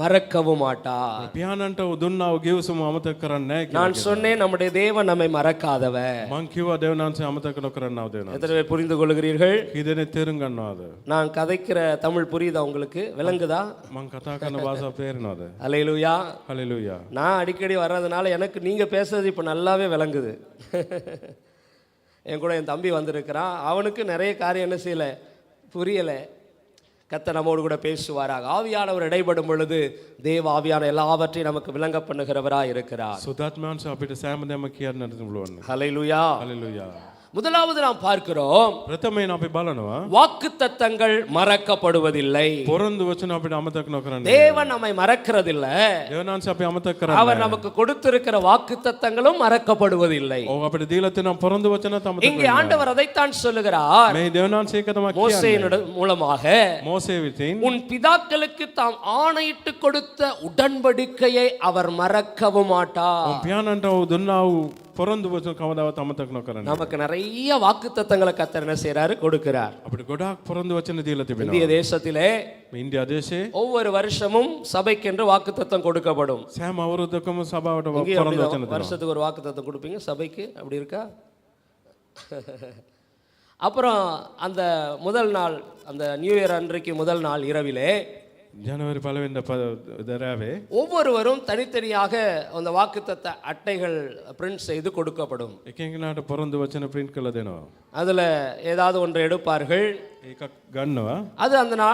மறக்கவும் மாட்டார். පියාණන්ට දුන්නා ගිවිසුම අමතක කරන්නේ නැහැ කියලා. நான் சொன்னேன், நம்முடைய தேவன் நம்மை மறக்காதவர். මං කිව්වා දෙවන්නාන්සේ අමතක නොකරන්නව දෙවන්නාන්සේ. எத்தனை பேர் புரிந்து கொள்கிறீர்கள்? කී දෙනෙක් තේරුම් ගන්නවද? நான் கதைக்கிற தமிழ் புரியுதா உங்களுக்கு? விளங்குதா? මං කතා කරන භාෂාව තේරෙනවද? அல்லேலூயா. හලෙලූයා. நான் அடிக்கடி வர்றதுனால எனக்கு நீங்க பேசுறது இப்ப நல்லாவே விளங்குது. என் கூட என் தம்பி வந்திருக்கிறான், அவனுக்கு நிறைய காரியம் என்ன செய்யல, புரியல. கர்த்தர் நம்மோடு கூட பேசுவாராக. ஆவியானவர் இடைப்படும் பொழுது தேவ ஆவியான எல்லாவற்றையும் நமக்கு விளங்க பண்ணுகிறவராய் இருக்கிறார். සුදාත්මයන්ස අපිට සෑම දෙයක්ම කියන්නට පුළුවන්. ஹல்லேலூயா. හලෙලූයා. முதலாவது நாம் பார்க்கிறோம், ප්‍රථමයෙන් අපි බලනවා வாக்குத்தத்தங்கள் மறக்கப்படுவதில்லை. පොරොන්දු වචන අපිට අමතක නොකරන්නේ. தேவன் நம்மை மறக்கிறதில்லை. දෙවන්නාන්සේ අපි අමතක කරන්නේ. அவர் நமக்கு கொடுத்திருக்கிற வாக்குத்தத்தங்களும் மறக்கப்படுவதில்லை. ඔව් අපිට දීලා තියෙන පොරොන්දු වචනත් අමතක இங்கே ஆண்டவர் அதைத்தான் சொல்லுகிறார். මේ දෙවන්නාන්සේ එක තමයි කියන්නේ. மோசேயின் மூலமாக මෝසේ විසින් உன் பிதாக்களுக்கு தாம் ஆணையிட்டு கொடுத்த உடன்படிக்கையை அவர் மறக்கவும் மாட்டார். පියාණන්ට දුන්නා වූ පොරොන්දු වචන කවදාවත් අමතක නොකරන්නේ. நமக்கு நிறைய வாக்குத்தத்தங்களை கர்த்தர் என்ன செய்றாரு, கொடுக்கிறார். අපිට ගොඩාක් පොරොන්දු වචන දීලා තිබෙනවා. இந்திய தேசத்திலே මේ ඉන්දියා දේශේ ஒவ்வொரு வருஷமும் சபைக்கென்று வாக்குத்தத்தம் கொடுக்கப்படும். සෑම අවුරුද්දකම සභාවට இங்கே පොරොන්දු அப்படி වචන දෙනවා. வருஷத்துக்கு ஒரு வாக்குத்தத்தம் கொடுப்பீங்க சபைக்கு, அப்படி இருக்கா? அப்புறம் அந்த முதல் நாள், அந்த நியூ இயர் அன்றைக்கு முதல் நாள் இரவிலே ජනවාරි 1 වෙනිදා දරාවේ ஒவ்வொருவரும் தனித்தனியாக அந்த வாக்குத்தத்த அட்டைகள் பிரிண்ட் செய்து கொடுக்கப்படும். එකෙනාට පොරොන්දු වචන print කරලා දෙනවා. அதுல ஏதாவது ஒன்றை எடுப்பார்கள், ඒකක් ගන්නවා. அது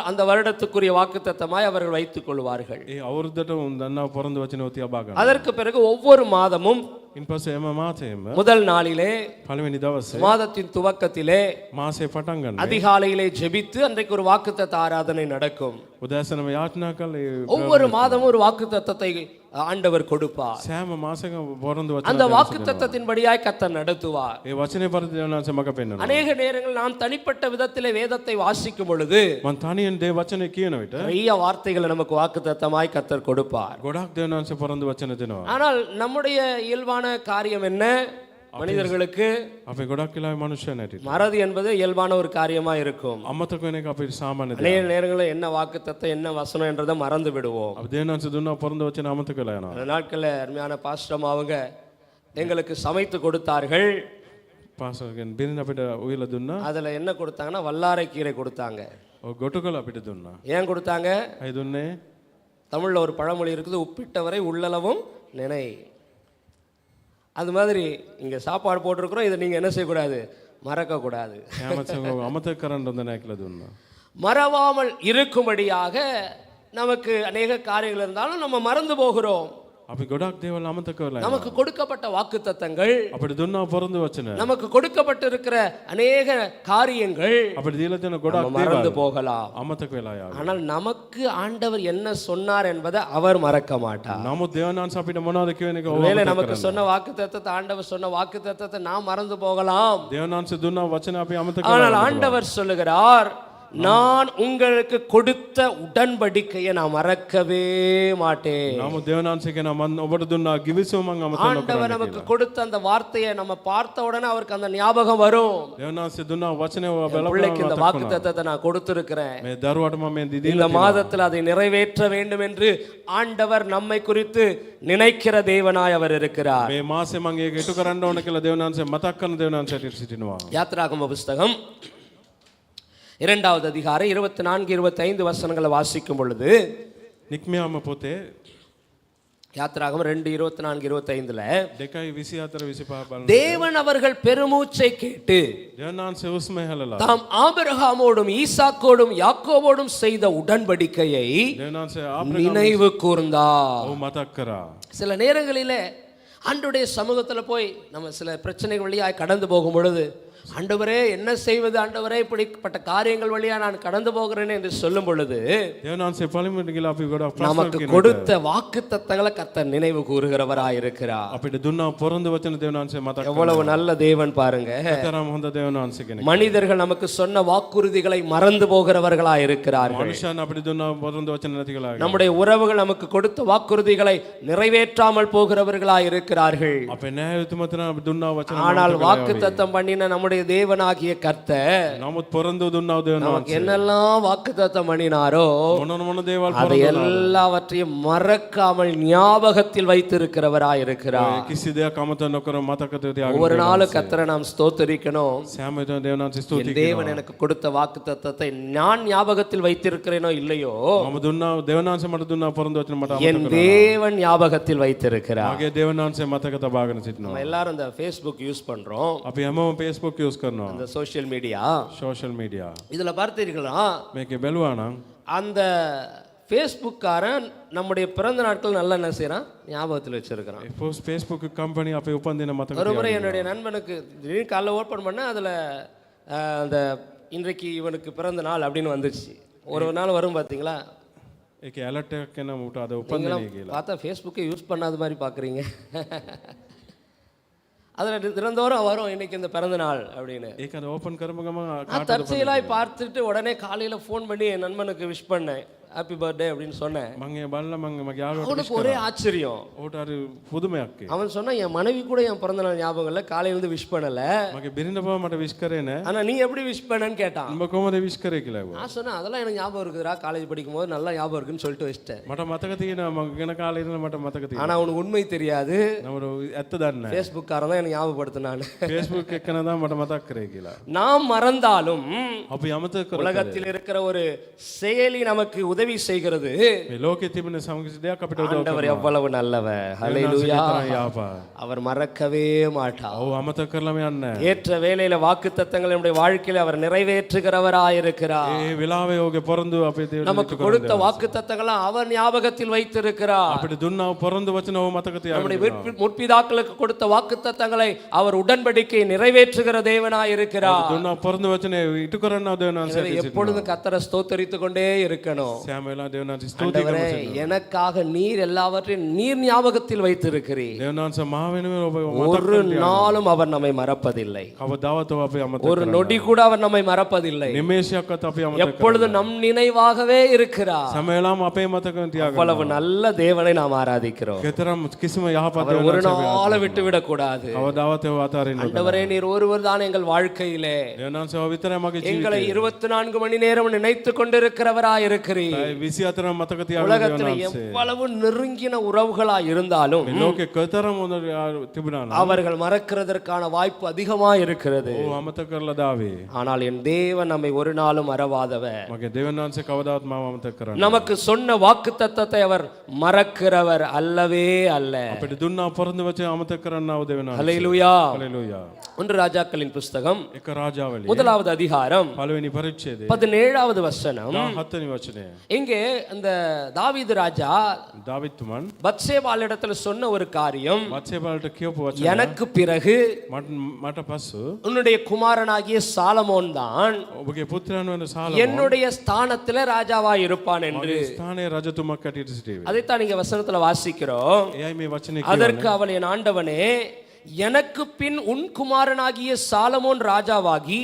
அந்த வருடத்துக்குரிய வாக்குத்தத்தமாய் அவர்கள் வைத்துக் கொள்வார்கள். ඒ අවුරුද්දට උන් දන්නා පොරොන්දු වචන ඔතිය බා ගන්නවා. அதற்கு பிறகு ஒவ்வொரு மாதமும் ඉන්පස්සේ එම මාසෙම முதல் நாளிலே, පළවෙනි දවසේ மாதத்தின் துவக்கத்திலே මාසේ පටන් ගන්න. அதிகாலையிலே ஜெபித்து அன்றைக்கு ஒரு வாக்குத்தத்த ஆராதனை நடக்கும். උදෑසනම යාඥා කළේ ஒவ்வொரு மாதமும் ஒரு வாக்குத்தத்தத்தை ஆண்டவர் கொடுப்பார். සෑම මාසෙක පොරොන්දු වචන அந்த வாக்குத்தத்தத்தின்படியாய் கர்த்தர் நடத்துவார். ඒ වචනේ පරිදි දෙවන්නාන්සේ මග පෙන්වනවා. அநேக நேரங்கள் நாம் தனிப்பட்ட விதத்திலே வேதத்தை வாசிக்கும் பொழுது මං තනියෙන් දේ වචනේ කියන විට நிறைய வார்த்தைகளை நமக்கு வாக்குத்தத்தமாய் கர்த்தர் கொடுப்பார். ගොඩාක් දෙවන්නාන්සේ පොරොන්දු වචන දෙනවා. ஆனால் நம்முடைய இயல்பான காரியம் என்ன? மனிதர்களுக்கு අපේ ගොඩක් වෙලාවෙ මනුෂ්‍යයන් ඇටිට மறதி என்பது இயல்பான ஒரு காரியமா இருக்கும். අමතක වෙන එක අපේ සාමාන්‍ය දෙයක්. அநேக நேரங்களில் என்ன வாக்குத்தத்தம் என்ன வசனம் என்றதை மறந்து விடுவோம். අපි දෙවන්නාන්සේ දුන්නා පොරොන්දු වචන අමතක කරලා යනවා. அந்த நாட்களில் அருமையான பாஸ்டம் அவங்க எங்களுக்கு சமைத்து கொடுத்தார்கள். පාසල්ගෙන් බිරිඳ අපිට උයලා දුන්නා. அதில் என்ன கொடுத்தாங்கன்னா வல்லாரை கீரை கொடுத்தாங்க. ඔය ගොටුකල අපිට දුන්නා. ஏன் கொடுத்தாங்க? ඇයි දුන්නේ? தமிழில் ஒரு பழமொழி இருக்குது, உப்பிட்டவரை உள்ளளவும் நினை. அது மாதிரி இங்கே சாப்பாடு போட்டிருக்கிறோம், இதை நீங்கள் என்ன செய்யக்கூடாது? மறக்கக்கூடாது. අමතක කරන්න හොඳ නැහැ කියලා දුන්නා. மறவாமல் இருக்கும்படியாக நமக்கு அநேக காரியங்கள் இருந்தாலும் நம்ம மறந்து போகிறோம். අපි ගොඩක් දේවල් අමතක කරලා நமக்கு கொடுக்கப்பட்ட வாக்குத்தத்தங்கள், අපිට දුන්නා පොරොන්දු වචන, நமக்கு கொடுக்கப்பட்டிருக்கிற அநேக காரியங்கள் අපිට දීලා තියෙන ගොඩක් மறந்து දේවල් போகலாம். අමතක වෙලා යාවි. ஆனால் நமக்கு ஆண்டவர் என்ன சொன்னார் என்பதை அவர் மறக்க மாட்டார். නමුත් දේවනාංශ අපිට මොනවද කියන එක ஒருவேளை நமக்கு சொன்ன வாக்குத்தத்தத்தை, ஆண்டவர் சொன்ன வாக்குத்தத்தத்தை நாம் மறந்து போகலாம். දේවනාංශ දුන්නා වචන අපි අමතක ஆனால் කරලා ஆண்டவர் சொல்லுகிறார், நான் உங்களுக்கு கொடுத்த உடன்படிக்கையை நான் மறக்கவே மாட்டேன். නමුත් දේවනාංශ කියන මම ඔබට දුන්නා කිවිසුම මම අමතක ஆண்டவர் நமக்கு கொடுத்த அந்த வார்த்தையை நம்ம பார்த்த உடனே அவருக்கு அந்த ஞாபகம் வரும். දේවනාංශ දුන්නා වචනේ ඔබ பிள்ளைக்கு இந்த බලපෑම வாக்குத்தத்தத்தை நான் கொடுத்திருக்கிறேன், මේ දරුවාට මම මේ இந்த දීලා மாதத்தில் அதை நிறைவேற்ற வேண்டும் என்று ஆண்டவர் நம்மை குறித்து நினைக்கிற தேவனாய் அவர் இருக்கிறார். මේ මාසේ මම ඒක ඉටු කරන්න ඕන කියලා දේවනාංශ මතක් කරන දේවනාංශයට සිටිනවා. யாத்திராகம புஸ்தகம் 2வது அதிகாரம் 24-25 வசனங்களை வாசிக்கும் பொழுது, නික්මියාම පොතේ யாத்திராகமம் 2:24-25 2:24-25 බලන්න. தேவன் அவர்கள் பெருமூச்சை கேட்டு දේවනාංශ උස්ම හැලලා தாம் ஆபிரகாமோடும் ஈசாக்கோடும் யாக்கோபோடும் செய்த உடன்படிக்கையை දේවනාංශ நினைவு கூர்ந்தார். ඔව් මතක් කරා. சில நேரங்களிலே ஆண்டவருடைய சமூகத்தில் போய் நம்ம சில பிரச்சனைகள் வழியாக கடந்து போகும் பொழுது, ஆண்டவரே என்ன செய்வது, ஆண்டவரே இப்படிப்பட்ட காரியங்கள் வழியா நான் கடந்து போகிறேன் என்று சொல்லும் பொழுது, දේවනාංශ පරිමෙට ගිහලා අපි ගොඩක් நமக்கு ප්‍රශ්න கொடுத்த வாக்குத்தத்தங்களை கர்த்தர் நினைவு கூறுகிறவராய் இருக்கிறார். අපිට දුන්නා පොරොන්දු වචන දේවනාංශ මතක් எவ்வளவு நல்ல தேவன் பாருங்க. කරා. හොඳ දේවනාංශ කෙනෙක්. மனிதர்கள் நமக்கு சொன்ன வாக்குறுதிகளை மறந்து போகிறவர்களாய் இருக்கிறார்கள். මනුෂ්‍යයන් අපිට දුන්නා පොරොන්දු වචන නැති කළා. நம்முடைய உறவுகள் நமக்கு கொடுத்த வாக்குறுதிகளை நிறைவேற்றாமல் போகிறவர்களாய் இருக்கிறார்கள். අපේ නෑයතුමතන අපි දුන්නා වචන ஆனால் வாக்குத்தத்தம் பண்ணின நம்முடைய தேவனாகிய கர்த்தர் නමුත් පොරොන්දු දුන්නා நமக்கு දේවනාංශ என்னெல்லாம் வாக்குத்தத்தம் பண்ணினாரோ මොන දේවල් அதை எல்லாவற்றையும் மறக்காமல் ஞாபகத்தில் வைத்திருக்கிறவராய் இருக்கிறார். කිසි දෙයක් අමතක නොකර මතක තියාගෙන ஒவ்வொரு நாளும் கர்த்தரை நாம் ஸ்தோத்திரிக்கணும். සෑම විටම දේවනාංශ ස්තුති என் தேவன் எனக்கு கொடுத்த வாக்குத்தத்தத்தை நான் ஞாபகத்தில் வைத்திருக்கிறேனோ இல்லையோ, මම දුන්නා දේවනාංශ මට දුන්නා පොරොන්දු වචන මට என் අමතක தேவன் ஞாபகத்தில் வைத்திருக்கிறார். මගේ දේවනාංශ මතක තබාගෙන සිටිනවා. நம்ம எல்லாரும் இந்த ஃபேஸ்புக் யூஸ் பண்றோம், අපි හැමෝම Facebook use කරනවා. இந்த சோஷியல் மீடியா. social media இதுல பார்த்தீர்களா, මේකේ බැලුවා නම් அந்த ஃபேஸ்புக்காரன் நம்முடைய பிறந்த நாட்கள் நல்லா என்ன செய்யறான், ஞாபகத்தில் வச்சிருக்கிறான். Facebook கம்பெனி අපේ උපන්දින මතක ஒரு முறை என்னுடைய நண்பனுக்கு திடீர்னு காலைல ஓப்பன் பண்ண அதில் அந்த இன்றைக்கு இவனுக்கு பிறந்த நாள் அப்படின்னு வந்துச்சு. ஒரு நாள் வரும் பார்த்தீங்களா, ඒකේ alert එකක් එනවා උට අද උපන්දිනේ කියලා. பார்த்தா ஃபேஸ்புக்கை யூஸ் பண்ணாத மாதிரி பார்க்குறீங்க. அதில் தினந்தோறும் வரும் இன்னைக்கு இந்த பிறந்த நாள் அப்படின்னு. ඒක අද ඕපන් කරම ගමන් நான் தற்செயலாய் பார்த்துட்டு உடனே காலையில் ஃபோன் பண்ணி என் நண்பனுக்கு விஷ் பண்ணேன், ஹாப்பி பர்த்டே அப்படின்னு சொன்னேன். මම ඒ බලලා මගේ යාළුවට அவனுக்கு ஒரே ஆச்சரியம். ඕට හරි පුදුමයක්. அவன் சொன்னா, என் மனைவி கூட என் பிறந்த நாள் ஞாபகம் இல்லை, காலையில இருந்து விஷ் பண்ணல, මගේ බිරිඳ බව මට විශ් කරේ නෑ. ஆனா நீ எப்படி விஷ் பண்ணன்னு கேட்டான். උඹ කොහමද විශ් කරේ කියලා ඇහුවා. நான் சொன்னேன், அதெல்லாம் எனக்கு ஞாபகம் இருக்குதுடா, காலேஜ் படிக்கும் போது நல்லா ஞாபகம் இருக்குன்னு சொல்லிட்டு வச்சிட்டேன். මට මතක තියෙනවා මම ගෙන කාලේ ඉඳලා මට මතක තියෙනවා. ஆனா அவனுக்கு உண்மை தெரியாது, නමුත් ඇත්ත දන්නේ නෑ. ஃபேஸ்புக் காரன் தான் எனக்கு ஞாபகப்படுத்தினான். Facebook එක්කන තමයි මට මතක් කරේ කියලා. நாம் மறந்தாலும் අපි අමතක කරා. உலகத்தில் இருக்கிற ஒரு செயலி நமக்கு உதவி செய்கிறது. මේ ලෝකේ තිබෙන සමග දෙයක් අපිට උදව් ஆண்டவர் කරනවා. எவ்வளவு நல்லவர். ஹல்லேலூயா. යාපා. அவர் மறக்கவே மாட்டார். ඔව් අමතක කරලම යන්නේ නෑ. ஏற்ற வேளையில வாக்குத்தத்தங்கள் நம்முடைய வாழ்க்கையில அவர் நிறைவேற்றுகிறவராய் இருக்கிறார். ඒ වෙලාවේ ඔහුගේ පොරොන්දු අපේ දේවල් நமக்கு கொடுத்த வாக்குத்தத்தங்களை அவர் ஞாபகத்தில் வைத்திருக்கிறார். අපිට දුන්නා පොරොන්දු වචන ඔහු මතක நம்முடைய තියාගන්නවා. முற்பிதாக்களுக்கு கொடுத்த வாக்குத்தத்தங்களை அவர் உடன்படிக்கையை நிறைவேற்றுகிற தேவனாய் இருக்கிறார். දුන්නා පොරොන්දු වචනේ ඉටු කරන්නා දේවනාංශය எனவே எப்பொழுதும் கர்த்தரை ஸ்தோத்தரித்துக் கொண்டே இருக்கணும். සෑම වෙලාවෙම දේවනාංශ ස්තුති ஆண்டவரே, எனக்காக நீர் எல்லாவற்றையும் நீர் ஞாபகத்தில் வைத்திருக்கிறீர். දේවනාංශ මහ වෙනුවෙන් ඔබ ஒரு நாளும் அவர் நம்மை மறப்பதில்லை. කවදාවත් ඔබ අපි අමතක ஒரு நொடி கூட அவர் நம்மை மறப்பதில்லை. නිමේෂයක්වත් අපි අමතක எப்பொழுதும் நம் நினைவாகவே இருக்கிறார். සෑම වෙලාවම අපේ මතකෙන් තියාගන්න. அவ்வளவு நல்ல தேவனை நாம் ஆராதிக்கிறோம். කතරම් කිසිම යහපත් அவர் ஒரு දේවනාංශ நாளை விட்டு விடக்கூடாது. කවදාවත් ඒව අතාරින්න බෑ. ஆண்டவரே, நீர் ஒருவர் தான் எங்கள் வாழ்க்கையிலே දේවනාංශ ඔබ විතරයි මගේ எங்களை ජීවිතේ. 24 மணி நேரம் நினைத்து கொண்டிருக்கிறவராய் இருக்கிறீர். 24 මතක තියාගන්න உலகத்துல දෙවනාන්සේ. எவ்வளவு நெருங்கின உறவுகளா இருந்தாலும் මේ ලෝකේ කොතරම් හොඳ තිබුණා නම් அவர்கள் மறக்கிறதற்கான வாய்ப்பு அதிகமா இருக்கிறது. ඕ අමතක කරලා දාවේ. ஆனால் என் தேவன் நம்மை ஒரு நாளும் மறவாதவர். මගේ දෙවනාන්සේ කවදාවත් මාව අමතක කරන්නේ. நமக்கு சொன்ன வாக்கு தத்தத்தை அவர் மறக்கிறவர் அல்லவே அல்ல. අපිට දුන්නා පොරොන්දු වචන අමතක කරන්නව දෙවනාන්සේ. ஹல்லேலூயா. හalleluya. ஒன்று ராஜாக்களின் புஸ்தகம் එක රාජාවලිය முதலாவது அதிகாரம் පළවෙනි පරිච්ඡේදය 17வது வசனம். 17 වෙනි වචනය. இங்கே இந்த தாவீது ராஜா දාවිත් තුමන් பத்சேபாளிடத்துல சொன்ன ஒரு காரியம், වත්සේබලට කියපු වචන எனக்கு பிறகு මට පස්සු உன்னுடைய குமாரனாகிய சாலமோன் தான் ඔබගේ පුත්‍රයන් වන සාලමෝන් என்னுடைய ஸ்தானத்துல ராஜாவா இருப்பான் என்று. මගේ ස්ථානයේ රජතුමක් ඇටියට සිටීවි. அதைத்தான் நீங்க வசனத்துல வாசிக்கிறோம். එයයි මේ වචනේ அதற்கு அவள், என் ஆண்டவனே, எனக்கு பின் உன் குமாரனாகிய சாலமோன் ராஜாவாகி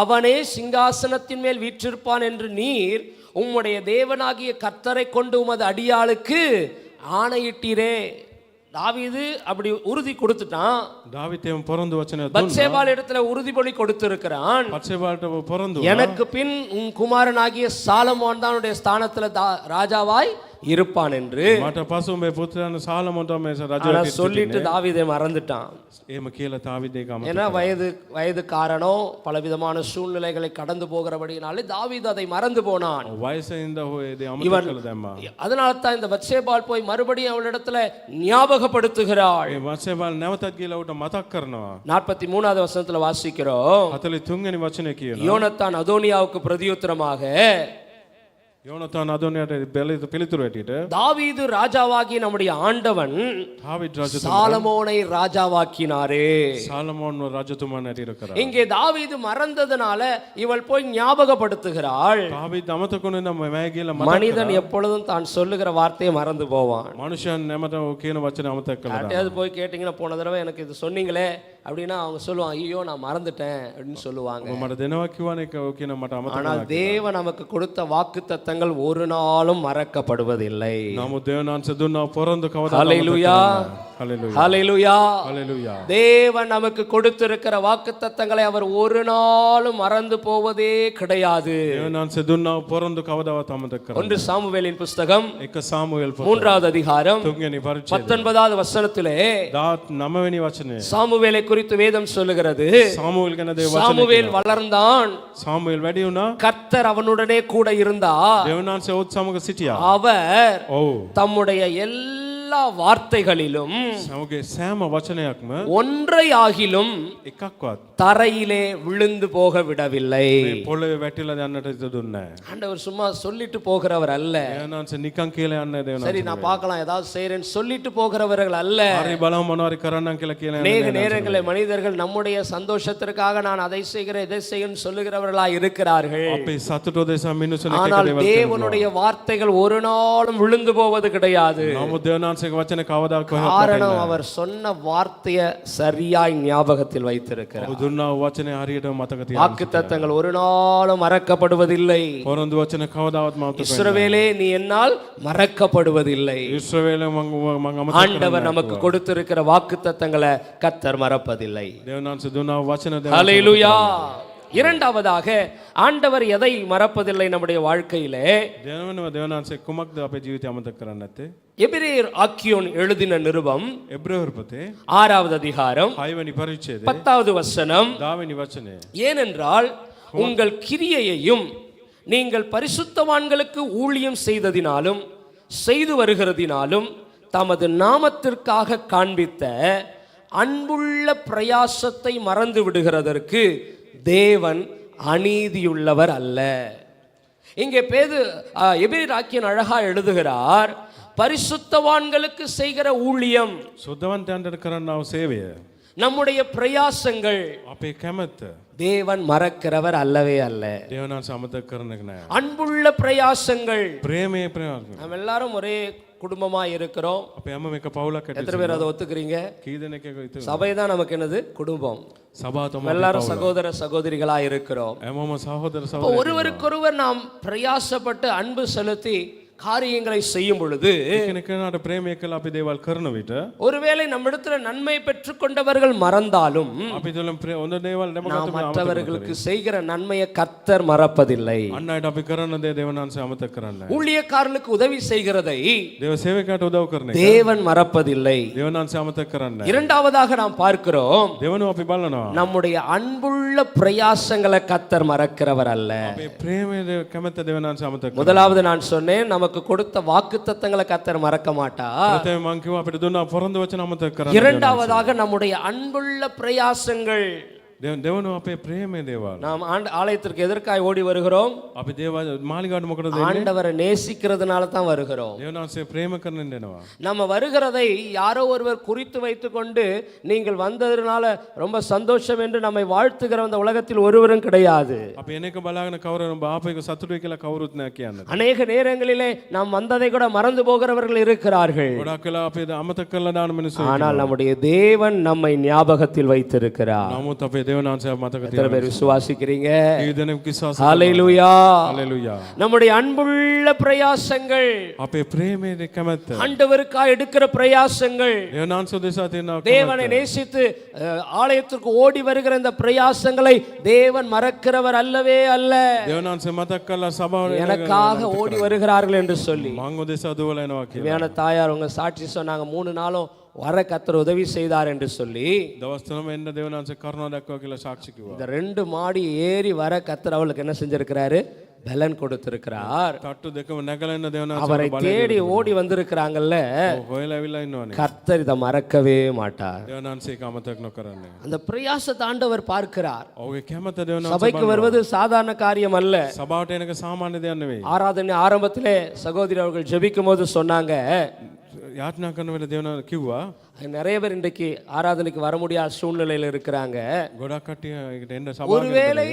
அவனே சிங்காசனத்தின் மேல் வீற்றிருப்பான் என்று நீர் உம்முடைய தேவனாகிய கர்த்தரை கொண்டு உமது அடியாளுக்கு ஆணையிட்டீரே. தாவீது அப்படி உறுதி கொடுத்துட்டான். දාවිත් එම පොරොන්දු වචනය දුන්නා. பத்சேபாள் இடத்துல உறுதிமொழி கொடுத்திருக்கிறான். පත්සේබලට පොරොන්දු எனக்கு பின் உன் குமாரனாகிய சாலமோன் தான் உன்னுடைய ஸ்தானத்துல ராஜாவாய் இருப்பான் என்று. මට පසු මේ පුත්‍රයන් සාලමෝන් තමයි රජ ஆனா ඇටියට சொல்லிட்டு සිටින්නේ. தாவீதை மறந்துட்டான். එහෙම කියලා දාවිත් ඒක අමතක ஏன்னா வயது காரணம், பலவிதமான சூழ்நிலைகளை கடந்து போகிறபடினாலே தாவீது அதை மறந்து போனான். වයසින්ද හොය දේ අමතක இவன் කළ දැම්මා. அதனால தான் இந்த பத்சேபாள் போய் மறுபடியும் அவளிடத்துல ஞாபகப்படுத்துகிறாள். මේ වත්සේබල නැවතත් ගිහලා උට මතක් කරනවා. 43வது வசனத்துல வாசிக்கிறோம், 43 වෙනි වචනේ කියනවා. யோனத்தான் அதோனியாவுக்கு பிரதியுத்தரமாக, යෝනතාන් අදෝනියට පිළිතුරු ඇටියට தாவீது ராஜாவாகி நம்முடைய ஆண்டவன் දාවිත් රජතුමා சாலமோனை ராஜாவாக்கினாரே. සාලමෝන් රජතුමන් ඇටියට කරා. இங்கே தாவீது மறந்ததுனால இவள் போய் ஞாபகப்படுத்துகிறாள். දාවිත් අමතකුනේ නම් මම ගිහලා මතක් மனிதன் எப்பொழுதும் தான் சொல்லுகிற வார்த்தையை மறந்து போவான். මනුෂ්‍යයන් නැමත කියන වචන අමතක කළා. யார்ட்டையாவது போய் கேட்டிங்கன்னா, போன தடவை எனக்கு இது சொன்னீங்களே அப்படின்னா அவங்க சொல்லுவாங்க, ஐயோ நான் மறந்துட்டேன் அப்படின்னு சொல்லுவாங்க. මට දෙනවා කිව්වනේ කියන මට අමතක ஆனால் தேவன் நமக்கு கொடுத்த வாக்கு தத்தங்கள் ஒரு நாளும் மறக்கப்படுவதில்லை. නමුත් දෙවනාන්සේ දුන්නා පොරොන්දු කවදාවත් ஹல்லேலூயா. හalleluya. ஹல்லேலூயா. හalleluya. தேவன் நமக்கு கொடுத்திருக்கிற வாக்கு தத்தங்களை அவர் ஒரு நாளும் மறந்து போவதே கிடையாது. දෙවනාන්සේ දුන්නා පොරොන්දු කවදාවත් අමතක කරන්නේ. ஒன்று சாமுவேலின் புஸ்தகம் එක සාමුවෙල් පොත 3வது அதிகாரம் 3 වෙනි පරිච්ඡේදය 19வது வசனத்திலே 9 වෙනි වචනය. சாமுவேலை குறித்து வேதம் சொல்லுகிறது, සාමුවෙල් ගැන දේ වචනේ. சாமுவேல் வளர்ந்தான், සාමුවෙල් වැඩි වුණා. கர்த்தர் அவனுடனே கூட இருந்தார், දෙවනාන්සේ ඔත් සමග සිටියා. அவர் ඔව්. தம்முடைய எல்லா வார்த்தைகளிலும் සමගේ සෑම වචනයක්ම ஒன்றை ஆகிலும் එකක්වත් தரையிலே விழுந்து போக விடவில்லை. මේ පොළවේ වැටිලා යන්නට ඉඩ දුන්නේ නැහැ. ஆண்டவர் சும்மா சொல்லிட்டு போகிறவர் அல்ல. දෙවනාන්සේ නිකන් කියලා යන්නේ දෙවනාන්සේ. சரி நான் பார்க்கலாம் ஏதாவது செய்றேன்னு சொல்லிட்டு போகிறவர்கள் அல்ல. හරි බලමු මොනවාරි කරන්නම් කියලා කියලා යන්නේ. அநேக நேரங்களில் மனிதர்கள் நம்முடைய சந்தோஷத்திற்காக நான் அதை செய்கிறேன் இதை செய்யணும் சொல்லுகிறவர்களா இருக்கிறார்கள். අපේ සතුට උදෙසා මිනිස්සු එක ஆனால் දේවල් தேவனுடைய வார்த்தைகள் ஒரு நாளும் விழுந்து போவது கிடையாது. නමුත් දෙවනාන්සේගේ වචන කවදාවත් කොහෙවත් காரணம் அவர் சொன்ன வார்த்தையை சரியாய் ஞாபகத்தில் வைத்திருக்கிறார். ඔබ දුන්නා වූ වචනේ හරියටම මතක තියාගන්න. வாக்குத்தத்தங்கள் ஒரு நாளும் மறக்கப்படுவதில்லை. පොරොන්දු වචන කවදාවත් මතක වෙන්නේ இஸ்ரவேலே நீ என்னால் மறக்கப்படுவதில்லை. නැහැ. ඊශ්‍රායලේ මම අමතක ஆண்டவர் நமக்கு கொடுத்திருக்கிற வாக்குத்தத்தங்களை கர்த்தர் மறப்பதில்லை. දෙවනාන්සේ දුන්නා වූ වචන ஹல்லேலூயா. இரண்டாவதாக ஆண்டவர் எதை மறப்பதில்லை நம்முடைய வாழ்க்கையிலே? දෙවනාන්සේ කුමක්ද අපේ ජීවිතය අමතක කරන්නේ නැත්තේ? எபிரேயர் ஆக்கியோன் எழுதின நிருபம் එබ්‍රේවරු පොතේ 6வது அதிகாரம் 6 වෙනි පරිච්ඡේදයේ 10வது வசனம், 10 වෙනි වචනය. ஏனென்றால் உங்கள் கிரியையையும் நீங்கள் பரிசுத்தவான்களுக்கு ஊழியம் செய்ததினாலும் செய்து வருகிறதினாலும் தமது நாமத்திற்காக காண்பித்த அன்புள்ள பிரயாசத்தை மறந்து விடுகிறதற்கு தேவன் அநீதியுள்ளவர் அல்ல. இங்கே எபிரேயர் ஆக்கியோன் அழகா எழுதுகிறார், பரிசுத்தவான்களுக்கு செய்கிற ஊழியம், සුද්ධවන්තයන්ට කරන්නා වූ සේවය, நம்முடைய பிரயாசங்கள் අපේ කැමැත්ත தேவன் மறக்கிறவர் அல்லவே அல்ல. දෙවනාන්සේ අමතක කරන එක නෑ. அன்புள்ள பிரயாசங்கள். ප්‍රේමයේ ප්‍රයාස. நம்ம எல்லாரும் ஒரே குடும்பமா இருக்கிறோம். අපේ හැම එක පවුලක් ඇට எத்தனை பேர் அதை ஒத்துக்கிறீங்க? කී දෙනෙක් එක ඉතින් சபை தான் நமக்கு என்னது? குடும்பம். සභාව තමයි எல்லாரும் சகோதர சகோதரிகளா இருக்கிறோம். හැමෝම සහෝදර இப்போ සහෝදරයෝ. ஒருவருக்கொருவர் நாம் பிரயாசப்பட்டு அன்பு செலுத்தி காரியங்களை செய்யும் பொழுது එකිනෙකාට ප්‍රේමය කළා අපි දේවල් කරන විට ஒருவேளை நம்மிடத்துல நன்மை பெற்றுக்கொண்டவர்கள் மறந்தாலும் අපි තුළින් හොඳ දේවල් நாம் දැමගත්තු மற்றவர்களுக்கு செய்கிற நன்மையை கர்த்தர் மறப்பதில்லை. අන්න අයට අපි කරන දේ දෙවියන් වහන්සේ අමතක කරන්නේ නැහැ. ஊழியக்காரர்களுக்கு உதவி செய்கிறதை දේව සේවකයාට උදව් කරන එක தேவன் மறப்பதில்லை. දෙවියන් වහන්සේ අමතක කරන්නේ නැහැ. இரண்டாவதாக நாம் பார்க்கிறோம், දෙවනුව අපි බලනවා நம்முடைய அன்புள்ள பிரயாசங்களை கர்த்தர் மறக்கிறவர் அல்ல. අපේ ප්‍රේමයේ කැමැත්ත දෙවියන් වහන්සේ අමතක කරනවා. முதலாவது நான் சொன்னேன், நமக்கு கொடுத்த வாக்குத்தத்தங்களை கர்த்தர் மறக்க மாட்டார். ප්‍රථම මං කිව්වා අපිට දුන්න පොරොන්දු වචන අමතක කරන්නේ. இரண்டாவதாக நம்முடைய அன்புள்ள பிரயாசங்கள். දෙවනුව අපේ ප්‍රේමයේ දේවල් நாம் ஆலயத்திற்கு எதற்காய் ஓடி வருகிறோம்? අපි දේව මාලිගාවට මොකටද දෙන්නේ? ஆண்டவரை நேசிக்கிறதுனால தான் வருகிறோம். දෙවියන් වහන්සේ ප්‍රේම කරන්න දෙනවා. நம்ம வருகிறதை யாரோ ஒருவர் குறித்து வைத்துக்கொண்டு நீங்கள் வந்ததனால ரொம்ப சந்தோஷம் என்று நம்மை வாழ்த்துகிற அந்த உலகத்தில் ஒருவரும் கிடையாது. අපි එනක බලාගෙන කවුරුන් බාපේක සතුටුයි කියලා කවුරුත් නැහැ කියන්නේ. அநேக நேரங்களிலே நாம் வந்ததை கூட மறந்து போகிறவர்கள் இருக்கிறார்கள். ගොඩක් වෙලා අපි අමතක කරලා දාන මිනිස්සු. ஆனால் நம்முடைய தேவன் நம்மை ஞாபகத்தில் வைத்திருக்கிறார். නමුත් අපේ දෙවියන් වහන්සේ මතක எத்தனை තියාගන්න. பேர் விசுவாசிக்கிறீங்க? ඊදෙනෙක් විශ්වාස ஹல்லேலூயா. හalleluya. நம்முடைய அன்புள்ள பிரயாசங்கள், අපේ ප්‍රේමයේ කැමැත්ත ஆண்டவருக்காய் எடுக்கிற பிரயாசங்கள், දෙවියන් වහන්සේ දෙසා තියෙන தேவனை நேசித்து ஆலயத்திற்கு ஓடி வருகிற இந்த பிரயாசங்களை தேவன் மறக்கிறவர் அல்லவே அல்ல. දෙවියන් වහන්සේ මතක් කරලා සභාව எனக்காக ஓடி வருகிறார்கள் என்று சொல்லி මං දෙසා දුවලා එනවා කියලා. இவையான தாயார் உங்க சாட்சி சொன்னாங்க, 3 நாளும் வர கர்த்தர் உதவி செய்தார் என்று சொல்லி. දවස් 3ම එන්න දෙවියන් වහන්සේ කරුණා දක්වා කියලා සාක්ෂි කිව්වා. இந்த 2 மாடி ஏறி வர கர்த்தர் அவளுக்கு என்ன செஞ்சிருக்கிறாரு? பலன் கொடுத்திருக்கிறார். තට්ටු දෙකම නැගලා එන්න දෙවියන් அவரை වහන්සේ தேடி ஓடி வந்திருக்கிறாங்கல்ல, හොයලා ඇවිල්ලා ඉන්නවනේ. கர்த்தர் இதை மறக்கவே மாட்டார். දෙවියන් වහන්සේ ඒක අමතක නොකරන්නේ. அந்த பிரயாசத்தை ஆண்டவர் பார்க்கிறார். ඔහුගේ කැමැත්ත දෙවියන් වහන්සේ சபைக்கு வருவது சாதாரண காரியம் அல்ல. සභාවට එනක සාමාන්‍ය දෙයක් නෙවෙයි. ஆராதனை ஆரம்பத்திலே சகோதரி அவர்கள் ஜெபிக்கும் போது சொன்னாங்க, යාඥා කරන වෙලාව දෙවියන් වහන්සේ කිව්වා நிறைய பேர் இன்றைக்கு ஆராதனைக்கு வர முடியாத சூழ்நிலையில் இருக்கிறாங்க. ගොඩක් කට්ටිය ඒකට එන්න සභාවට ஒருவேளை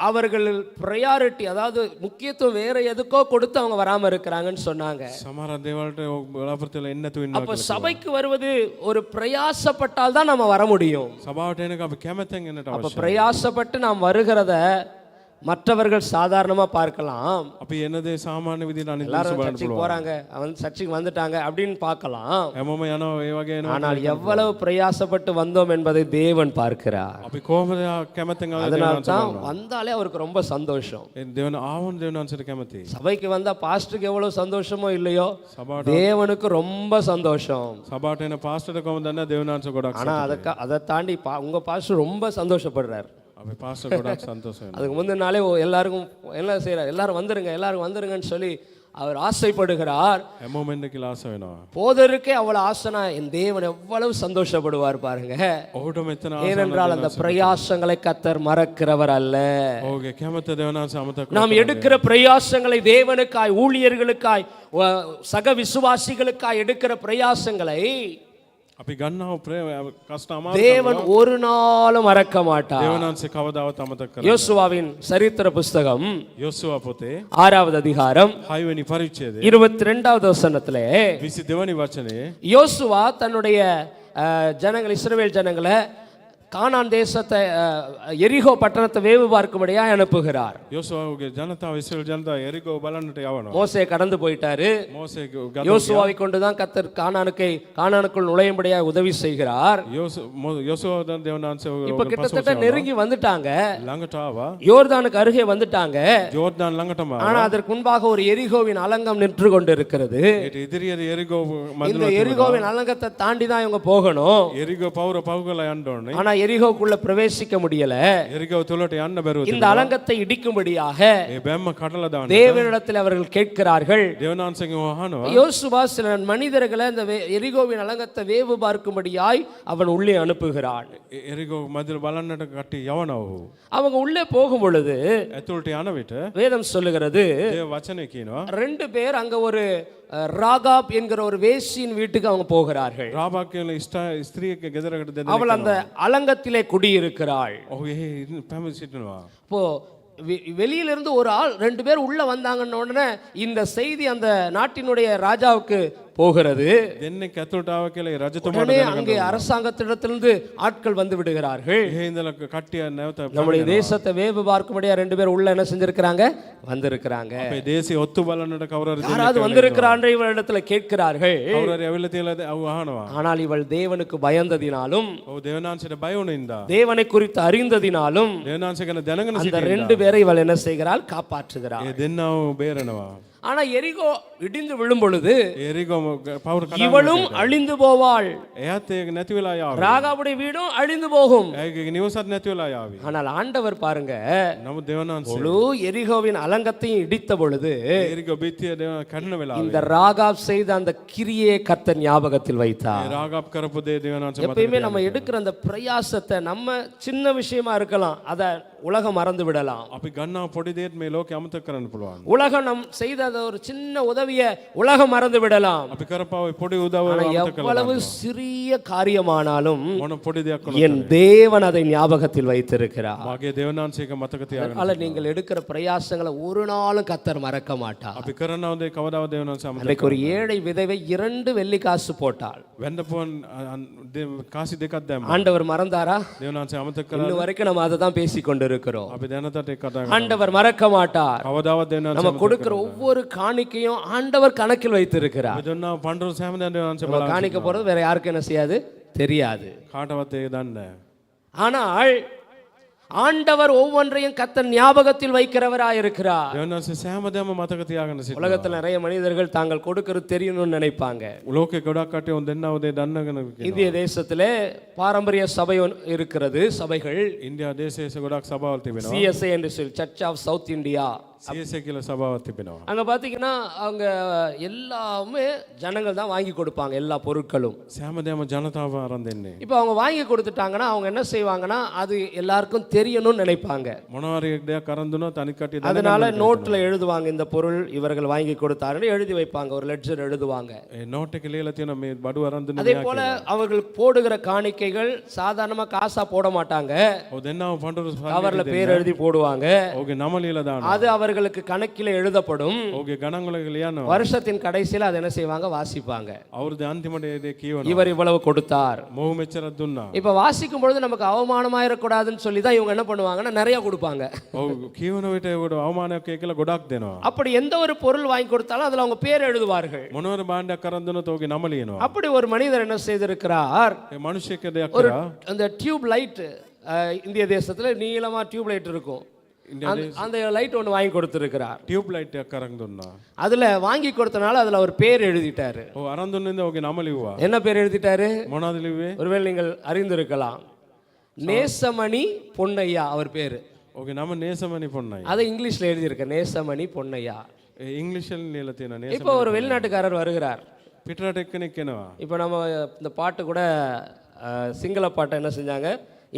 அவர்கள் ப்ரையாரிட்டி, அதாவது முக்கியத்துவம் வேற எதுக்கோ கொடுத்து அவங்க வராம இருக்கிறாங்கன்னு சொன்னாங்க. සමහර දේවල්ට බලාපොරොත්තු වෙලා එන්න නැතුව அப்ப ඉන්නවා. சபைக்கு வருவது ஒரு பிரயாசப்பட்டால் தான் நம்ம வர முடியும். සභාවට එනක අපි කැමැත්තෙන් එන්නට அப்ப අවශ්‍යයි. பிரயாசப்பட்டு நாம் வருகிறத மற்றவர்கள் சாதாரணமா பார்க்கலாம். අපි එන දේ සාමාන්‍ය විදිහට අනිත් எல்லாரும் බලන්න சர்ச்சுக்கு පුළුවන්. போறாங்க, அவன் சர்ச்சுக்கு வந்துட்டாங்க அப்படின்னு பார்க்கலாம். හැමෝම යනවා ඒ වගේ එනවා. ஆனால் எவ்வளவு பிரயாசப்பட்டு வந்தோம் என்பதை தேவன் பார்க்கிறார். අපි කොහොමද කැමැත්තෙන් ආවේ அதனால දෙවියන් தான் වහන්සේ. வந்தாலே அவருக்கு ரொம்ப சந்தோஷம். දෙවියන් ආවොත් දෙවියන් වහන්සේට කැමැති. சபைக்கு வந்தா பாஸ்டருக்கு எவ்வளவு சந்தோஷமோ இல்லையோ, සභාවට தேவனுக்கு ரொம்ப சந்தோஷம். සභාවට එන පාස්ටර්ට කොහොමද දන්නේ දෙවියන් වහන්සේ ගොඩක් ஆனா அதை தாண்டி உங்க பாஸ்டர் ரொம்ப சந்தோஷப்படுறார். අපි පාස්ටර් ගොඩක් සන්තෝෂ වෙනවා. அதுக்கு முந்தின நாளே எல்லாருக்கும் என்ன செய்யறார், எல்லாரும் வந்துருங்கன்னு சொல்லி அவர் ஆசைப்படுகிறார். හැමෝම එන්න කියලා ආස වෙනවා. போதருக்கே அவ்வளவு ஆசைனா என் தேவன் எவ்வளவு சந்தோஷப்படுவார் பாருங்க. ඔහුට මෙතන ஏனென்றால் அந்த பிரயாசங்களை கர்த்தர் மறக்கிறவர் அல்ல. ඔහුගේ කැමැත්ත දෙවියන් වහන්සේ අමතක நாம் எடுக்கிற பிரயாசங்களை தேவனுக்காய், ஊழியர்களுக்காய், சக விசுவாசிகளுக்காய் எடுக்கிற பிரயாசங்களை අපි ගන්නව කෂ්ට අමාරු தேவன் ஒரு நாளும் மறக்க மாட்டார். දෙවියන් වහන්සේ කවදාවත් අමතක කරන්නේ. யோசுவாவின் சரித்திர புஸ்தகம் යොසුවා පොතේ 6வது அதிகாரம் 6 වෙනි පරිච්ඡේදයේ 22வது வசனத்திலே 22 වෙනි වචනේ யோசுவா தன்னுடைய ஜனங்கள், இஸ்ரவேல் ஜனங்களை கானான் தேசத்தை, எரிகோ பட்டணத்தை வேவு பார்க்கும்படியா அனுப்புகிறார். යොසුවාගේ ජනතාව ඉස්රායල් ජනතාව එරිකෝ බලන්නට යවනවා. மோசே கடந்து போயிட்டாரு. මෝසේ யோசுவாவை கொண்டுதான் கர்த்தர் கானானுக்குள் நுழையும்படியா உதவி செய்கிறார். යොසුවා දෙවියන් වහන්සේ இப்ப கிட்டத்தட்ட நெருங்கி வந்துட்டாங்க, ළඟට ආවා. யோர்தானுக்கு அருகே வந்துட்டாங்க. ජෝර්දාන් ළඟටම ஆனா அதற்கு முன்பாக ஒரு எரிகோவின் அலங்கம் நின்று கொண்டிருக்கிறது. ඒට ඉදිරියේ එරිකෝ இந்த මන්දිරය எரிகோவின் அலங்கத்தை தாண்டி தான் இவங்க போகணும். එරිකෝ පවුර පවු කරලා යන්න ඕනේ. ஆனா எரிகோக்குள்ள பிரவேசிக்க முடியல. එරිකෝ තුලට යන්න බැරුව இந்த அலங்கத்தை இடிக்கும்படியாக ඒ බැම්ම කඩලා දාන්න தேவனிடத்தில் அவர்கள் கேட்கிறார்கள். දෙවියන් වහන්සේගෙන් අහනවා. யோசுவா சில மனிதர்களை அந்த எரிகோவின் அலங்கத்தை வேவு பார்க்கும்படியாய் அவன் உள்ளே அனுப்புகிறான். එරිකෝ මැදිර බලන්නට කට්ටිය යවනවා. ඔහු அவங்க உள்ளே போகும் பொழுது ඇතුළට යන විට வேதம் சொல்லுகிறது, ඒ වචනේ කියනවා 2 பேர் அங்க ஒரு ராகாப் என்கிற ஒரு வேசியின் வீட்டுக்கு அவங்க போகிறார்கள். රාබක් කියන ස්ත්‍රියක ගෙදරකට දෙන්න. அவள் அந்த அலங்கத்திலே குடியிருக்கிறாள். ඔහු එහි පැමිණ සිටිනවා. இப்போ வெளியிலிருந்து ஒரு ஆள் 2 பேர் உள்ள வந்தாங்கன்னு உடனே இந்த செய்தி அந்த நாட்டினுடைய ராஜாவுக்கு போகிறது. දෙන්නෙක් ඇතුළට ආව කියලා ඒ රජතුමාට உடனே දැනගන්න அங்கே அரசாங்கத்திடத்திலிருந்து ஆட்கள் வந்து விடுகிறார்கள். එහෙ ඉඳලා කට්ටිය නැවත நம்முடைய தேசத்தை வேவு பார்க்கும்படியா 2 பேர் உள்ள என்ன செஞ்சிருக்கிறாங்க, வந்திருக்கிறாங்க. අපේ දේශේ ඔත්තු බලන්නට කවුරු හරි யாராவது வந்திருக்கிறார்கள் இவரிடத்துல கேட்கிறார்கள். කවුරු හරි ඇවිල්ලා තියලා අව අහනවා. ஆனால் இவள் தேவனுக்கு பயந்ததினாலும் ඔව් දෙවනාංශයට බය වුණින්දා தேவனை குறித்து அறிந்ததினாலும் දෙවනාංශ ගැන දැනගෙන அந்த සිටින්දා 2 பேரை இவள் என்ன செய்கிறாள், காப்பாற்றுகிறாள். ඒ දෙන්නව බේරනවා. ஆனா எரிகோ இடிந்து விழும் பொழுது එරිගොම පවුර කඩා இவளும் அழிந்து போவாள், එයාත් ඒක නැති වෙලා යාවි. ராகாவுடைய வீடும் அழிந்து போகும். ඇයගේ නිවසත් නැති වෙලා යාවි. ஆனால் ஆண்டவர் பாருங்க, නමුත් දෙවනාංශ முழு எரிகோவின் அலங்கத்தையும் இடித்த பொழுது එරිගො බිත්තිය දෙවන කඩන වෙලාවේ இந்த ராகாப் செய்த அந்த கிரியை கர்த்தர் ஞாபகத்தில் வைத்தார். රාගප් කරපු දේ දෙවනාංශ මතක எப்பயுமே நம்ம எடுக்கிற அந்த பிரயாசத்தை, நம்ம சின்ன விஷயமா இருக்கலாம், அதை உலகம் மறந்து விடலாம். අපි ගන්නා පොඩි දේත් මේ ලෝකෙ අමතක කරන්න පුළුවන්. உலகம் நம் செய்த ஒரு சின்ன உதவிய உலகம் மறந்து விடலாம். අපි කරපුවා පොඩි උදව්ව ஆனா අමතක කරලා எவ்வளவு சிறிய காரியமானாலும் මොන පොඩි දෙයක් වුණත් என் தேவன் அதை ஞாபகத்தில் வைத்திருக்கிறார். මාගේ දෙවනාංශයක මතක තියාගන්න. அதனால நீங்கள் எடுக்கிற பிரயாசங்களை ஒரு நாளும் கர்த்தர் மறக்க மாட்டார். අපි කරනව දේ කවදාවත් දෙවනාංශ අමතක அன்றைக்கு ஒரு ஏழை விதவை 2 வெள்ளி காசு போட்டாள். වෙන්නපොන් කාසි දෙකක් දැම්මා. ஆண்டவர் மறந்தாரா? දෙවනාංශ අමතක කරලා இன்னும் வரைக்கும் நம்ம அதை தான் பேசி கொண்டிருக்கிறோம். අපි දැනටත් ඒක කතා කරනවා. ஆண்டவர் மறக்க மாட்டார். කවදාවත් දෙවනාංශ நம்ம கொடுக்கிற ஒவ்வொரு காணிக்கையும் ஆண்டவர் கணக்கில் வைத்திருக்கிறார். අපි දුන්නා පඬුරු සෑම දැන් දෙවනාංශ நம்ம බලන්න. காணிக்க போறது வேற யாருக்கும் என்ன செய்யாது, தெரியாது. කාටවත් ඒක දන්නේ නැහැ. ஆனால் ஆண்டவர் ஒவ்வொன்றையும் கர்த்தர் ஞாபகத்தில் வைக்கிறவராய் இருக்கிறார். දෙවනාංශ සෑම දෙයක්ම මතක තියාගන්න සිටිනවා. உலகத்தில் நிறைய மனிதர்கள் தாங்கள் கொடுக்கிறது தெரியணும்னு நினைப்பாங்க. ලෝකේ ගොඩක් කටේ උන් දෙන්නව දේ දන්නගෙන இந்திய தேசத்திலே பாரம்பரிய சபை இருக்கிறது, சபைகள் ඉන්දියා දේශයේ ගොඩක් සභාවල් තිබෙනවා. CSA என்று சொல்லி church of South India. CSA කියලා සභාවක් තිබෙනවා. அங்க பாத்தீங்கன்னா அவங்க எல்லாமே ஜனங்கள் தான் வாங்கி கொடுப்பாங்க, எல்லா பொருட்களும். සෑම දෙයක්ම ජනතාව අරන් දෙන්නේ. இப்போ அவங்க வாங்கி கொடுத்துட்டாங்கன்னா அவங்க என்ன செய்வாங்கன்னா, அது எல்லாருக்கும் தெரியணும்னு நினைப்பாங்க. මොනවාරි එක් දෙයක් අරන් දුන්නොත් අනිත් කට්ටිය அதனால நோட்ல எழுதுவாங்க, இந்த பொருள் இவர்கள் வாங்கி கொடுத்தாருன்னு எழுதி வைப்பாங்க, ஒரு லெட்ஜர் எழுதுவாங்க. ඒ නෝට් එක ලියලා තියෙනවා මේ බඩු අරන් දුන්නේ அதே මෙයා போல කියලා. அவர்கள் போடுகிற காணிக்கைகள் சாதாரணமா காசா போட மாட்டாங்க, ඔව් දෙන්නව පඬුරු கவர்ல பேர் எழுதி போடுவாங்க. ඔහුගේ නම ලියලා දානවා. அது அவர்களுக்கு கணக்கில் எழுதப்படும். ඔහුගේ ගණන් වල ලියනවා. வருஷத்தின் கடைசியில் அதை என்ன செய்வாங்க, வாசிப்பாங்க. අවුරුද්ද අන්තිමට ඒ දේ කියවනවා. இவர் இவ்வளவு கொடுத்தார். මොහු මෙච්චරක් දුන්නා. இப்ப வாசிக்கும் பொழுது நமக்கு அவமானமாயிடக்கூடாதுன்னு சொல்லி தான் இவங்க என்ன பண்ணுவாங்கன்னா, நிறைய கொடுப்பாங்க. ඔව් කියවන විට ඒකට අවමානයක් කියලා ගොඩක් දෙනවා. அப்படி எந்த ஒரு பொருள் வாங்கி கொடுத்தாலும் அதுல அவங்க பேர் எழுதுவார்கள். මොනවාරි භාණ්ඩයක් අරන් දුන්නොත් ඔහුගේ නම ලියනවා. அப்படி ஒரு மனிதர் என்ன செய்திருக்கிறார், ඒ මිනිහෙක් දෙයක් ஒரு කරා. அந்த டியூப் லைட், இந்திய தேசத்துல நீளமா டியூப் லைட் இருக்கும், அந்த லைட் ஒன்று வாங்கி கொடுத்திருக்கிறார். ටියුබ් ලයිට් එකක් අරන් දුන්නා. அதுல வாங்கி கொடுத்தனால அதுல ஒரு பேர் எழுதிட்டாரு. ඔව් අරන් දුන්නින්ද ඔහුගේ නම ලිව්වා. என்ன பேர் எழுதிட்டாரு? මොනවද ලිව්වේ? ஒருவேளை நீங்கள் அறிந்திருக்கலாம், நேசமணி பொன்னையா அவர் பேரு. ඔහුගේ නම නේසමනි පොන්නයි. அதை இங்கிலீஷ்ல எழுதியிருக்க, நேசமணி பொன்னையா. ඒ ඉංග්‍රීසියෙන් ලියලා තියෙන නේස. இப்போ ஒரு வெளிநாட்டுக்காரர் வருகிறார். පිටරට එක්කෙනෙක් එනවා. இப்போ நம்ம இந்த பாட்டு கூட சிங்கள பாட்டை என்ன செஞ்சாங்க,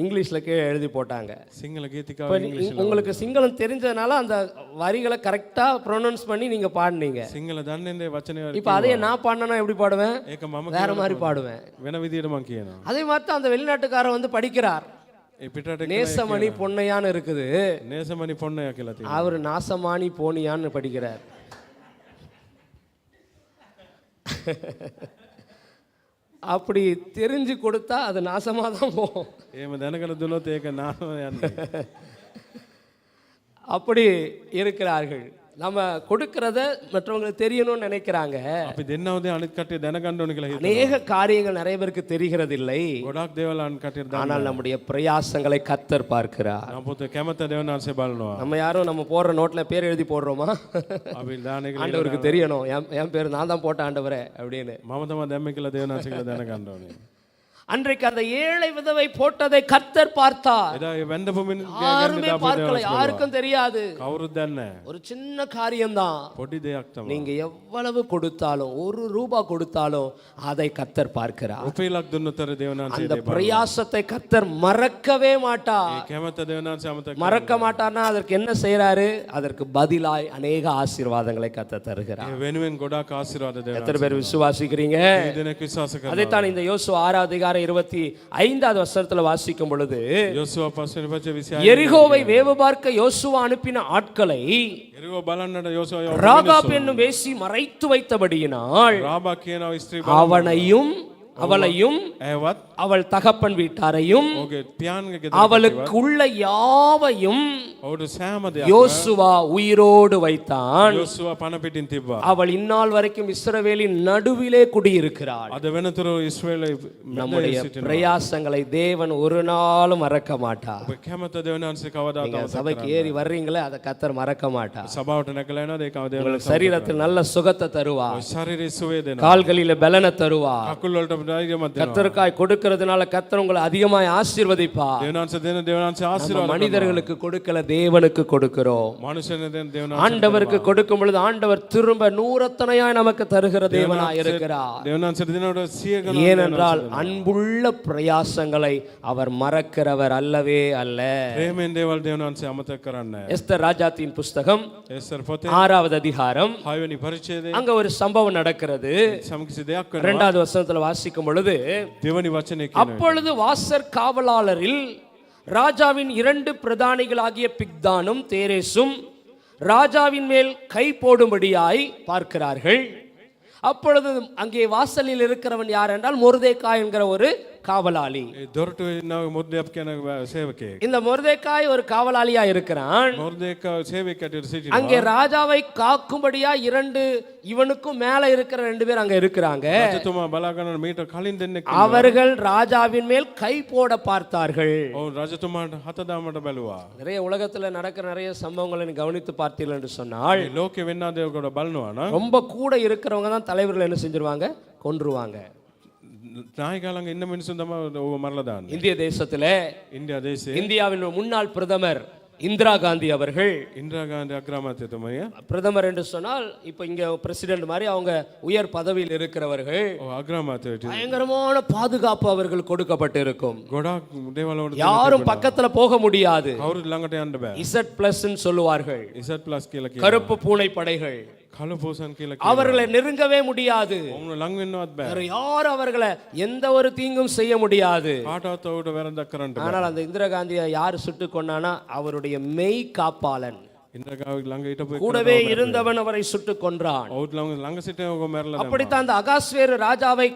இங்கிலீஷ்ல கீழே எழுதி போட்டாங்க. සිංහල ගීතිකාව இப்போ ඉංග්‍රීසියෙන්. உங்களுக்கு சிங்களம் தெரிஞ்சதுனால அந்த வரிகளை கரெக்டா ப்ரொனவுன்ஸ் பண்ணி நீங்க பாடினீங்க. සිංහල දන්නේ නැහැ වචනේ. இப்போ அதையே நான் பாடினா எப்படி பாடுவேன், ඒක මම வேற மாதிரி பாடுவேன். වෙන විදියට මම කියනවා. அதே மாதிரி தான் அந்த வெளிநாட்டுக்காரர் வந்து படிக்கிறார். ඒ පිටරට நேசமணி பொன்னையான்னு இருக்குது, නේසමනි පොන්නය කියලා තියෙනවා. அவர் நாசமானி போனியான்னு படிக்கிறார். அப்படி தெரிஞ்சு கொடுத்தா அது நாசமா தான் போகும். එහෙම දැනගෙන දුන්නොත් ඒක නාම යන්නේ. அப்படி இருக்கிறார்கள். நம்ம கொடுக்கறத மற்றவங்களுக்கு தெரியணும்னு நினைக்கிறாங்க. අපි දෙන්නව දේ අනිත් කට්ටිය දැනගන්න ඕන කියලා හිතනවා. அநேக காரியங்கள் நிறைய பேருக்கு தெரிகிறதில்லை. ගොඩක් දේවල් අනිත් කට්ටියට දන්නවා. ஆனால் நம்முடைய பிரயாசங்களை கர்த்தர் பார்க்கிறார். නමුත් කැමත දෙවනාංශය බලනවා. நம்ம யாரும் நம்ம போடுற நோட்ல பேர் எழுதி போடுறோமா? අපි දාන එක ஆண்டவருக்கு தெரியணும், என் பேர் நான் தான் போட்ட ஆண்டவரே அப்படின்னு. මම තමයි දැම්මේ කියලා දෙවනාංශය කියලා දැනගන්න ඕනේ. அன்றைக்கு அந்த ஏழை விதவை போட்டதை கர்த்தர் பார்த்தார். එදා ඒ වැඳපු யாருமே பார்க்கல, யாருக்கும் தெரியாது. කවුරුත් දන්නේ නැහැ. ஒரு சின்ன காரியம்தான். පොඩි දෙයක් තමයි. நீங்க எவ்வளவு கொடுத்தாலும், ₹1 கொடுத்தாலும் அதை கர்த்தர் பார்க்கிறார். රුපියලක් දුන්නතර දෙවනාංශය அந்த பிரயாசத்தை கர்த்தர் மறக்கவே மாட்டார். ඒ කැමත දෙවනාංශය අමතක மறக்க மாட்டார்னா அதற்கு என்ன செய்யறாரு, அதற்கு பதிலாய் அநேக ஆசீர்வாதங்களை கர்த்தர் தருகிறார். ඒ වෙනුවෙන් ගොඩාක් ආශිර්වාද දෙවනාංශය. எத்தனை பேர் விசுவாசிக்கிறீங்க? මේ දෙනෙක් විශ්වාස කරනවා. அதைத்தான் இந்த யோசுவா 6 அதிகாரம் 25வது வசனத்துல வாசிக்கும் பொழுது, යොසුව පස්වෙනි පොතේ 26 எரிகோவை வேவு பார்க்க யோசுவா அனுப்பின ஆட்களை එරිගෝ බලන්නට යොසුව ராகாப் என்னும் வேசி மறைத்து வைத்தபடியினால் රාබා කියන ස්ත්‍රී அவனையும் அவளையும் ඇවත් அவள் தகப்பன் வீட்டாரையும் ඔහුගේ පියාණන්ගේ ගෙදර அவளுக்கு உள்ள யாவையும் ඔහුට සෑම දෙයක් யோசுவா உயிரோடு வைத்தான். යොසුව පණ පිටින් තිබ්බා. அவள் இந்நாள் வரைக்கும் இஸ்ரவேலின் நடுவிலே குடியிருக்கிறாள். අද වෙනතුරු ඉස්රායලයේ நம்முடைய பிரயாசங்களை தேவன் ஒரு நாளும் மறக்க மாட்டார். ඔබ කැමත දෙවියන් වහන්සේ කවදාවත් நீங்க சபைக்கு ஏறி வர்றீங்களே, அதை கர்த்தர் மறக்க மாட்டார். සභාවට නැගලා එනවාද ඒක දෙවියන් உங்களுக்கு சரீரத்தில் நல்ல சுகத்தை தருவார், ශරීරයේ සුවය දෙනවා. கால்களில பலனை தருவார். කකුල් වලට ධෛර්යමත් දෙනවා. கர்த்தருக்காய் கொடுக்கிறதுனால கர்த்தர் உங்களை அதிகமாய் ஆசீர்வதிப்பார். දෙවියන් වහන්සේ දෙන දෙවියන් වහන්සේ ආශිර්වාද மனிதர்களுக்கு கொடுக்கல, தேவனுக்கு கொடுக்கிறோம். මනුෂ්‍යයන් දෙන දෙවියන් ஆண்டவருக்கு கொடுக்கும் பொழுது ஆண்டவர் திரும்ப நூறத்தனையாய் நமக்கு தருகிற தேவனாய் இருக்கிறார். දෙවියන් වහන්සේ දෙනකොට 100 ගණන් ஏனென்றால் அன்புள்ள பிரயாசங்களை அவர் மறக்கிறவர் அல்லவே அல்ல. ප්‍රේමෙන් දේවල් දෙවියන් වහන්සේ අමතක කරන්නේ නැහැ. எஸ்தர் ராஜாத்தின் புஸ்தகம் එස්තර පොතේ 6வது அதிகாரம், 6 වෙනි පරිච්ඡේදයේ அங்க ஒரு சம்பவம் நடக்கிறது. සමකිසි දෙයක් වෙනවා. 2வது வசனத்துல வாசிக்கும் பொழுது, දෙවනි වචනේ කියනවා. அப்பொழுது வாசற் காவலாளரில் ராஜாவின் 2 பிரதானிகளாகிய பிக்தானும் தேரேசும் ராஜாவின் மேல் கை போடும்படியாய் பார்க்கிறார்கள். அப்பொழுது அங்கே வாசலில் இருக்கிறவன் யார் என்றால் மொர்தெகாய் என்கிற ஒரு காவலாளி. දොරටු ඉන්න මොර්දෙක් කියන සේවකයෙක්. இந்த மொர்தெகாய் ஒரு காவலாளியா இருக்கிறான். මොර්දෙක් සේවකයෙක් සිටිනවා. அங்கே ராஜாவை காக்கும்படியா 2 இவனுக்கும் மேல இருக்கிற 2 பேர் அங்க இருக்கிறாங்க. රජතුමා බලා ගන්න මීට කලින් දෙන්නෙක් அவர்கள் ராஜாவின் மேல் கை போட பார்த்தார்கள். ඔව් රජතුමාට හත දාමට බැලුවා. நிறைய உலகத்துல நடக்கிற நிறைய சம்பவங்களை நீ கவனித்து பார்த்தீர்கள் என்று சொன்னால், මේ ලෝකේ වෙන්න දේවල් බලනවා නම් ரொம்ப கூட இருக்கிறவங்க தான் தலைவர்கள் என்ன செஞ்சிருவாங்க, கொன்றுவாங்க. නායකයන්ගේ ඉන්න මිනිස්සුන් තමයි ඔව මරලා දාන්නේ. இந்திய தேசத்துல ඉන්දියා දේශේ இந்தியாவின் முன்னாள் பிரதமர் இந்திரா காந்தி அவர்கள், ඉන්දිරා ගාන්ධි අග්‍රාමාත්‍යතුමිය பிரதமர் என்று சொன்னால் இப்ப இங்க பிரசிடென்ட் மாதிரி அவங்க உயர் பதவியில் இருக்கிறவர்கள், ඔව් අග්‍රාමාත්‍යයට பயங்கரமான பாதுகாப்பு அவர்கள் கொடுக்கப்பட்டு இருக்கும். ගොඩාක් දේවල් වලට யாரும் பக்கத்துல போக முடியாது. කවුරුත් ළඟට යන්න බෑ. Z+ சொல்லுவார்கள், Z+ කියලා කියනවා. கருப்பு பூனை படைகள். කළු පෝසන් කියලා කියනවා. அவர்களை நெருங்கவே முடியாது. ඔවුන් ළඟ වෙන්නවත් බෑ. வேற யாரும் அவர்களை எந்த ஒரு தீங்கும் செய்ய முடியாது. කාටවත් ඔවුන්ට වැරද්දක් කරන්න බෑ. ஆனால் அந்த இந்திரா காந்தியை யார் சுட்டு கொண்டானா, அவருடைய மெய் காப்பாளன் ඉන්දිරා ගාන්ධි ළඟ හිටපු එක கூடவே இருந்தவன் அவரை சுட்டு கொன்றான். ඔවුන් ළඟ සිටින ඔක මැරලා දැම්මා. அப்படித்தான் அந்த அகாஸ்வேரு ராஜாவை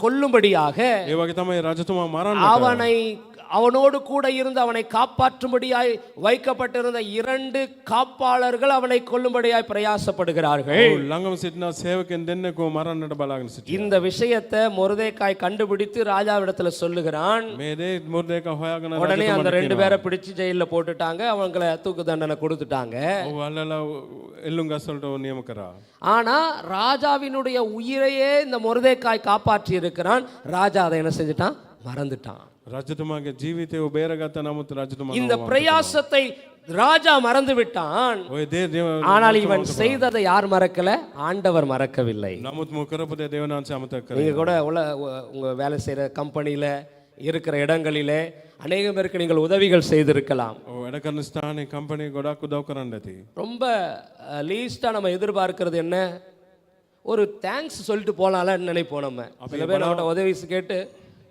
கொல்லும்படியாக ඒ වගේ තමයි රජතුමා මරන්න அவனோடு கூட இருந்து அவனை காப்பாற்றும்படியாய் வைக்கப்பட்டிருந்த 2 காப்பாளர்கள் அவனை கொல்லும்படியாய் பிரயாசப்படுகிறார்கள். ළඟම සිටින සේවකයන් දෙන්නෙකෝ මරන්නට බලාගෙන සිටියා. இந்த விஷயத்தை மொர்தெகாய் கண்டுபிடித்து ராஜாவிடத்துல சொல்லுகிறான். මේ දේ මොර්දෙක හොයාගෙන உடனே அந்த 2 பேரை பிடிச்சு ஜெயில போட்டுட்டாங்க, அவங்களை தூக்கு தண்டனை கொடுத்துட்டாங்க. ඔව් අල්ලලා එල්ලුම් ගස් වලට නියම කරා. ஆனா ராஜாவினுடைய உயிரையே இந்த மொர்தெகாய் காப்பாற்றி இருக்கிறான். ராஜா அதை என்ன செஞ்சுட்டான், மறந்துட்டான். රජතුමාගේ ජීවිතය බේරගත්ත නමුත් රජතුමා இந்த பிரயாசத்தை ராஜா மறந்து விட்டான். ඔය දේ ஆனால் இவன் செய்ததை யார் மறக்கல, ஆண்டவர் மறக்கவில்லை. නමුත් මො කරපු දේ දෙවියන් වහන්සේ අමතක කරා. நீங்க கூட உங்க வேலை செய்யற கம்பெனியில இருக்கிற இடங்களிலே அநேக பேருக்கு நீங்கள் உதவிகள் செய்திருக்கலாம். ඔව් වැඩ කරන ස්ථානයේ කම්පැනි ගොඩක් උදව් කරන්න ඇති. ரொம்ப லீஸ்டா நம்ம எதிர்பார்க்கிறது என்ன, ஒரு தேங்க்ஸ் சொல்லிட்டு போலாம்னு நினைப்போம். நம்ம சில பேர் நம்மகிட்ட உதவி கேட்டு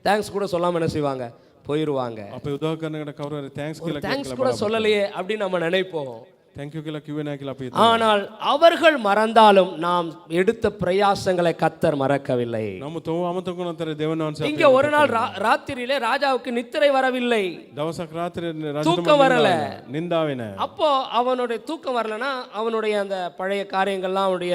தேங்க்ஸ் கூட சொல்லாம என்ன செய்வாங்க, போயிடுவாங்க. අපේ උදව් කරනකට කවුරු හරි තෑන්ක්ස් කියලා தேங்க்ஸ் கூட சொல்லலையே அப்படின்னு நம்ம நினைப்போம். thank you කියලා කිව්වේ නැහැ කියලා අපි ஆனால் அவர்கள் மறந்தாலும் நாம் எடுத்த பிரயாசங்களை கர்த்தர் மறக்கவில்லை. නමුත් ඔව් අමතක වුණාතර දෙවියන් වහන්සේ இங்க ஒரு நாள் ராத்திரியிலே ராஜாவுக்கு நித்திரை வரவில்லை, දවසක් රාත්‍රියේ தூக்கம் வரல. නින්දාවේ නැහැ. அப்போ அவனுடைய தூக்கம் வரலனா அவனுடைய அந்த பழைய காரியங்கள்லாம் அவனுடைய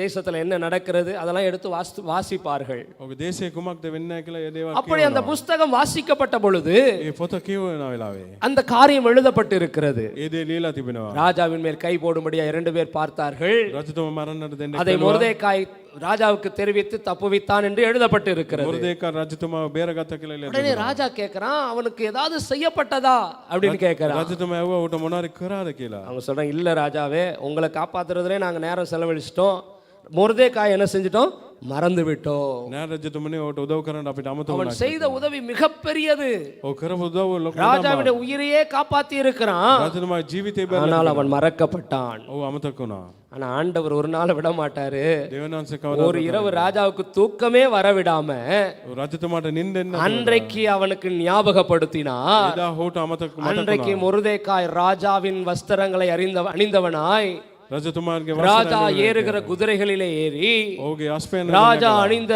தேசத்துல என்ன நடக்கிறது அதெல்லாம் எடுத்து வாசிப்பார்கள். ඔගේ දේශේ කුමක්ද වෙන්නේ කියලා ඒ දේවල් அப்படி அந்த புத்தகம் வாசிக்கப்பட்ட பொழுது ඒ පොත කියවන වෙලාවේ அந்த காரியம் எழுதப்பட்டு இருக்கிறது. ඒ දේ ලියලා තිබෙනවා. ராஜாவின் மேல் கை போடும்படியா 2 பேர் பார்த்தார்கள். රජතුමා මරන්නට දෙන්න அதை மொர்தெகாய் ராஜாவுக்கு தெரிவித்து தப்புவித்தான் என்று எழுதப்பட்டு இருக்கிறது. මොර්දෙක රජතුමාව බේරගත්ත කියලා ලියලා. உடனே ராஜா கேக்குறான், அவனுக்கு ஏதாவது செய்யப்பட்டதா அப்படின்னு கேக்குறான். රජතුමා ඇහුවා ඌට මොනවාරි කරාද කියලා. அவங்க சொல்றாங்க, இல்ல ராஜாவே, உங்களை காப்பாத்துறதுலே நாங்க நேரம் செலவழிச்சிட்டோம், மொர்தெகாய் என்ன செஞ்சிட்டோம், மறந்து விட்டோம். නෑ රජතුමනි ඌට උදව් කරන්න අපිට අමතක அவன் වුණා. செய்த உதவி மிகப்பெரியது. ඔව් කරපු උදව් ලොකු. ராஜாவுடைய உயிரையே காப்பாத்தி இருக்கிறான். රජතුමාගේ ජීවිතේ බැලලා ஆனால் அவன் மறக்கப்பட்டான். ඔව් අමතක වුණා. ஆனா ஆண்டவர் ஒரு நாள் விட மாட்டாரு. දෙවියන් වහන්සේ කවදා ஒரு இரவு ராஜாவுக்கு தூக்கமே வர விடாம රජතුමාට නිින්දෙන්න அன்றைக்கு அவனுக்கு ஞாபகப்படுத்தினார். එදා හෝට අමතක அன்றைக்கு மொர்தெகாய் ராஜாவின் வஸ்திரங்களை அணிந்தவனாய் රජතුමාගේ ராஜா ஏறுகிற குதிரைகளிலே ஏறி ඔහුගේ අස්පයන ராஜா அணிந்த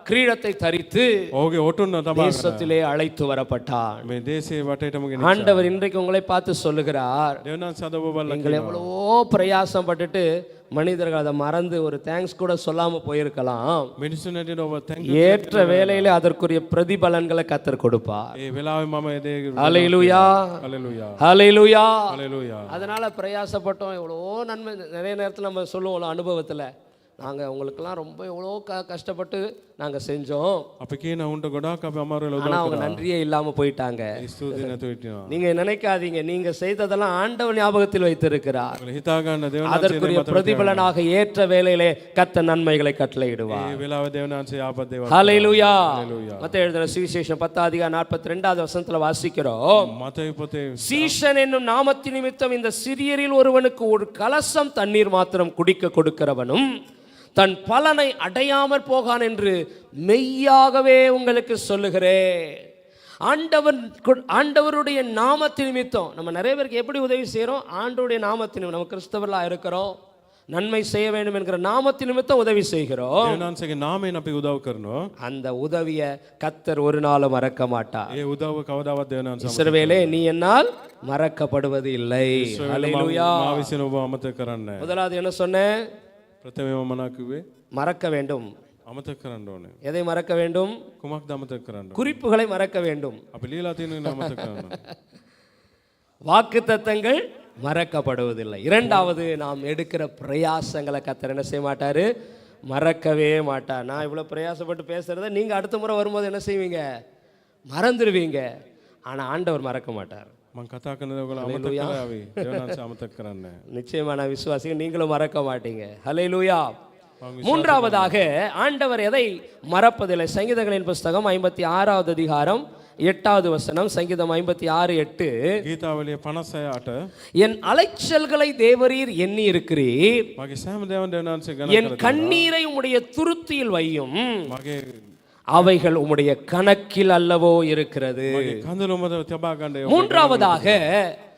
கிரீடத்தை தரித்து ඔහුගේ ඔටුන්න තබා தேசத்திலே அழைத்து வரப்பட்டான். මේ දේශයේ වටේටම ගෙන ஆண்டவர் இன்றைக்கு உங்களை பார்த்து சொல்லுகிறார், දෙවියන් වහන්සේ අද ඔබ බලලා நீங்கள் எவ்வளவோ பிரயாசம் பட்டுட்டு மனிதர்கள் அதை மறந்து ஒரு தேங்க்ஸ் கூட சொல்லாம போயிருக்கலாம். මිනිසුන් හැටියට ඔබ thank ஏற்ற வேளையிலே அதற்குரிய பிரதிபலன்களை கர்த்தர் கொடுப்பார். ඒ වෙලාවේ මම ඒ දේ ஹல்லேலூயா, හalleluya ஹல்லேலூயா. හalleluya அதனால பிரயாசப்பட்டோம், எவ்வளோ நன்மை. நிறைய நேரத்தில் நம்ம சொல்லுவோம் அனுபவத்தில், நாங்கள் உங்களுக்கெல்லாம் ரொம்ப எவ்வளோ கஷ்டப்பட்டு நாங்கள் செஞ்சோம், අපි කියන උන්ට ගොඩාක් අපි අමාරු වෙලා ஆனால் அவங்க நன்றியே இல்லாமல் போயிட்டாங்க. ස්තුති නැතුව හිටිනවා. நீங்கள் நினைக்காதீங்க, நீங்கள் செய்ததெல்லாம் ஆண்டவர் ஞாபகத்தில் வைத்திருக்கிறார். ඔයාලා හිතා ගන්න දෙවියන් அதற்குரிய பிரதிபலனாக ஏற்ற வேளையிலே கர்த்தர் நன்மைகளை கட்டளையிடுவார். ඒ වෙලාවේ දෙවියන් වහන්සේ ආපත් දේවල් ஹல்லேலூயா. ஹalleluya. மத்தேயு எழுதின சுவிசேஷம் 10:42 வசனத்துல வாசிக்கிறோம், මතයි පොතේ சீஷன் என்னும் நாமத்தின் நிமித்தம் இந்த சிறியரில் ஒருவனுக்கு ஒரு கலசம் தண்ணீர் மாத்திரம் குடிக்க கொடுக்கிறவனும் தன் பலனை அடையாமற் போகான் என்று மெய்யாகவே உங்களுக்கு சொல்லுகிறேன். ஆண்டவருடைய நாமத்தின் நிமித்தம் நம்ம நிறைய பேருக்கு எப்படி உதவி செய்கிறோம்? ஆண்டவருடைய நாமத்தின் நிமித்தம். நம்ம கிறிஸ்தவர்களாக இருக்கிறோம், நன்மை செய்ய வேண்டும் என்கிற நாமத்தின் நிமித்தம் உதவி செய்கிறோம். දෙවියන් වහන්සේගේ නාමයෙන් අපි උදව් කරනවා. அந்த உதவியை கர்த்தர் ஒரு நாளும் மறக்க மாட்டார். ඒ උදව්ව කවදාවත් දෙවියන් වහන්සේ இஸ்ரவேலே, நீ என்னால் மறக்கப்படுவது இல்லை. ஹல்லேலூயா. මා විසින් ඔබ අමතක කරන්නේ නැහැ. முதலாவது என்ன சொன்னேன்? ප්‍රථමයෙන්ම මනා කිව්වේ மறக்க வேண்டும். අමතක කරන්න ඕනේ. எதை மறக்க வேண்டும்? කුමක්ද අමතක කරන්න? குறிப்புகளை மறக்க வேண்டும். අපි লীලා තියෙන අමතක කරන්න. வாக்குத்தத்தங்கள் மறக்கப்படுவதில்லை. இரண்டாவது, நாம் எடுக்கிற பிரயாசங்களை கர்த்தர் என்ன செய்ய மாட்டாரு? மறக்கவே மாட்டார். நான் இவ்வளோ பிரயாசப்பட்டு பேசுறத நீங்கள் அடுத்த முறை வரும்போது என்ன செய்வீங்க? மறந்துடுவீங்க. ஆனால் ஆண்டவர் மறக்க மாட்டார். මම කතා කරන දේ ඔයගොල්ලෝ අමතක කරාවි. දෙවියන් වහන්සේ අමතක කරන්නේ නැහැ. நிச்சயமா நான் விசுவாசிங்க, நீங்களும் மறக்க மாட்டீங்க. ஹல்லேலூயா. மூன்றாவதாக, ஆண்டவர் எதை மறப்பதில்லை? சங்கீதங்களின் புஸ்தகம் 56வது அதிகாரம் 8வது வசனம். சங்கீதம் 56:8. ගීතාවලිය 56:8. என் அலைச்சல்களை தேவரீர் எண்ணி இருக்கிறீர், මගේ සෑම දේවල් දෙවියන් වහන්සේ ගණන් என் கண்ணீரை உம்முடைய துருத்தியில் வையும், මගේ அவைகள் உம்முடைய கணக்கில் அல்லவோ இருக்கிறது. මගේ කඳුළු මත තබා ගන්න. மூன்றாவதாக,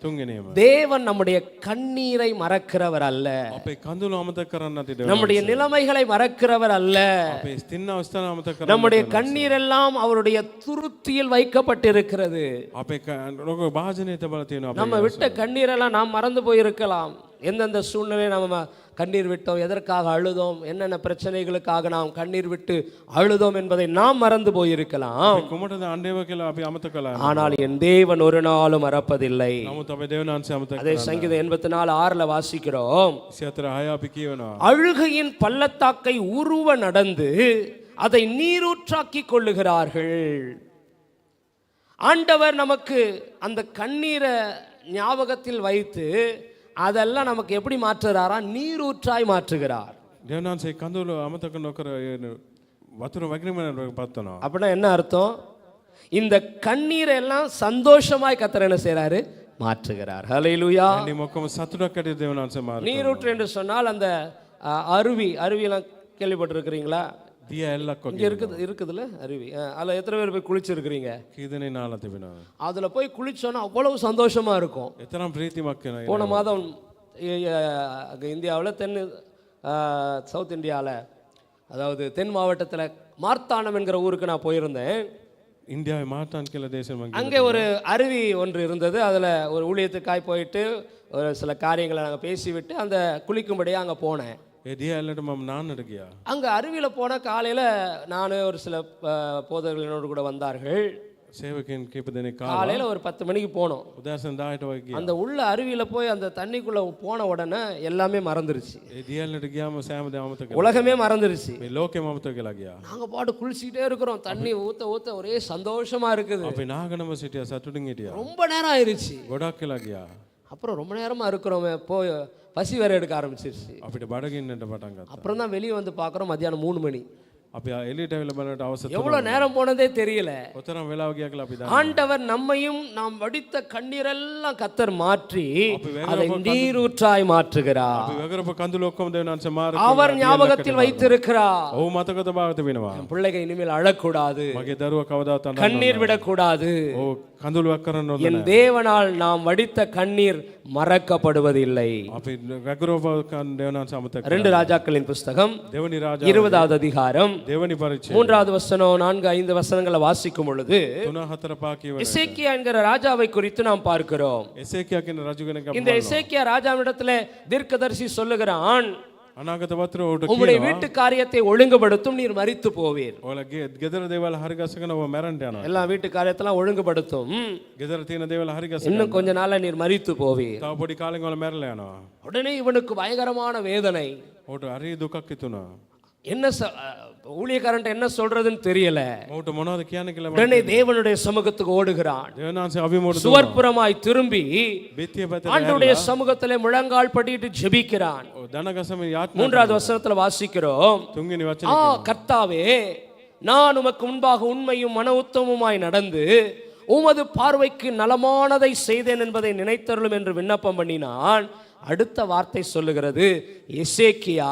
තුන්වෙනියම தேவன் நம்முடைய கண்ணீரை மறக்கிறவர் அல்ல, අපේ කඳුළු අමතක කරන්න නැති දෙවියන්. நம்முடைய நிலைமைகளை மறக்கிறவர் அல்ல. අපේ ස්තින්න අවස්ථාව අමතක කරන්න. நம்முடைய கண்ணீர் எல்லாம் அவருடைய துருத்தியில் வைக்கப்பட்டிருக்கிறது. අපේ ලෝක භාජනයේ තබලා තියෙනවා. நம்ம விட்ட கண்ணீரெல்லாம் நாம் மறந்து போயிருக்கலாம். எந்தெந்த சூழ்நிலை நம்ம கண்ணீர் விட்டோம், எதற்காக அழுதோம், என்னென்ன பிரச்சனைகளுக்காக நாம் கண்ணீர் விட்டு அழுதோம் என்பதை நாம் மறந்து போயிருக்கலாம். කුමටද අඬේව කියලා අපි අමතක කළා. ஆனால் என் தேவன் ஒரு நாளும் மறப்பதில்லை. නමුත් අපේ දෙවියන් වහන්සේ අමතක அதே சங்கீதம் 84:6 வாசிக்கிறோம், 84:6 අපි කියනවා. அழுகையின் பள்ளத்தாக்கை உருவ நடந்து அதை நீரூற்றாக்கி கொள்ளுகிறார்கள். ஆண்டவர் நமக்கு அந்த கண்ணீரை ஞாபகத்தில் வைத்து அதெல்லாம் நமக்கு எப்படி மாற்றுறாரா? நீரூற்றாய் மாற்றுகிறார். දෙවියන් වහන්සේ කඳුළු අමතක නොකර වතුර වගිනමන පත්තනවා. அப்படின்னா என்ன அர்த்தம்? இந்த கண்ணீரை எல்லாம் சந்தோஷமாய் கர்த்தர் என்ன செய்றாரு? மாற்றுகிறார். ஹல்லேலூயா. මේ මොකම සතුටක් ඇති දෙවියන් වහන්සේ මාර්ග. நீரூற்று என்று சொன்னால் அந்த அருவியெல்லாம் கேள்விப்பட்டிருக்கிறீங்களா? දිය ඇල්ලක් இங்கே இருக்குதுல்ல அருவி. அதில் எத்தனை பேர் போய் குளிச்சிருக்கிறீங்க? කී දෙනෙක් නාලා තිබෙනවද? அதில் போய் குளிச்சோன்னா அவ்வளவு சந்தோஷமா இருக்கும். එතරම් ප්‍රීතිමත් වෙනවා. போன மாதம் இந்தியாவில் சவுத் இந்தியாவில், அதாவது தென் மாவட்டத்தில் மார்த்தாண்டம் என்கிற ஊருக்கு நான் போயிருந்தேன். ඉන්දියාවේ මාර්තාන් කියලා දේශෙම அங்கே ஒரு அருவி ஒன்று இருந்தது. அதில் ஒரு ஊழியத்துக்காய் போயிட்டு ஒரு சில காரியங்களை நாங்கள் பேசிவிட்டு அந்த குளிக்கும்படியாக அங்கே போனேன். ඒ දිය ඇල්ලට මම නාන්නට ගියා. அங்கே அருவியில் போன காலையில் நான் ஒரு சில போதகர்கள் என்னோடு கூட வந்தார்கள். සේවකයන් කීප දෙනෙක් காலையில் ஒரு 10 மணிக்கு போனோம். උදෑසන 10ට වගේ ගියා. அந்த உள்ள அருவியில் போய் அந்த தண்ணிக்குள்ளே போன உடனே எல்லாமே மறந்துருச்சு. ඒ දිය ඇල්ලට ගියාම සෑම දේම අමතක කළා. உலகமே மறந்துருச்சு. මේ ලෝකෙම අමතක කළා ගියා. நாங்கள் பாட்டு குளிச்சுக்கிட்டே இருக்கிறோம். தண்ணி ஊற்ற ஊற்ற ஒரே சந்தோஷமா இருக்குது. අපි නාගනම සිටියා සතුටින් හිටියා. ரொம்ப நேரம் ஆயிடுச்சு. ගොඩක් කියලා ගියා. அப்புறம் ரொம்ப நேரமா இருக்கிறோமே, போய் பசி வேற எடுக்க ஆரம்பிச்சிருச்சு. අපිට බඩගින්නට පටන් ගත්තා. அப்புறம் தான் வெளியே வந்து பார்க்குறோம், மத்தியானம் 3 மணி. අපි එළියට ඇවිල්ලා බලනට අවශ්‍ය எவ்வளவு நேரம் போனதே தெரியல. කොතරම් වෙලාව ගියා කියලා අපි දන්නේ. ஆண்டவர் நம்மையும் நாம் வடித்த கண்ணீரெல்லாம் கத்தர் மாற்றி அதை நீரூற்றாய் மாற்றுகிறார். අපි වගරප කඳුළු ඔක්කොම දෙවියන්ස මාර அவர் ஞாபகத்தில் வைத்திருக்கிறார். ඔහු මතක තබා තිබෙනවා. என் பிள்ளைகள் இனிமேல் அழக்கூடாது, මගේ දරුවා කවදාවත් අඬන්න கண்ணீர் விடக்கூடாது. ඔව් කඳුළුවක් කරන්න ඕන என் தேவனால் நாம் வடித்த கண்ணீர் மறக்கப்படுவதில்லை. අපි වගරප දෙවියන්ස අමතක 2 ராஜாக்களின் புஸ்தகம் දෙවනි රාජා 20வது அதிகாரம் දෙවනි පරිච්ඡේදය 3வது வசனம் 4-5 வசனங்களை வாசிக்கும் பொழுது 3-4 පා කියවන எசேக்கியா என்கிற ராஜாவை குறித்து நாம் பார்க்கிறோம். එසේකියා කියන රජු කෙනෙක් இந்த எசேக்கியா ராஜாவிடத்துல தீர்க்கதரிசி சொல்லுகிறான், අනාගත වතුර උට உம்முடைய வீட்டு காரியத்தை ஒழுங்குபடுத்தும், நீர் மரித்து போவீர். ඔයාලගේ ගෙදර දේවල් හරි ගස්සගෙන ඔබ මැරෙන්න යනවා. எல்லாம் வீட்டு காரியத்தெல்லாம் ஒழுங்குபடுத்தும், ගෙදර තියෙන දේවල් හරி ගස්සගෙන இன்னும் கொஞ்ச நாள்ல நீர் மரித்து போவீர். තව පොඩි කාලෙක ඔයාලා මැරලා යනවා. உடனே இவனுக்கு பயங்கரமான வேதனை. ඔහුට හරි දුකක් හිතුණා. என்ன ஊழியக்காரன்ட்ட என்ன சொல்றதுன்னு தெரியல. ඔහුට මොනවද කියන්නේ කියලා உடனே தேவனுடைய சமூகத்துக்கு ஓடுகிறான். දෙවියන්ස අභිමුඛ சுவர்ப்புறமாய் திரும்பி බෙත්තිය පැත්තට ஆண்டவருடைய சமூகத்திலே முழங்கால் படிட்டு ஜெபிக்கிறான். දනගසම යාත්‍රා 3வது வசனத்துல வாசிக்கிறோம், තුන්වෙනි වචනේ கர்த்தாவே, நான் உமக்கு முன்பாக உண்மையும் மன உத்தமமாய் நடந்து உமது பார்வைக்கு நலமானதை செய்தேன் என்பதை நினைத்தருளும் என்று விண்ணப்பம் பண்ணினான். அடுத்த வார்த்தை சொல்லுகிறது, எசேக்கியா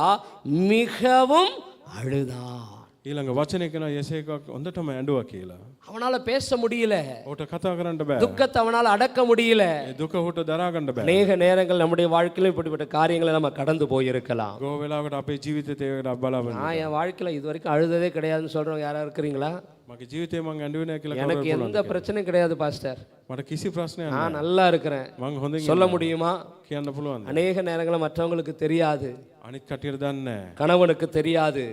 மிகவும் அழுதான். ඊළඟ වචනේ කියන යසේකා හොඳටම ඇඬුවා කියලා. அவனால பேச முடியல, ඔහුට கතා කරන්න බෑ. துக்கத்தை அவனால அடக்க முடியல. ඒ දුක ඔහුට දරා ගන්න බෑ. அநேக நேரங்கள் நம்முடைய வாழ்க்கையிலும் இப்படிப்பட்ட காரியங்களை நம்ம கடந்து போயிருக்கலாம். ගෝ වෙලාවකට අපේ ජීවිතේ ඒකට බලාපොරොත්තු நான் என் வாழ்க்கையில இது வரைக்கும் அழுததே கிடையாதுன்னு சொல்றவங்க யாரா இருக்கிறீங்களா? මගේ ජීවිතේ මං ඇඬුවේ නැහැ කියලා எனக்கு எந்த பிரச்சனையும் கிடையாது பாஸ்டர், මට කිසි ප්‍රශ්නයක් நான் நல்லா இருக்கிறேன். මං හොඳින් சொல்ல முடியுமா? කියන්න පුළුවන්. அநேக நேரங்களில் மற்றவங்களுக்கு தெரியாது, අනිත් කටියට දන්නේ නැහැ. கணவனுக்கு தெரியாது,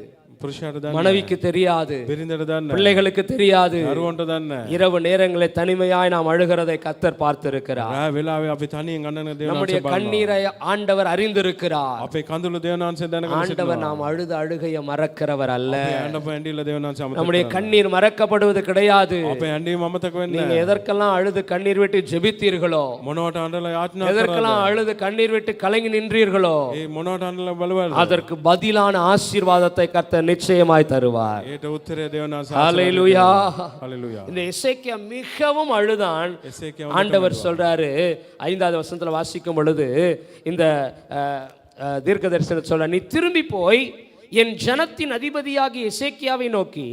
පුරුෂයාට දන්නේ மனைவிக்கு தெரியாது, බිරිඳට දන්නේ නැහැ. பிள்ளைகளுக்கு தெரியாது. දරුවන්ට දන්නේ නැහැ. இரவு நேரங்களை தனிமையாய் நாம் அழுகிறதை கத்தர் பார்த்திருக்கிறார். රාය වෙලාවේ අපි තනියෙන් අඬන நம்முடைய දේවල් கண்ணீரை ஆண்டவர் அறிந்திருக்கிறார். අපේ කඳුළු දේවනාංශයෙන් දැනගෙන ஆண்டவர் நாம் அழுத அழுகையை மறக்கிறவர் அல்ல. අඬපු ඇඬිල්ල දේවනාංශ අමතක நம்முடைய கண்ணீர் மறக்கப்படுவது கிடையாது. අපේ ඇඬීම අමතක වෙන්නේ நீங்க எதற்கெல்லாம் அழுது கண்ணீர் விட்டு ஜெபித்தீர்களோ, මොනවට අඬලා යාඥා எதற்கெல்லாம் அழுது கண்ணீர் விட்டு கலங்கி நின்றீர்களோ, ඒ මොනවට අඬලා බලවල அதற்கு பதிலான ஆசீர்வாதத்தை கர்த்தர் நிச்சயமாய் தருவார். ඒට උත්තරය දේවනාංශ ஹல்லேலூயா. හalleluya. இந்த எசேக்கியா மிகவும் அழுதான். එසේකියා ஆண்டவர் சொல்றாரு 5வது வசனத்துல வாசிக்கும் பொழுது இந்த தீர்க்க தரிசனம் சொல்ற, நீ திரும்பி போய் என் ஜனத்தின் அதிபதியாகிய எசேக்கியாவை நோக்கி,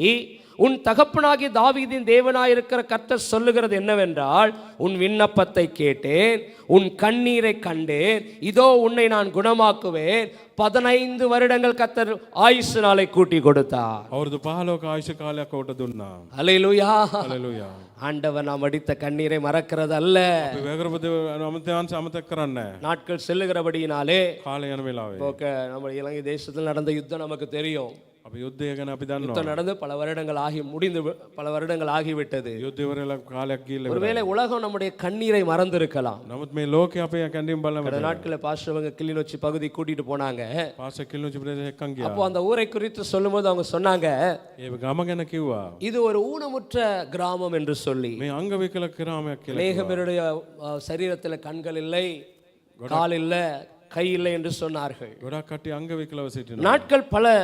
உன் தகப்பனாகிய தாவீதின் தேவனாயிருக்கிற கர்த்தர் சொல்லுகிறது என்னவென்றால், உன் விண்ணப்பத்தை கேட்டேன், உன் கண்ணீரை கண்டேன், இதோ உன்னை நான் குணமாக்குவேன். 15 வருடங்கள் கர்த்தர் ஆயுசு நாளை கூட்டி கொடுத்தார். අවුරුදු 15ක ආයුෂ කාලයක් ඔහුට දුන්නා. ஹல்லேலூயா. හalleluya. ஆண்டவர் நாம் அடித்த கண்ணீரை மறக்கிறது அல்ல. අපි වගරපු දේවනාංශ අමතක කරන්නේ නැහැ. நாட்கள் செல்லுகிறபடியினாலே කාලය යන වෙලාවේ நம்ம இலங்கை தேசத்தில் நடந்த யுத்தம் நமக்கு தெரியும். අපි යුද්ධය ගැන අපි දන්නවා. யுத்தம் நடந்து பல வருடங்கள் ஆகிவிட்டது. යුද්ධ ඉවරලා කාලයක් ගිහිල්ලා ஒருவேளை உலகம் நம்முடைய கண்ணீரை மறந்திருக்கலாம். නමුත් මේ ලෝකේ අපේ කැඳීම් බලන්න கடந்த நாட்களில் பாஸ்டர்வங்க கிளிநொச்சி பகுதி கூட்டிட்டு போனாங்க. පාස කිල්ලුචි ප්‍රදේශ එක්කන් ගියා. அப்போ அந்த ஊரை குறித்து சொல்லும்போது அவங்க சொன்னாங்க, ඒ ගම ගැන කිව්වා. இது ஒரு ஊனமுற்ற கிராமம் என்று சொல்லி. මේ අංග විකල கிராமයක් කියලා. அநேக பேருடைய சரீரத்தில் கண்கள் இல்லை, கால் இல்லை, கை இல்லை என்று சொன்னார்கள். ගොඩක් කට්ටිය අංග විකලව සිටිනවා. நாட்கள் பல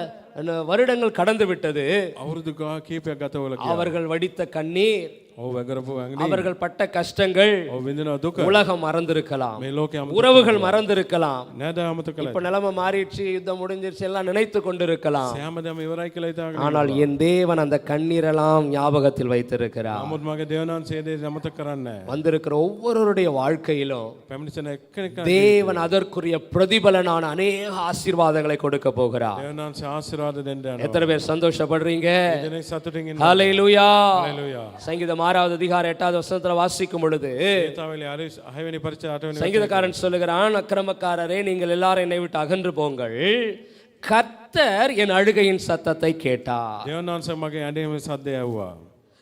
வருடங்கள் கடந்து விட்டது. අවුරුදු කීපයක් ගතවල அவர்கள் வடித்த கண்ணீர், ඔව් වගරපු ඇඟිලි அவர்கள் பட்ட கஷ்டங்கள் ඔව් විඳින දුක உலகம் மறந்திருக்கலாம், මේ ලෝකේ உறவுகள் மறந்திருக்கலாம். නේද අමතක කළා. இப்ப நிலைமை மாறிடுச்சு, யுத்தம் முடிஞ்சிருச்சு எல்லாம் நினைத்து கொண்டிருக்கலாம். හැමදාම ඉවරයි කියලා හිතාගෙන. ஆனால் என் தேவன் அந்த கண்ணீரெல்லாம் ஞாபகத்தில் வைத்திருக்கிறார். නමුත් මගේ දේවනාංශයේ දේ අමතක කරන්නේ නැහැ. வந்திருக்கிற ஒவ்வொருவருடைய வாழ்க்கையிலும் පැමිණෙන එක්කෙනෙක් தேவன் அதற்குரிய பிரதிபலனான அநேக ஆசீர்வாதங்களை கொடுக்க போகிறார். දේවනාංශ ආශිර්වාද දෙන්න යනවා. எத்தனை பேர் சந்தோஷப்படுறீங்க? දෙනෙක් සතුටින් ඉන්න. ஹல்லேலூயா. හalleluya. சங்கீதம் 6வது அதிகாரம் 8வது வசனத்துல வாசிக்கும் பொழுது ඒතාවලේ 6වෙනි පරිච්ඡේදය 8වෙනි சங்கீதக்காரன் சொல்லுகிறான், அக்கிரமக்காரரே நீங்கள் எல்லாரும் என்னை விட்டு அகன்று போங்கள், கர்த்தர் என் அழுகையின் சத்தத்தை கேட்டார். දේවනාංශ මගේ ඇඬීමේ සද්දය ඇහුවා.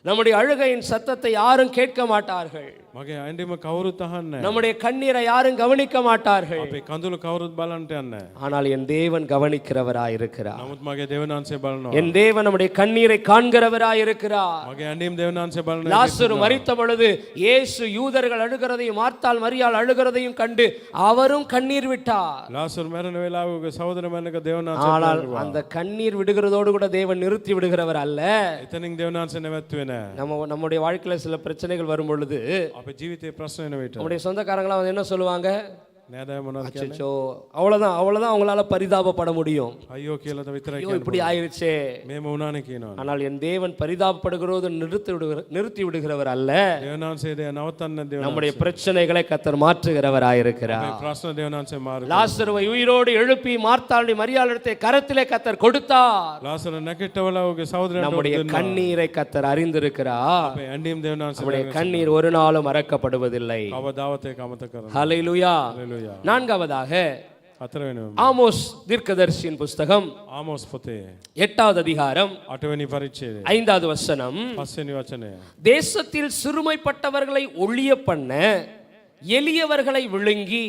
நம்முடைய அழுகையின் சத்தத்தை யாரும் கேட்க மாட்டார்கள். මගේ ඇඬීම කවුරුත් අහන්නේ නැහැ. நம்முடைய கண்ணீரை யாரும் கவனிக்க மாட்டார்கள். අපේ කඳුළු කවුරුත් බලන්නට යන්නේ නැහැ. ஆனால் என் தேவன் கவனிக்கிறவராய் இருக்கிறார். නමුත් මගේ දෙවියන්වහන්සේ බලනවා. என் தேவன் நம்முடைய கண்ணீரை காண்கிறவராய் இருக்கிறார். මගේ ඇඬීම දෙවියන්වහන්සේ බලනවා. லாசரு மரித்த பொழுது இயேசு யூதர்கள் அழுகிறதையும் மார்த்தாள் மரியாள் அழுகிறதையும் கண்டு அவரும் கண்ணீர் விட்டார். ලාසරු මරණ වෙලාවේ ඔහුගේ සහෝදර මරණක දෙවියන්වහන්සේ ஆனால் அந்த கண்ணீர் விடுகிறதோடு கூட தேவன் நிறுத்தி விடுகிறவர் அல்ல. එතනින් දෙවියන්වහන්සේ නැවැත්තුවේ නැහැ. நம்முடைய வாழ்க்கையில சில பிரச்சனைகள் வரும் பொழுது අපේ ජීවිතේ ප්‍රශ්න එන විට நம்முடைய சொந்தக்காரங்களாம் வந்து என்ன சொல்லுவாங்க? නෑදෑය මොනවද කියන්නේ? அச்சோ அவ்வளவுதான் அவங்களால பரிதாபப்பட முடியும். අයියෝ කියලා විතරයි ஐயோ කියන්නේ. இப்படி ஆயிருச்சே. මේම වුණානේ කියනවා. ஆனால் என் தேவன் பரிதாபப்படுகிறோடு நிறுத்தி விடுகிறவர் அல்ல. දෙවියන්වහන්සේ දෙය නවත්තන්නේ දෙවියන්වහන්සේ. நம்முடைய பிரச்சனைகளை கர்த்தர் மாற்றுகிறவராயிருக்கிறார். අපේ ප්‍රශ්න දෙවියන්වහන්සේ මාරු. லாசருவை உயிரோடு எழுப்பி மார்த்தாளை மரியாளிடத்தை கரத்திலே கர்த்தர் கொடுத்தார். ලාසරු නැගිටවලා ඔහුගේ සහෝදරයන්ට நம்முடைய දුන්නා. கண்ணீரை கர்த்தர் அறிந்திருக்கிறார். අපේ ඇඬීම දෙවියන්වහන්සේ நம்முடைய கண்ணீர் ஒரு நாளும் மறக்கப்படுவதில்லை. කවදාවත් ඒක අමතක කරන්නේ. ஹல்லேலூயா. හalleluya. நான்காவதாக හතරවෙනි ஆமோஸ் தீர்க்கதரிசியின் புஸ்தகம் ආමෝස් පොතේ 8வது அதிகாரம் 8වෙනි පරිච්ඡේදය 5வது வசனம். 5වෙනි වචනය. தேசத்தில் சிறுமைப்பட்டவர்களை ஒழிய பண்ண எளியவர்களை விழுங்கி,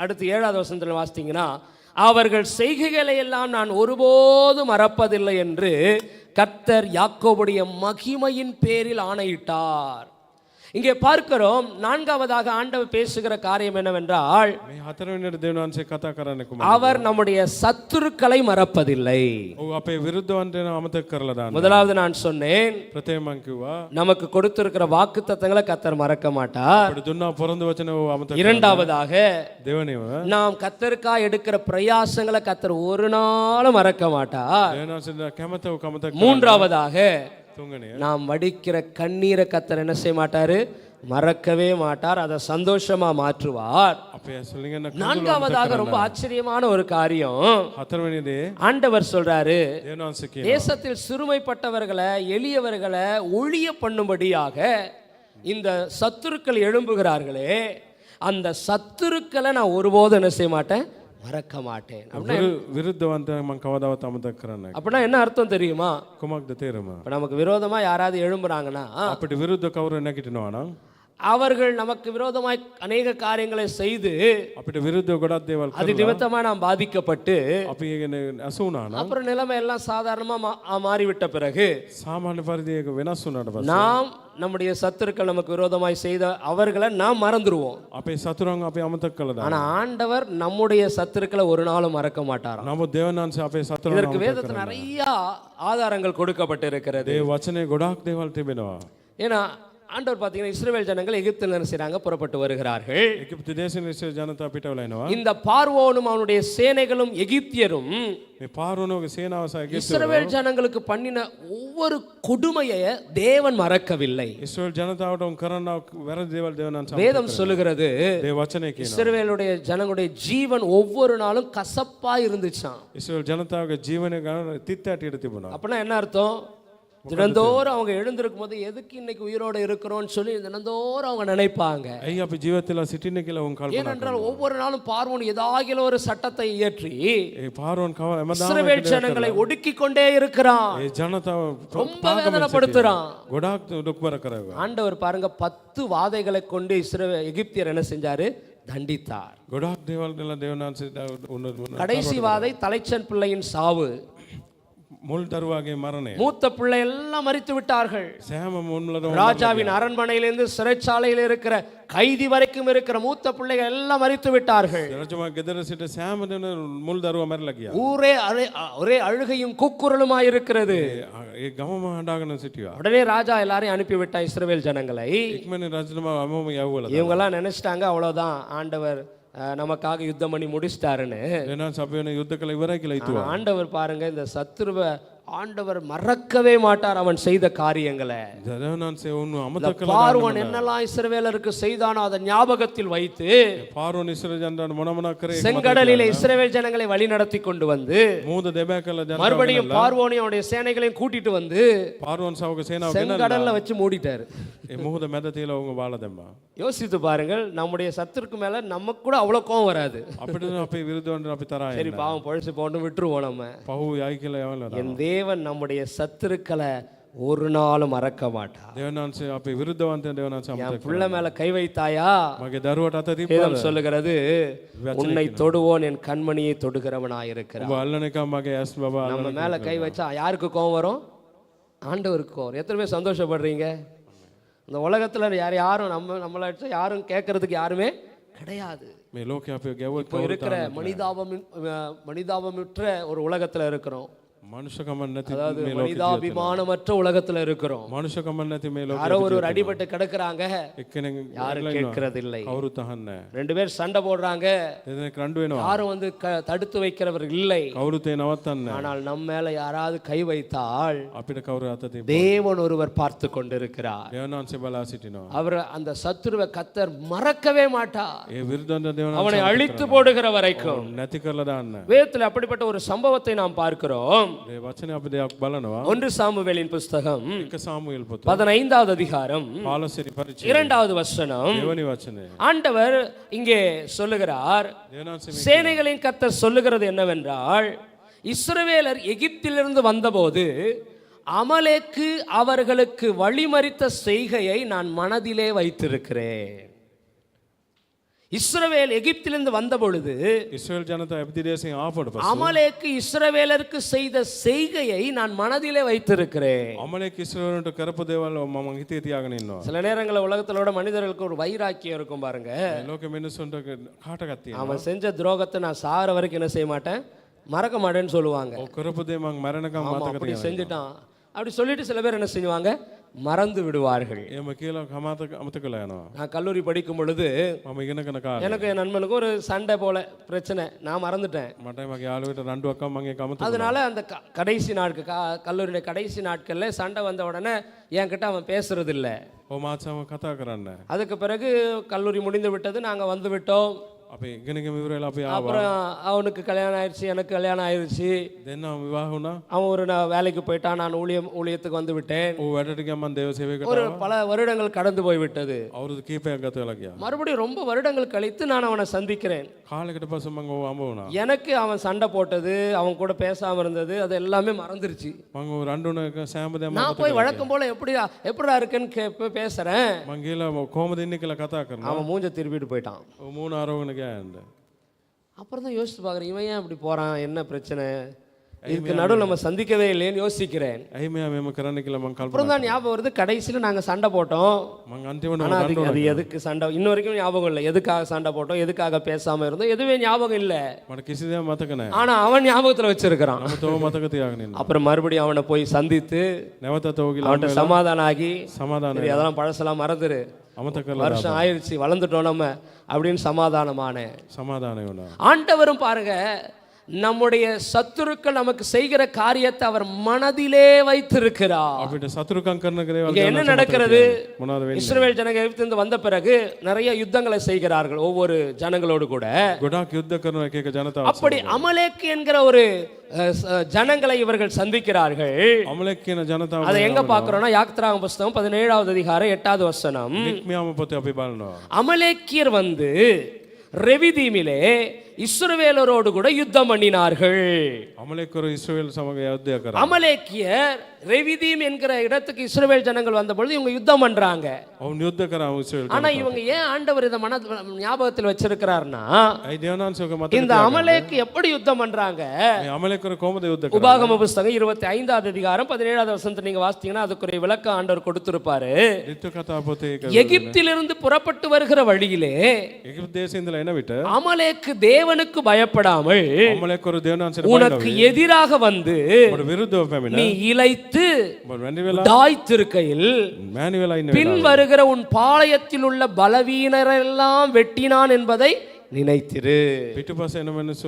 அடுத்து 7வது வசனத்தில் வாசித்தீங்கன்னா, அவர்கள் செய்கைகளை எல்லாம் நான் ஒருபோதும் மறப்பதில்லை என்று கர்த்தர் யாக்கோபுடைய மகிமையின் பேரில் ஆணையிட்டார். இங்கே பார்க்கிறோம், நான்காவதாக ஆண்டவர் பேசுகிற காரியம் என்னவென்றால், මේ හතරවෙනියට දෙවියන්වහන්සේ කතා කරන්නේ කොහොමද? அவர் நம்முடைய சத்துருக்களை மறப்பதில்லை. ඔව් අපේ විරුද්ධවන්තයන් අමතක කරලා දාන්න. முதலாவது நான் சொன்னேன், ප්‍රථම මං කිව්වා நமக்கு கொடுத்திருக்கிற வாக்குத்தத்தங்களை கர்த்தர் மறக்க மாட்டார். අපිට දුන්නා පොරොන්දු වචන ඔව් අමතක. இரண்டாவதாக දෙවෙනිව நாம் கர்த்தருக்காக எடுக்கிற பிரயாசங்களை கர்த்தர் ஒரு நாளும் மறக்க மாட்டார். දෙවියන්වහන්සේ කැමතව කමතක. மூன்றாவதாக තුන්වෙනිය நாம் வடிக்கிற கண்ணீரை கர்த்தர் என்ன செய்ய மாட்டாரு? மறக்கவே மாட்டார். அதை சந்தோஷமா மாற்றுவார். අපේ ඇසුලින් යන நான்காவதாக ரொம்ப ஆச்சரியமான ஒரு காரியம், හතරවෙනි දේ ஆண்டவர் சொல்றாரு, දෙවියන්වහන්සේ කියනවා தேசத்தில் சிறுமைப்பட்டவர்களை எளியவர்களை ஒழிய பண்ணும்படியாக இந்த சத்துருக்கள் எழும்புகிறார்களே, அந்த சத்துருக்களை நான் ஒருபோதும் என்ன செய்ய மாட்டேன்? மறக்க மாட்டேன். විරුද්ධවන්තයන් මං කවදාවත් අමතක කරන්නේ නැහැ. அப்படின்னா என்ன அர்த்தம் தெரியுமா? කොමක්ද තේරුම? இப்ப நமக்கு விரோதமா யாராவது எழும்புறாங்கன்னா, අපිට විරුද්ධ කවුරු නැගිටිනවා නම් அவர்கள் நமக்கு விரோதமாய் அநேக காரியங்களை செய்து අපිට විරුද්ධව ගොඩක් දේවල් அது කරලා நிமித்தமா நாம் பாதிக்கப்பட்டு අපි ඒගෙන අසුණා නම් அப்புறம் நிலைமை எல்லாம் சாதாரணமா மாறிவிட்ட பிறகு සාමාන්‍ය පරිදි ඒක වෙනස් වුණාට පස්සේ நாம் நம்முடைய சத்துருக்கள் நமக்கு விரோதமாய் செய்த அவர்களை நாம் மறந்துடுவோம். අපේ සතුරන් අපි අමතක කළා දාන්න. ஆனா ஆண்டவர் நம்முடைய சத்துருக்களை ஒரு நாளும் மறக்க மாட்டாராம். නමුත් දෙවියන්වහන්සේ අපේ සතුරන් இதற்கு අමතක வேதத்தில் කරන්නේ. நிறைய ஆதாரங்கள் கொடுக்கப்பட்டு இருக்கிறது. ඒ වචනේ ගොඩාක් දේවල් තිබෙනවා. ஏன்னா ஆண்டவர் பார்த்தீங்கன்னா, இஸ்ரவேல் ஜனங்கள் எகிப்தில் என்ன செய்றாங்க? புறப்பட்டு வருகிறார்கள். එකිප්තු දේශේ ඉස්රායෙල් ජනතාව පිටවලා එනවා. இந்த பார்வோனும் அவனுடைய சேனைகளும் எகிப்தியரும் මේ පාරෝනෝගේ සේනාව සහ එකිප්තු இஸ்ரவேல் ஜனங்களுக்கு பண்ணின ஒவ்வொரு கொடுமையை தேவன் மறக்கவில்லை. ඉස්රායෙල් ජනතාවට උන් කරන වැරදි දේවල් දෙවියන්වහන්සේ வேதம் சொல்லுகிறது, ඒ වචනේ කියනවා. இஸ்ரவேலுடைய ஜனங்களுடைய ஜீவன் ஒவ்வொரு நாளும் கசப்பா இருந்துச்சாம். ඉස්රායෙල් ජනතාවගේ ජීවනය ගන්න තිත් ඇටියට තිබුණා. அப்படின்னா என்ன அர்த்தம்? தினந்தோறும் அவங்க எழுந்திருக்கும் போது எதுக்கு இன்னைக்கு உயிரோட இருக்கிறோம்னு சொல்லி தினந்தோறும் அவங்க நினைப்பாங்க. ඇයි අපි ජීවත් වෙලා සිටින්නේ කියලා උන් කල්පනා ஏனென்றால் ஒவ்வொரு நாளும் பார்வோன் ஏதாகிலும் ஒரு சட்டத்தை இயற்றி ඒ පාරෝන් කව හැමදාම இஸ்ரவேல் ஜனங்களை ஒடுக்கிக் கொண்டே இருக்கிறான். ඒ ජනතාව ரொம்ப வேதனைப்படுத்துறான். ගොඩාක් දුක්බර කරනවා. ஆண்டவர் பாருங்க 10 வாதைகளை கொண்டு எகிப்தியர் என்ன செஞ்சாரு? தண்டித்தார். ගොඩාක් දේවල් දෙලා දෙවියන්වහන්සේ கடைசி வாதை தலைச்சன் பிள்ளையின் சாவு. මුල් දරුවාගේ මරණය. மூத்த பிள்ளை எல்லாம் மரித்து விட்டார்கள். සෑම මුල්ලම ராஜாவின் அரண்மனையிலிருந்து சிறைச்சாலையில் இருக்கிற கைதி வரைக்கும் இருக்கிற மூத்த பிள்ளைகள் எல்லாம் மரித்து விட்டார்கள். රජතුමා ගෙදර සිට සෑම දෙන මුල් දරුවා මැරිලා ගියා. ஊரே ஒரே அழுகையும் கூக்குரலுமாய் இருக்கிறது. ඒ ගමම හඬාගෙන සිටියා. உடனே ராஜா எல்லாரையும் அனுப்பிவிட்டான் இஸ்ரவேல் ஜனங்களை. ඉක්මනින් රජතුමා අමම යවුවලා. இவங்க எல்லாம் நினைச்சிட்டாங்க அவ்வளவுதான், ஆண்டவர் நமக்காக யுத்தம் பண்ணி முடிச்சிட்டாருன்னு. එනවා අපි වෙන යුද්ධ කළ ඉවරයි කියලා හිතුවා. ஆண்டவர் பாருங்க, இந்த சத்துருவை ஆண்டவர் மறக்கவே மாட்டார் அவன் செய்த காரியங்களை. දෙවියන්වහන්සේ උන්ව අමතක කළා. பார்வோன் என்னெல்லாம் இஸ்ரவேலருக்கு செய்தானோ அதை ஞாபகத்தில் வைத்து පාරෝන් ඉස්රායෙල් ජනතාවට මොන මොන කරේ செங்கடலிலே இஸ்ரவேல் ஜனங்களை வழி நடத்தி கொண்டு வந்து මූද දෙබෑ කළ ජනතාව மறுபடியும் பார்வோனையும் அவனுடைய சேனைகளையும் கூட்டிட்டு வந்து පාරෝන් සවගේ සේනාව ගෙනල්ලා செங்கடல்ல வச்சு மூடிட்டாரு. ඒ මුහුද මැද තියලා උන්ව බාලා දැම්මා. யோசித்து பாருங்கள், நம்முடைய சத்துருக்கு மேல நமக்கு கூட அவ்வளவு கோவம் வராது. අපිට අපේ විරුද්ධවන්ට අපි තරහා சரி பாவம் பொழைச்சு போட்டு விட்டுருவோம் நம்ம. පහු යයි කියලා යවලා என் தேவன் நம்முடைய சத்துருக்களை ஒரு நாளும் மறக்க மாட்டார். දෙවනාන්සේ අපේ විරුද්ධවන්තයන් දෙවනාන්සේ என் අමතක பிள்ளை மேல கை வைத்தாயா? මගේ දරුවට අත තිබ්බද? வேதம் சொல்லுகிறது உன்னை தொடுவோன் என் கண்மணியை தொடுகிறவனாயிருக்கிறார். ඔබ අල්ලන එක මගේ ඇස් බබා நம்ம மேல கை வச்சா யாருக்கு கோவம் வரும்? ஆண்டவருக்கு கோவம். எத்தனை பேர் சந்தோஷப்படுறீங்க? இந்த உலகத்துல யாரும் நம்மள யாரும் கேட்கறதுக்கு யாருமே கிடையாது. මේ ලෝකේ අපේ ගැවුවත් இப்போ இருக்கிற மனிதாபமற்ற ஒரு உலகத்துல இருக்கிறோம். මනුෂ්‍යකම නැති அதாவது මේ ලෝකේ மனிதாபிமானமற்ற உலகத்துல இருக்கிறோம். මනුෂ්‍යකම නැති මේ ලෝකේ யாரோ ஒரு அடிபட்டு கிடக்குறாங்க, එක්කෙනෙක් யாரும் கேட்கறதில்லை. කවුරුත් අහන්නේ නැහැ. ரெண்டு பேர் சண்டை போடுறாங்க, දෙදෙනෙක් රණ්ඩු වෙනවා. யாரும் வந்து தடுத்து வைக்கிறவர் இல்லை. කවුරුත් ඒ නවත්තන්නේ නැහැ. ஆனால் நம்ம மேல யாராவது கை வைத்தால் අපිට කවුරු අත තිබ්බ தேவன் ஒருவர் பார்த்து கொண்டிருக்கிறார். දෙවනාන්සේ බලා සිටිනවා. அவர் அந்த சத்துருவை கத்தர் மறக்கவே மாட்டார், ඒ විරුද්ධවන්ත දෙවනාන්සේ அவனை அழித்து போடுகிற வரைக்கும். නැති කරලා දාන්න. வேதத்தில் அப்படிப்பட்ட ஒரு சம்பவத்தை நாம் பார்க்கிறோம். මේ වචනේ අපි දෙයක් බලනවා. 1 சாமுவேலின் புஸ்தகம் 1 சாமுவேல் පොත 15வது அதிகாரம் 15 පරිච්ඡේදය 2வது வசனம். දෙවනි වචනේ ஆண்டவர் இங்கே சொல்லுகிறார், දෙවනාන්සේ சேனைகளின் கர்த்தர் சொல்லுகிறது என்னவென்றால், இஸ்ரவேலர் எகிப்திலிருந்து வந்தபோது அமலேக்கு அவர்களுக்கு வழிமறித்த செய்கையை நான் மனதிலே வைத்திருக்கிறேன். இஸ்ரவேல் எகிப்திலிருந்து வந்த பொழுது ඉස්රායෙල් ජනතාව එපිති දේශයෙන් ආපුවට පස්සේ அமலேக்கு இஸ்ரவேலருக்கு செய்த செய்கையை நான் மனதிலே வைத்திருக்கிறேன். අමලෙක් ඉස්රායෙල්ට කරපු දේවල් මම හිතේ තියාගෙන ඉන්නවා. சில நேரங்களில் உலகத்திலோட மனிதர்களுக்கு ஒரு வைராக்கியம் இருக்கும் பாருங்க. මේ ලෝකෙ මිනිස්සුන්ට කාටවත් තියෙනවා. அவன் செஞ்ச துரோகத்தை நான் சாகிற வரைக்கும் என்ன செய்ய மாட்டேன், மறக்க மாட்டேன்னு சொல்லுவாங்க. ඔය කරපු දේ මම මරණකම් ஆமா, මතක அப்படி තියාගෙන. செஞ்சுட்டான் அப்படி சொல்லிட்டு சில பேர் என்ன செய்வாங்க, மறந்து விடுவார்கள். එහෙම කියලා අමතකලා යනවා. நான் கல்லூரி படிக்கும் பொழுது මම ඉගෙන ගන්න කාලේ எனக்கு என் நண்பனுக்கு ஒரு சண்டை போல பிரச்சனை, நான் மறந்துட்டேன். මට මගේ යාළුවෙට රණ්ඩුවක් මම ඒක අමතක அதனால அந்த கடைசி நாட்கள் கல்லூரியுடைய கடைசி நாட்கள்ல சண்டை வந்த உடனே என்கிட்ட அவன் பேசுறது இல்லை. ඔය මාත් සමග කතා කරන්නේ. அதுக்கு பிறகு கல்லூரி முடிந்து விட்டது, நாங்க வந்து விட்டோம். අපි ඉගෙනගෙන ඉවර වෙලා අපි ආවා. அப்புறம் அவனுக்கு கல்யாணம் ஆயிடுச்சு, எனக்கு கல்யாணம் ஆயிடுச்சு. දෙන්නම විවාහ වුණා. அவன் ஒரு வேலைக்கு போயிட்டான், நான் ஊழியத்துக்கு வந்து விட்டேன். ඔව් වැඩට ගියා මම දේව සේවයකට ஒரு ආවා. பல வருடங்கள் கடந்து போய் விட்டது. අවුරුදු කීපයක් ගත වෙලා ගියා. மறுபடியும் ரொம்ப வருடங்கள் கழித்து நான் அவனை சந்திக்கிறேன். කාලයකට පස්සේ මම ඔව් හම්බ වුණා. எனக்கு அவன் சண்டை போட்டது, அவன் கூட பேசாம இருந்தது, அது எல்லாமே மறந்துருச்சு. මම ඔය රණ්ඩුන එක සෑම දෙයක්ම நான் போய் வழக்கம் போல எப்படிடா இருக்குன்னு பேசுறேன். මං ගිහලා කොහමද ඉන්නේ කියලා කතා කරනවා. அவன் மூஞ்ச திருப்பிட்டு போயிட்டான். ඔව් මූණ ආරෝගන ගෑනද. அப்புறம் தான் யோசிச்சு பார்க்குறேன், இவன் ஏன் அப்படி போறான், என்ன பிரச்சனை, இதுக்கு நடுவில் நம்ம சந்திக்கவே இல்லைன்னு யோசிக்கிறேன். ඇයි මෙයා මෙහෙම කරන්න කියලා මං කල්පනා அப்புறம் தான் ஞாபகம் வருது, கடைசியில் நாங்கள் சண்டை போட்டோம். මං අන්තිමට ஆனால் அது எதுக்கு சண்டை இன்ன வரைக்கும் ஞாபகம் இல்லை. எதுக்காக சண்டை போட்டோம், எதுக்காக பேசாம இருந்தோம், எதுவே ஞாபகம் இல்லை. මට කිසි දෙයක් මතක නැහැ. ஆனா அவன் ஞாபகத்தில் வச்சிருக்கிறான். නමුත් ඔව මතක තියාගෙන ඉන්නවා. அப்புறம் மறுபடியும் அவனை போய் சந்தித்து නැවතත් ඔව ගිහලා அவன்கிட்ட சமாதானம் ஆகி, සමාදාන சரி அதெல்லாம் பழசெல்லாம் மறந்துரு, අමතක කරලා வருஷம் ஆயிடுச்சு, வளர்ந்துட்டோம் நம்ம அப்படின்னு சமாதானமான සමාදාන වුණා. ஆண்டவரும் பாருங்க, நம்முடைய சத்துருக்கள் நமக்கு செய்கிற காரியத்தை அவர் மனதிலே வைத்திருக்கிறார். අපිට සතුරුකම් කරන දේවල් இங்க என்ன நடக்கிறது, මොනවද වෙන්නේ? இஸ்ரவேல் ஜனங்கள் எகிப்திலிருந்து வந்த பிறகு நிறைய யுத்தங்களை செய்கிறார்கள் ஒவ்வொரு ஜனங்களோடு கூட. ගොඩාක් යුද්ධ කරන එක එක ජනතාව. அப்படி அமலேக்கு என்கிற ஒரு ஜனங்களை இவர்கள் சந்திக்கிறார்கள். අමලෙක් කියන ජනතාව அதை எங்க பார்க்கிறோம்னா யாத்ராகம புஸ்தகம் 17வது அதிகாரம் 8வது வசனம். නික්මියාම පොතේ අපි බලනවා. அமலேக்கியர் வந்து ரெவிதீமிலே இஸ்ரவேலரோடு கூட யுத்தம் பண்ணினார்கள். අමලෙක්වරු ඉස්රායෙල් සමග යුද්ධය කරා. அமலேக்கியர் ரெவிதீம் என்கிற இடத்துக்கு இஸ்ரவேல் ஜனங்கள் வந்த பொழுது இவங்க யுத்தம் பண்றாங்க. ඔවුන් යුද්ධ කරා ඉස්රායෙල්. ஆனா இவங்க ஏன் ஆண்டவர் இதை ஞாபகத்தில் வச்சிருக்கிறார்னா, ඇයි දේවනාංශක මතක இந்த அமலேக்கு எப்படி யுத்தம் பண்றாங்க, මේ අමලෙක්වරු කොහොමද යුද්ධ කරන්නේ? உபாகம புஸ்தகம் 25வது அதிகாரம் 17வது வசனத்தை நீங்க வாசித்தீங்கன்னா அதுக்குரிய விளக்கம் ஆண்டவர் கொடுத்திருப்பாரு. ද්විත්ව කතා පොතේ ඒක எகிப்திலிருந்து புறப்பட்டு வருகிற வழியிலே එගිප්ත දේශේ ඉඳලා එන විට அமலேக்கு தேவனுக்கு பயப்படாமல் අමලෙක්වරු දේවනාංශයට உனக்கு எதிராக வந்து ඔබට විරුද්ධව පැමිණ நீ இளைத்து ඔබ වැඳි වෙලා தாய்த்திருக்கையில் මෑණි වෙලා ඉන්න பின் වෙලාව வருகிற உன் பாளையத்தில் உள்ள பலவீனரெல்லாம் வெட்டினான் என்பதை நினைத்திரு. පිටුපස්සේ එන මිනිස්සු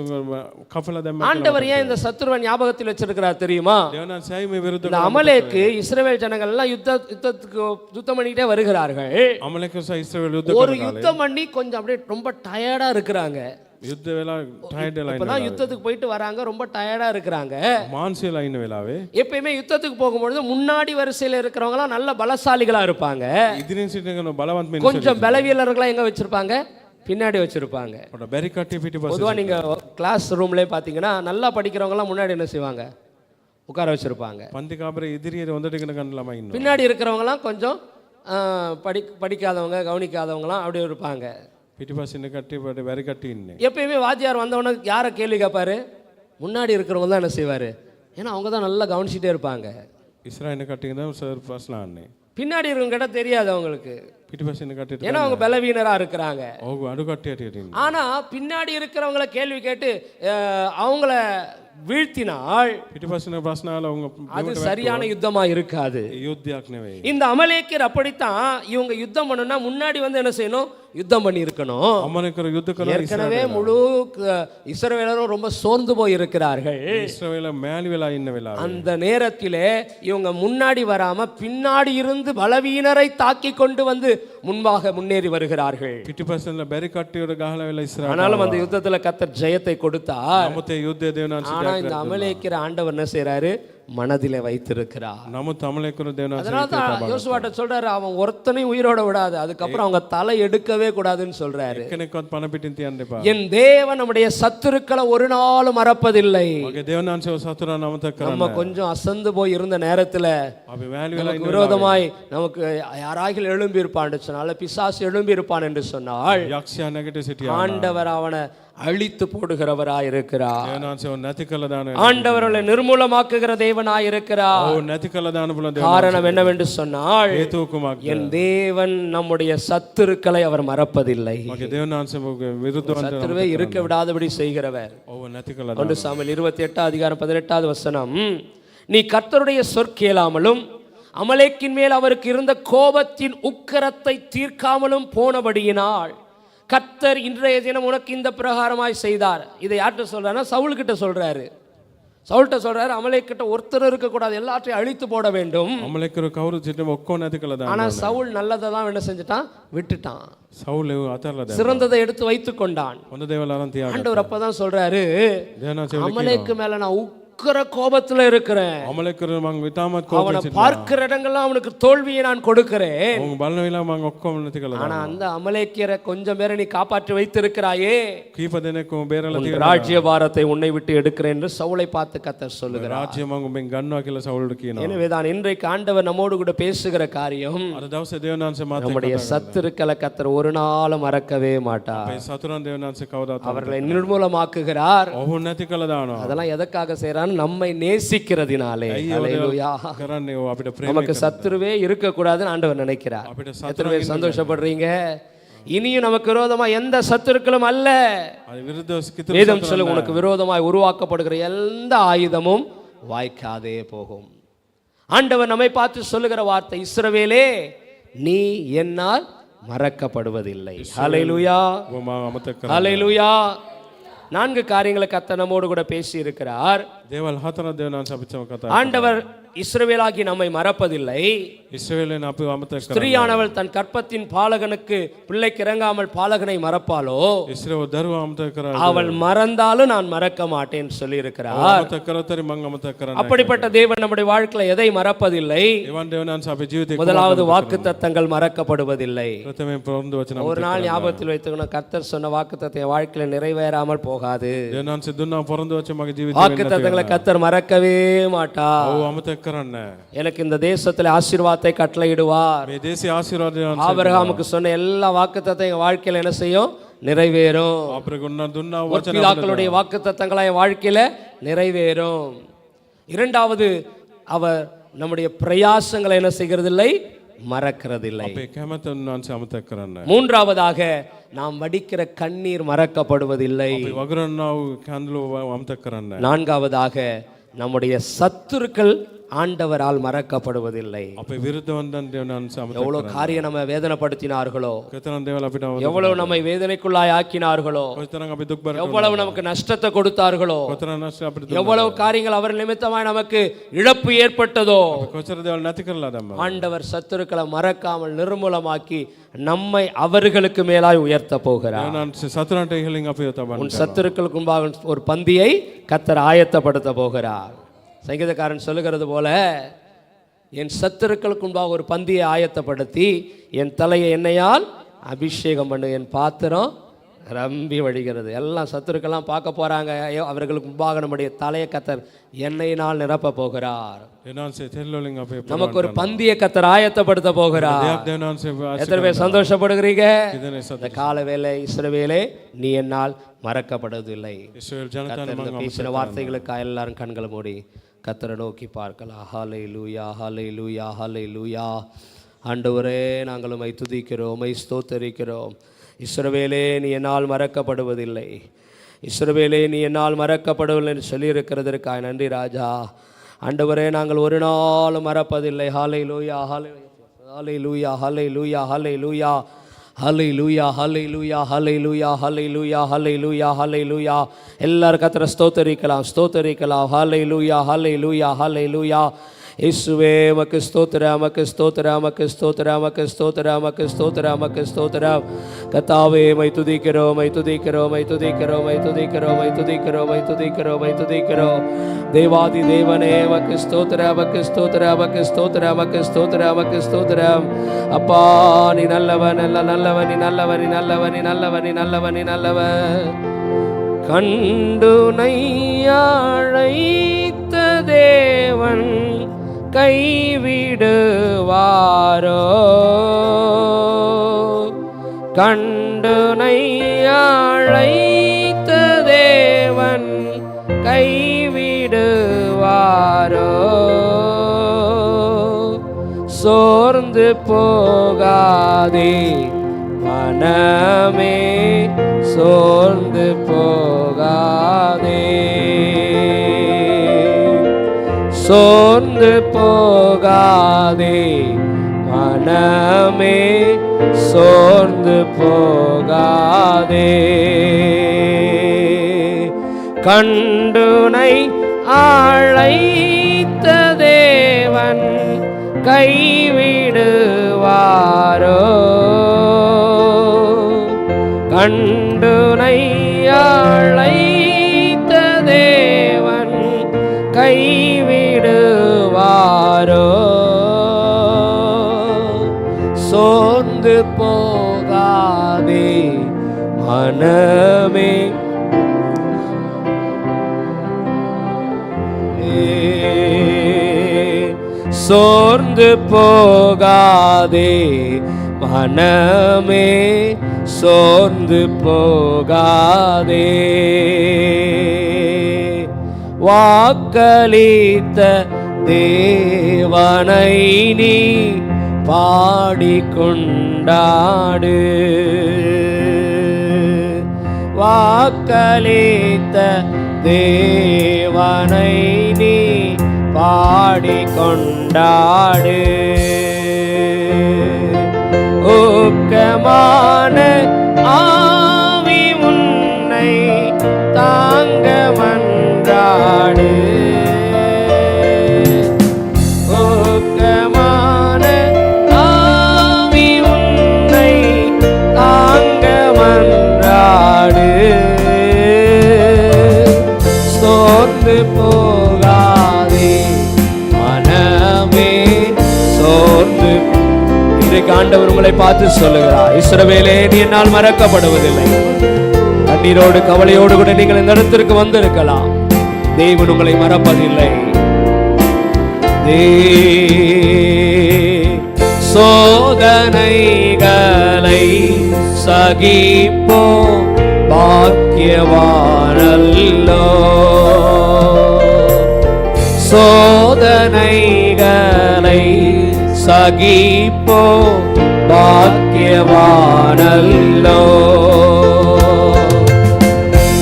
කපලා දැම්ම. ஆண்டவர் ஏன் இந்த சத்துருவை ஞாபகத்தில் வச்சிருக்கிறார் தெரியுமா? දේවනාංශයි මේ විරුද්ධව இந்த அமலேக்கு இஸ்ரவேல் ஜனங்கள் எல்லாம் யுத்தம் பண்ணிட்டே வருகிறார்கள். අමලෙක්වරු සහ ඉස්රායෙල් යුද්ධ ஒரு කරන කාලේ யுத்தம் பண்ணி கொஞ்சம் அப்படியே ரொம்ப டயர்டா இருக்கிறாங்க. යුද්ධ වෙලා ටයර්ඩ් වෙලා ඉන්න இப்பதான் யுத்தத்துக்கு போயிட்டு வராங்க, ரொம்ப டயர்டா இருக்கிறாங்க. මාන්සිය වෙලා ඉන්න වෙලාවේ எப்பயுமே யுத்தத்துக்கு போகும்பொழுது முன்னாடி வரிசையில் இருக்கிறவங்க எல்லாம் நல்ல பலசாலிகளா இருப்பாங்க. ඉදිරියෙන් සිටින බලවත් මිනිස්සු கொஞ்சம் பலவீனர்களா எங்க வச்சிருப்பாங்க, பின்னாடி வச்சிருப்பாங்க. ඔට බැරි කට්ටිය පිටිපස්සේ பொதுவா நீங்க கிளாஸ் ரூம்லயே பாத்தீங்கன்னா நல்லா படிக்கிறவங்க எல்லாம் முன்னாடி என்ன செய்வாங்க, உட்கார வச்சுருப்பாங்க. පන්ති කාමරේ ඉදිරියේ හොඳට ඉගෙන ගන්න ළමයි ඉන්නවා. பின்னாடி இருக்கிறவங்களாம் கொஞ்சம் படிக்காதவங்க கவனிக்காதவங்களாம் அப்படியே இருப்பாங்க. පිටිපස්සේ ඉන්න කට්ටිය වැරි කට්ටිය ඉන්නේ. எப்பயுமே வாத்தியார் வந்தவொடனே யாரை கேள்வி கேட்பாரு? முன்னாடி இருக்கிறவங்க தான் என்ன செய்வார்? ஏன்னா அவங்க தான் நல்லா கவனிச்சிட்டே இருப்பாங்க. ඉස්සරහ ඉන්න කට්ටිය தான் සර් ප්‍රශ්න අහන්නේ. பின்னாடி இருக்கவங்க கிட்ட தெரியாது அவங்களுக்கு, පිටිපස්සේ ඉන්න කට්ටියට ஏன்னா அவங்க பலவீனராக இருக்கிறாங்க. ඔව් අඩු කට්ටියට ඉන්නේ. ஆனால் பின்னாடி இருக்கிறவங்கள கேள்வி கேட்டு அவங்கள வீழ்த்தினால் පිටිපස්සේ ඉන්න ප්‍රශ්න අහලා උங்க அது சரியான யுத்தமாக இருக்காது. යුද්ධයක් නෙවෙයි. இந்த அமலேக்கியர் அப்படித்தான். இவங்க யுத்தம் பண்ணணும்னா முன்னாடி வந்து என்ன செய்யணும்? யுத்தம் பண்ணி இருக்கணும். අමලේකර යුද්ධ කළා. ஏற்கனவே முழு இஸ்ரவேலரும் ரொம்ப சோர்ந்து போய் இருக்கிறார்கள். ඉස්රායල මෑලි වෙලා ඉන්න වෙලාව. அந்த நேரத்திலே இவங்க முன்னாடி வராம பின்னாடி இருந்து பலவீனரை தாக்கி கொண்டு வந்து முன்பாக முன்னேறி வருகிறார்கள். පිටිපස්සේ ඉන්න බැරි කට්ටියට ගහලා වෙලා ඉස්සරහට. ஆனாலும் அந்த யுத்தத்துல கர்த்தர் ஜெயத்தை கொடுத்தார். නමුත් ඒ යුද්ධය දෙවනාංශ ஆனா இந்த அமலேக்கிற ஆண்டவர் என்ன செய்றாரு? மனதிலே வைத்திருக்கிறார். නමුත් අමලේකර දෙවනාංශ அதனால தான் யோசுவாட்ட சொல்றாரு, அவன் ஒருத்தனையும் உயிரோட விடாது, அதுக்கப்புறம் அவங்க தலை எடுக்கவே கூடாதுன்னு சொல்றாரு. එක්කෙනෙක්වත් පණ පිටින් තියන්න එපා. என் தேவன் நம்முடைய சத்துருக்களை ஒரு நாளும் மறப்பதில்லை. මගේ දෙවනාංශව සතුරන් අමතක කරන්න. நம்ம கொஞ்சம் அசந்து போய் இருந்த நேரத்துல අපි වැලි වෙලා நமக்கு விரோதமாய் நமக்கு யாராகில் எழும்பி இருப்பான் சொன்னால், பிசாசு எழும்பி இருப்பான் என்று சொன்னால், යක්ෂයා නැගිට සිටියා. ஆண்டவர் அவனை அழித்து போடுகிறவராய் இருக்கிறார். දෙවනාංශව නැති කළ දාන. ஆண்டவர்களை நிர்மூலமாக்குகிற தேவனாய் இருக்கிறார். ඔව් නැති කළ දාන පුළුවන්. காரணம் என்னவென்று சொன்னால், හේතුව කුමක්ද? என் தேவன் நம்முடைய சத்துருக்களை அவர் மறப்பதில்லை. මගේ දෙවනාංශවගේ විරුද්ධවන්ත சத்துருவே இருக்க விடாதபடி செய்கிறவர். ඔව් නැති කළ දාන. 1 சாமுவேல் 28:18 நீ கர்த்தருடைய சொற்கேளாமலும் அமலேக்கின் மேல் அவருக்கு இருந்த கோபத்தின் உக்கிரத்தை தீர்க்காமலும் போனபடியினால் கர்த்தர் இன்றைய தினம் உனக்கு இந்த பிரகாரமாய் செய்தார். இதை யார்கிட்ட சொல்றாருன்னா சவுல் கிட்ட சொல்றாரு. சவுல்கிட்ட சொல்றாரு, அமலேக்கிட்ட ஒருத்தர் இருக்கக்கூடாது, எல்லாத்தையும் அழித்து போட வேண்டும். අමලේකර කවුරු සිටින ඔක්කොම නැති කළ දාන. ஆனா சவுல் நல்லதை தான் என்ன செஞ்சுட்டான்? விட்டுட்டான். සවුල් අතහැරලා දැම්මා. சிறந்ததை எடுத்து வைத்துக் கொண்டான். හොඳ දේවල් අරන් තියාගත්තා. ஆண்டவர் அப்பதான் சொல்றாரு, දෙවනාංශව அமலேக்கு மேல நான் உக்கிர கோபத்துல இருக்கிறேன். අමලේකර මං විතාමත් அவனை කෝපෙන් பார்க்கிற இடங்கள்லாம் அவனுக்கு தோல்வியை நான் கொடுக்கிறேன். ඔව් බලන වෙලාව මං ඔක්කොම නැති කළ ஆனா දානවා. அந்த அமலேக்கியரை கொஞ்சம் பேரை நீ காப்பாற்றி வைத்திருக்கிறாயே, කීප දෙනෙක්ම බේරලා உன் තියෙනවා. ராஜ்ய பாரத்தை உன்னை விட்டு எடுக்கிறேன் என்று சவுலை பார்த்து கர்த்தர் சொல்லுகிறார். රාජ්‍ය මං උඹෙන් ගන්නවා කියලා සවුල්ට කියනවා. எனவேதான் இன்றைக்கு ஆண்டவர் நம்மோடு கூட பேசுகிற காரியம், අද දවසේ දෙවනාංශ මාත් நம்முடைய சத்துருக்களை கர்த்தர் ஒரு நாளும் மறக்கவே மாட்டார். මේ සතුරන් දෙවනාංශ කවදාවත් அவர்களை நிர்மூலமாக்குகிறார். ඔහු නැති කළ දානවා. அதெல்லாம் எதற்காக செய்யறான்னு நம்மை நேசிக்கிறதினாலே. ஹல்லேலூயா. කරන්නේ ඔව් අපිට ප්‍රේම நமக்கு சத்துருவே இருக்கக்கூடாதுன்னு ஆண்டவர் நினைக்கிறார். අපිට எத்தனை பேர் சந்தோஷப்படுறீங்க? இனியும் நமக்கு விரோதமா எந்த சத்துருக்களும் அல்ல. අද විරුද්ධව කිතුරු வேதம் சொல்லும், உனக்கு விரோதமாய் உருவாக்கப்படுகிற எந்த ஆயுதமும் வாய்க்காதே போகும். ஆண்டவர் நம்மை பார்த்து சொல்லுகிற வார்த்தை, இஸ்ரவேலே நீ என்னால் மறக்கப்படுவதில்லை. ஹல்லேலூயா, ඔබ මාව අමතක කරන්න. ஹல்லேலூயா. 4 காரியங்களை கர்த்தர் நம்மோடு கூட பேசி இருக்கிறார். දේවල් හතරක් දෙවනාංශ අපිට කතා. ஆண்டவர் இஸ்ரவேலாகி நம்மை மறப்பதில்லை. ඉස්රායලෙන් අපිව අමතක කරන්න. ஸ்திரீயானவள் தன் கற்பத்தின் பாலகனுக்கு பிள்ளைக்கு இறங்காமல் பாலகனை மறப்பாளோ, ඉස්රායල් දරුවා අමතක කරලා அவள் மறந்தாலும் நான் மறக்க மாட்டேன் சொல்லி இருக்கிறார். අමතක කරතරි මං අමතක කරන්නේ. அப்படிப்பட்ட தேவன் நம்முடைய வாழ்க்கையில எதை மறப்பதில்லை? එවන් දෙවනාංශ අපේ ජීවිතේ முதலாவது வாக்குத்தத்தங்கள் மறக்கப்படுவதில்லை. ප්‍රථමයෙන් පොරොන්දු වචන ஒரு நாள் ஞாபகத்தில் வைத்துக்கணும், கர்த்தர் சொன்ன வாக்குத்தத்தம் என் வாழ்க்கையில நிறைவேறாமல் போகாது. දෙවනාංශ දුන්නා පොරොන්දු වචන මගේ ජීවිතේ வாக்குத்தத்தங்களை கர்த்தர் மறக்கவே மாட்டார். ඔව් අමතක කරන්න. எனக்கு இந்த தேசத்துல ஆசீர்வாதத்தை கட்டளையிடுவார். මේ දේශේ ආශිර්වාදයන් ஆபிரகாமுக்கு சொன்ன எல்லா வாக்குத்தத்தம் என் வாழ்க்கையில என்ன செய்யும்? நிறைவேறும். අපේ දුන්නා වචන பிதாக்களுடைய வாக்குத்தத்தங்களை என் வாழ்க்கையில நிறைவேறும். இரண்டாவது, அவர் நம்முடைய பிரயாசங்களை என்ன செய்கிறதில்லை? மறக்கிறதில்லை. අපේ කැමැත්ත උන්වහන්සේ අමතක කරන්න. மூன்றாவதாக, நாம் வடிக்கிற கண்ணீர் மறக்கப்படுவதில்லை. අපි වගරන්නා වූ කඳුළු අමතක කරන්න. நான்காவதாக, நம்முடைய சத்துருக்கள் ஆண்டவரால் மறக்கப்படுவதில்லை. අපේ විරුද්ධවන්තන් දෙවනාංශ අමතක எவ்வளவு காரியம் நம்ம வேதனைப்படுத்தினார்களோ, කරන දේවල් අපිට எவ்வளவு நம்மை வேதனைக்குள்ளாய் ஆக்கினார்களோ, කොතරම් අපි දුක් බර எவ்வளவு நமக்கு நஷ்டத்தை கொடுத்தார்களோ, කොතරම් නැස්ස අපිට எவ்வளவு காரியங்கள் அவர் நிமித்தமாய் நமக்கு இழப்பு ஏற்பட்டதோ, කොච්චර දේවල් නැති කරලා දැම්මා. ஆண்டவர் சத்துருக்களை மறக்காமல் நிர்மூலமாக்கி நம்மை அவர்களுக்கு மேலாய் உயர்த்த போகிறார். දෙවනාංශ සතුරන්ට ඉහළින් අපිව තබන්න. உன் சத்துருக்களுக்கு முன்பாக ஒரு பந்தியை கர்த்தர் ஆயத்தப்படுத்த போகிறார். சங்கீதக்காரன் சொல்லுகிறது போல, என் சத்துருக்களுக்கு முன்பாக ஒரு பந்தியை ஆயத்தப்படுத்தி என் தலையை எண்ணெயால் அபிஷேகம் பண்ணு, என் பாத்திரம் ரம்பி வழிகிறது. எல்லாம் சத்துருக்கெல்லாம் பார்க்க போகிறாங்க. அவர்களுக்கு முன்பாக நம்முடைய தலையை கத்தர் எண்ணெயினால் நிரப்ப போகிறார். நமக்கு ஒரு பந்திய கத்தர் ஆயத்தப்படுத்த போகிறார். எத்தனை பேர் சந்தோஷப்படுகிறீங்க? இந்த கால வேலை இஸ்ரவேலே நீ என்னால் மறக்கப்படுவதில்லை. பேசின வார்த்தைகளுக்காக எல்லாரும் கண்களை மூடி கத்தரை நோக்கி பார்க்கலாம். ஹல்லேலூயா, ஹல்லேலூயா, ஹல்லேலூயா. ஆண்டவரே, நாங்கள் உம்மை துதிக்கிறோம், உம்மை ஸ்தோத்தரிக்கிறோம். இஸ்ரவேலே நீ என்னால் மறக்கப்படுவதில்லை, இஸ்ரவேலே நீ என்னால் மறக்கப்படுவதில்லை என்று சொல்லியிருக்கிறதற்காக நன்றி ராஜா. ஆண்டவரே, நாங்கள் ஒரு நாளும் மறப்பதில்லை. ஹல்லேலூயா, ஹல்லேலூயா, ஹல்லேலூயா, ஹல்லேலூயா, ஹல்லேலூயா, ஹல்லேலூயா, ஹல்லேலூயா, ஹல்லேலூயா, ஹல்லேலூயா, ஹல்லேலூயா. எல்லாரும் கர்த்தரை ஸ்தோத்தரிக்கலாம், ஸ்தோத்தரிக்கலாம். ஹல்லேலூயா, ஹல்லேலூயா, ஹல்லேலூயா. இயேசுவே உமக்கு ஸ்தோத்திரம், உமக்கு ஸ்தோத்திரம், உமக்கு ஸ்தோத்திரம், உமக்கு ஸ்தோத்திரம், உமக்கு ஸ்தோத்திரம், உமக்கு ஸ்தோத்திரம். கர்த்தாவே உம்மை துதிக்கிறோம், உம்மை துதிக்கிறோம், உம்மை துதிக்கிறோம், உம்மை துதிக்கிறோம், உம்மை துதிக்கிறோம், உம்மை துதிக்கிறோம், உம்மை துதிக்கிறோம். தேவாதி தேவனே உமக்கு ஸ்தோத்திரம், உமக்கு ஸ்தோத்திரம், உமக்கு ஸ்தோத்திரம், உமக்கு ஸ்தோத்திரம், உமக்கு ஸ்தோத்திரம். அப்பா நீ நல்லவன், நல்லவன், நீ நல்லவன், நீ நல்லவன், நீ நல்லவன், நீ நல்லவன், நீ நல்லவன். கண்டுனை அழைத்த தேவன் கைவிடுவாரோ? கண்டுனை அழைத்த தேவன் கைவிடுவாரோ? சோர்ந்து போகாதே மனமே, சோர்ந்து போகாதே, சோர்ந்து போகாதே மனமே, சோர்ந்து போகாதே. கண்டுனை அழைத்த தேவன் கைவிடுவாரோ? கண்டுனை அழைத்த தேவன் கைவிடுவாரோ? சோர்ந்து போகாதே மனமே, சோர்ந்து போகாதே மனமே, சோர்ந்து போகாதே. வாக்களித்த தேவனை நீ பாடிக்கொண்டாடு, வாக்களித்த தேவனை நீ பாடிக்கொண்டாடு. ஊக்கமான ஆவி உன்னை தாங்க மன்றாடு, ஊக்கமான ஆவி உன்னை தாங்க மன்றாடு. சோர்ந்து போகாதே மனமே, சோர்ந்து. இன்றைக்கு ஆண்டவர் உங்களை பார்த்து சொல்லுகிறார், இஸ்ரவேலே நீ என்னால் மறக்கப்படுவதில்லை. கண்ணீரோடு கவலையோடு கூட நீங்கள் இந்த இடத்திற்கு வந்திருக்கலாம். தேவன் உங்களை மறப்பதில்லை. சோதனைகளை சகிப்போ பாக்கியவானல்லோ, சோதனைகளை சகிப்போ பாக்கியவானல்லோ.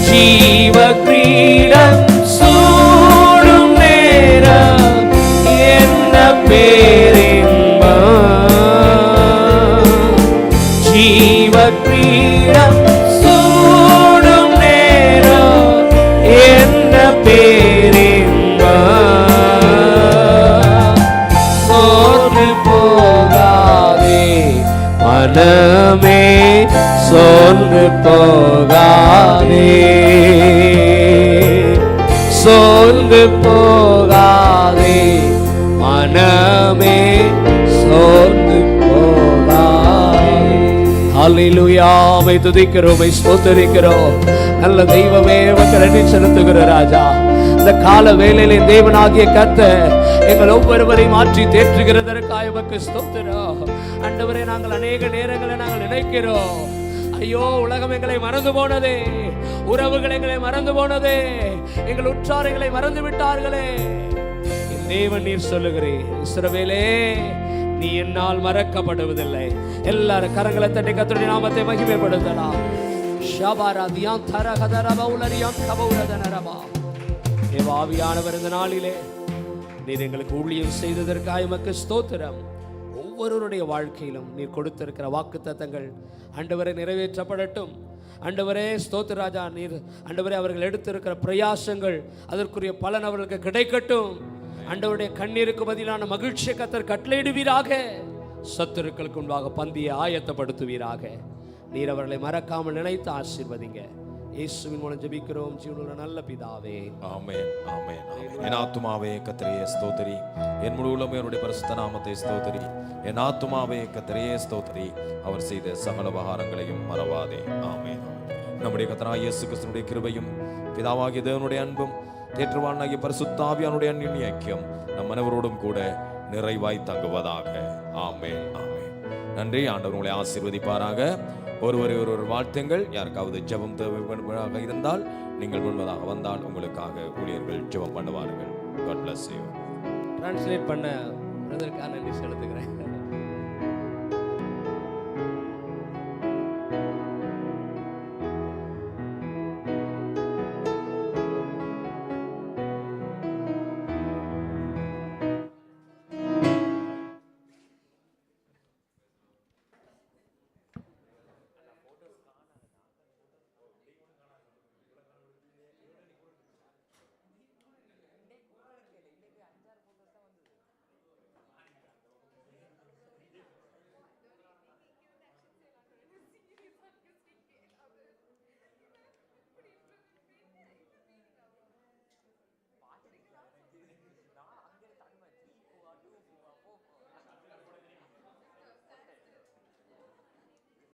ஜீவ கிரீடம் சூடும் நேரம் என்ன பேரின்பம், ஜீவ கிரீடம் சூடும் நேரம் என்ன பேரின்பம். சோர்ந்து போகாதே மனமே, சோர்ந்து போகாதே, சோர்ந்து போகாதே மனமே, சோர்ந்து போகாதே. ஹல்லேலூயா. உம்மை துதிக்கிறோம், உம்மை ஸ்தோத்திரிக்கிறோம். நல்ல தெய்வமே, உமக்கு நன்றி செலுத்துகிறோம் ராஜா. இந்த கால வேளையிலே தேவனாகிய கர்த்தர் எங்கள் ஒவ்வொருவரையும் மாற்றி தேற்றுகிறதற்காக உமக்கு ஸ்தோத்திரம். ஆண்டவரே, நாங்கள் அநேக நேரங்களை நாங்கள் நினைக்கிறோம், ஐயோ உலகம் எங்களை மறந்து போனதே, உறவுகள் எங்களை மறந்து போனதே, எங்கள் உற்றார்களை மறந்து விட்டார்களே. என் தேவன் நீர் சொல்லுகிறேன், இஸ்ரவேலே நீ என்னால் மறக்கப்படுவதில்லை. எல்லாரும் கரங்களை தட்டி கர்த்தருடைய நாமத்தை மகிமைப்படுத்தலாம். ஷபாரதியாம் தரகதரபா உலரியாம் கபௌரதனரபா. ஆவியானவர், இந்த நாளிலே நீர் எங்களுக்கு ஊழியம் செய்ததற்காக உமக்கு ஸ்தோத்திரம். ஒவ்வொருவருடைய வாழ்க்கையிலும் நீர் கொடுத்திருக்கிற வாக்குத்தத்தங்கள் ஆண்டவரே நிறைவேற்றப்படட்டும். ஆண்டவரே ஸ்தோத்திராஜா, நீர் ஆண்டவரே அவர்கள் எடுத்திருக்கிற பிரயாசங்கள் அதற்குரிய பலன் அவர்களுக்கு கிடைக்கட்டும். ஆண்டவருடைய கண்ணீருக்கு பதிலான மகிழ்ச்சியை கர்த்தர் கட்டளையிடுவீராக. சத்துருக்களுக்கு முன்பாக பந்தியை ஆயத்தப்படுத்துவீராக. நீர் அவர்களை மறக்காமல் நினைத்து ஆசீர்வதிங்க. இயேசுவின் மூலம் ஜெபிக்கிறோம் ஜீவனுள்ள நல்ல பிதாவே, ஆமென், ஆமென், ஆமென். என் ஆத்துமாவே கர்த்தரையே ஸ்தோத்திரி, என் முழு உள்ளமே அவருடைய பரிசுத்த நாமத்தை ஸ்தோத்திரி. என் ஆத்துமாவே கர்த்தரையே ஸ்தோத்திரி, அவர் செய்த சகல உபகாரங்களையும் மறவாதே. ஆமென். நம்முடைய கர்த்தராகிய இயேசு கிறிஸ்துவினுடைய கிருபையும் பிதாவாகிய தேவனுடைய அன்பும் தேற்றுவானாகிய பரிசுத்த ஆவியானுடைய அன்பின் ஐக்கியம் நம் அனைவரோடும் கூட நிறைவாய் தங்குவதாக. ஆமென், ஆமென். நன்றி. ஆண்டவர் உங்களை ஆசீர்வதிப்பாராக. ஒருவரை ஒருவர் வாழ்த்துங்கள். யாருக்காவது ஜெபம் தேவைப்படுவதாக இருந்தால் நீங்கள் முன்பதாக வந்தால் உங்களுக்காக ஊழியர்கள் ஜெபம் பண்ணுவார்கள். God bless you. டிரான்ஸ்லேட் பண்ண பிரதருக்காக நன்றி செலுத்துகிறேன்.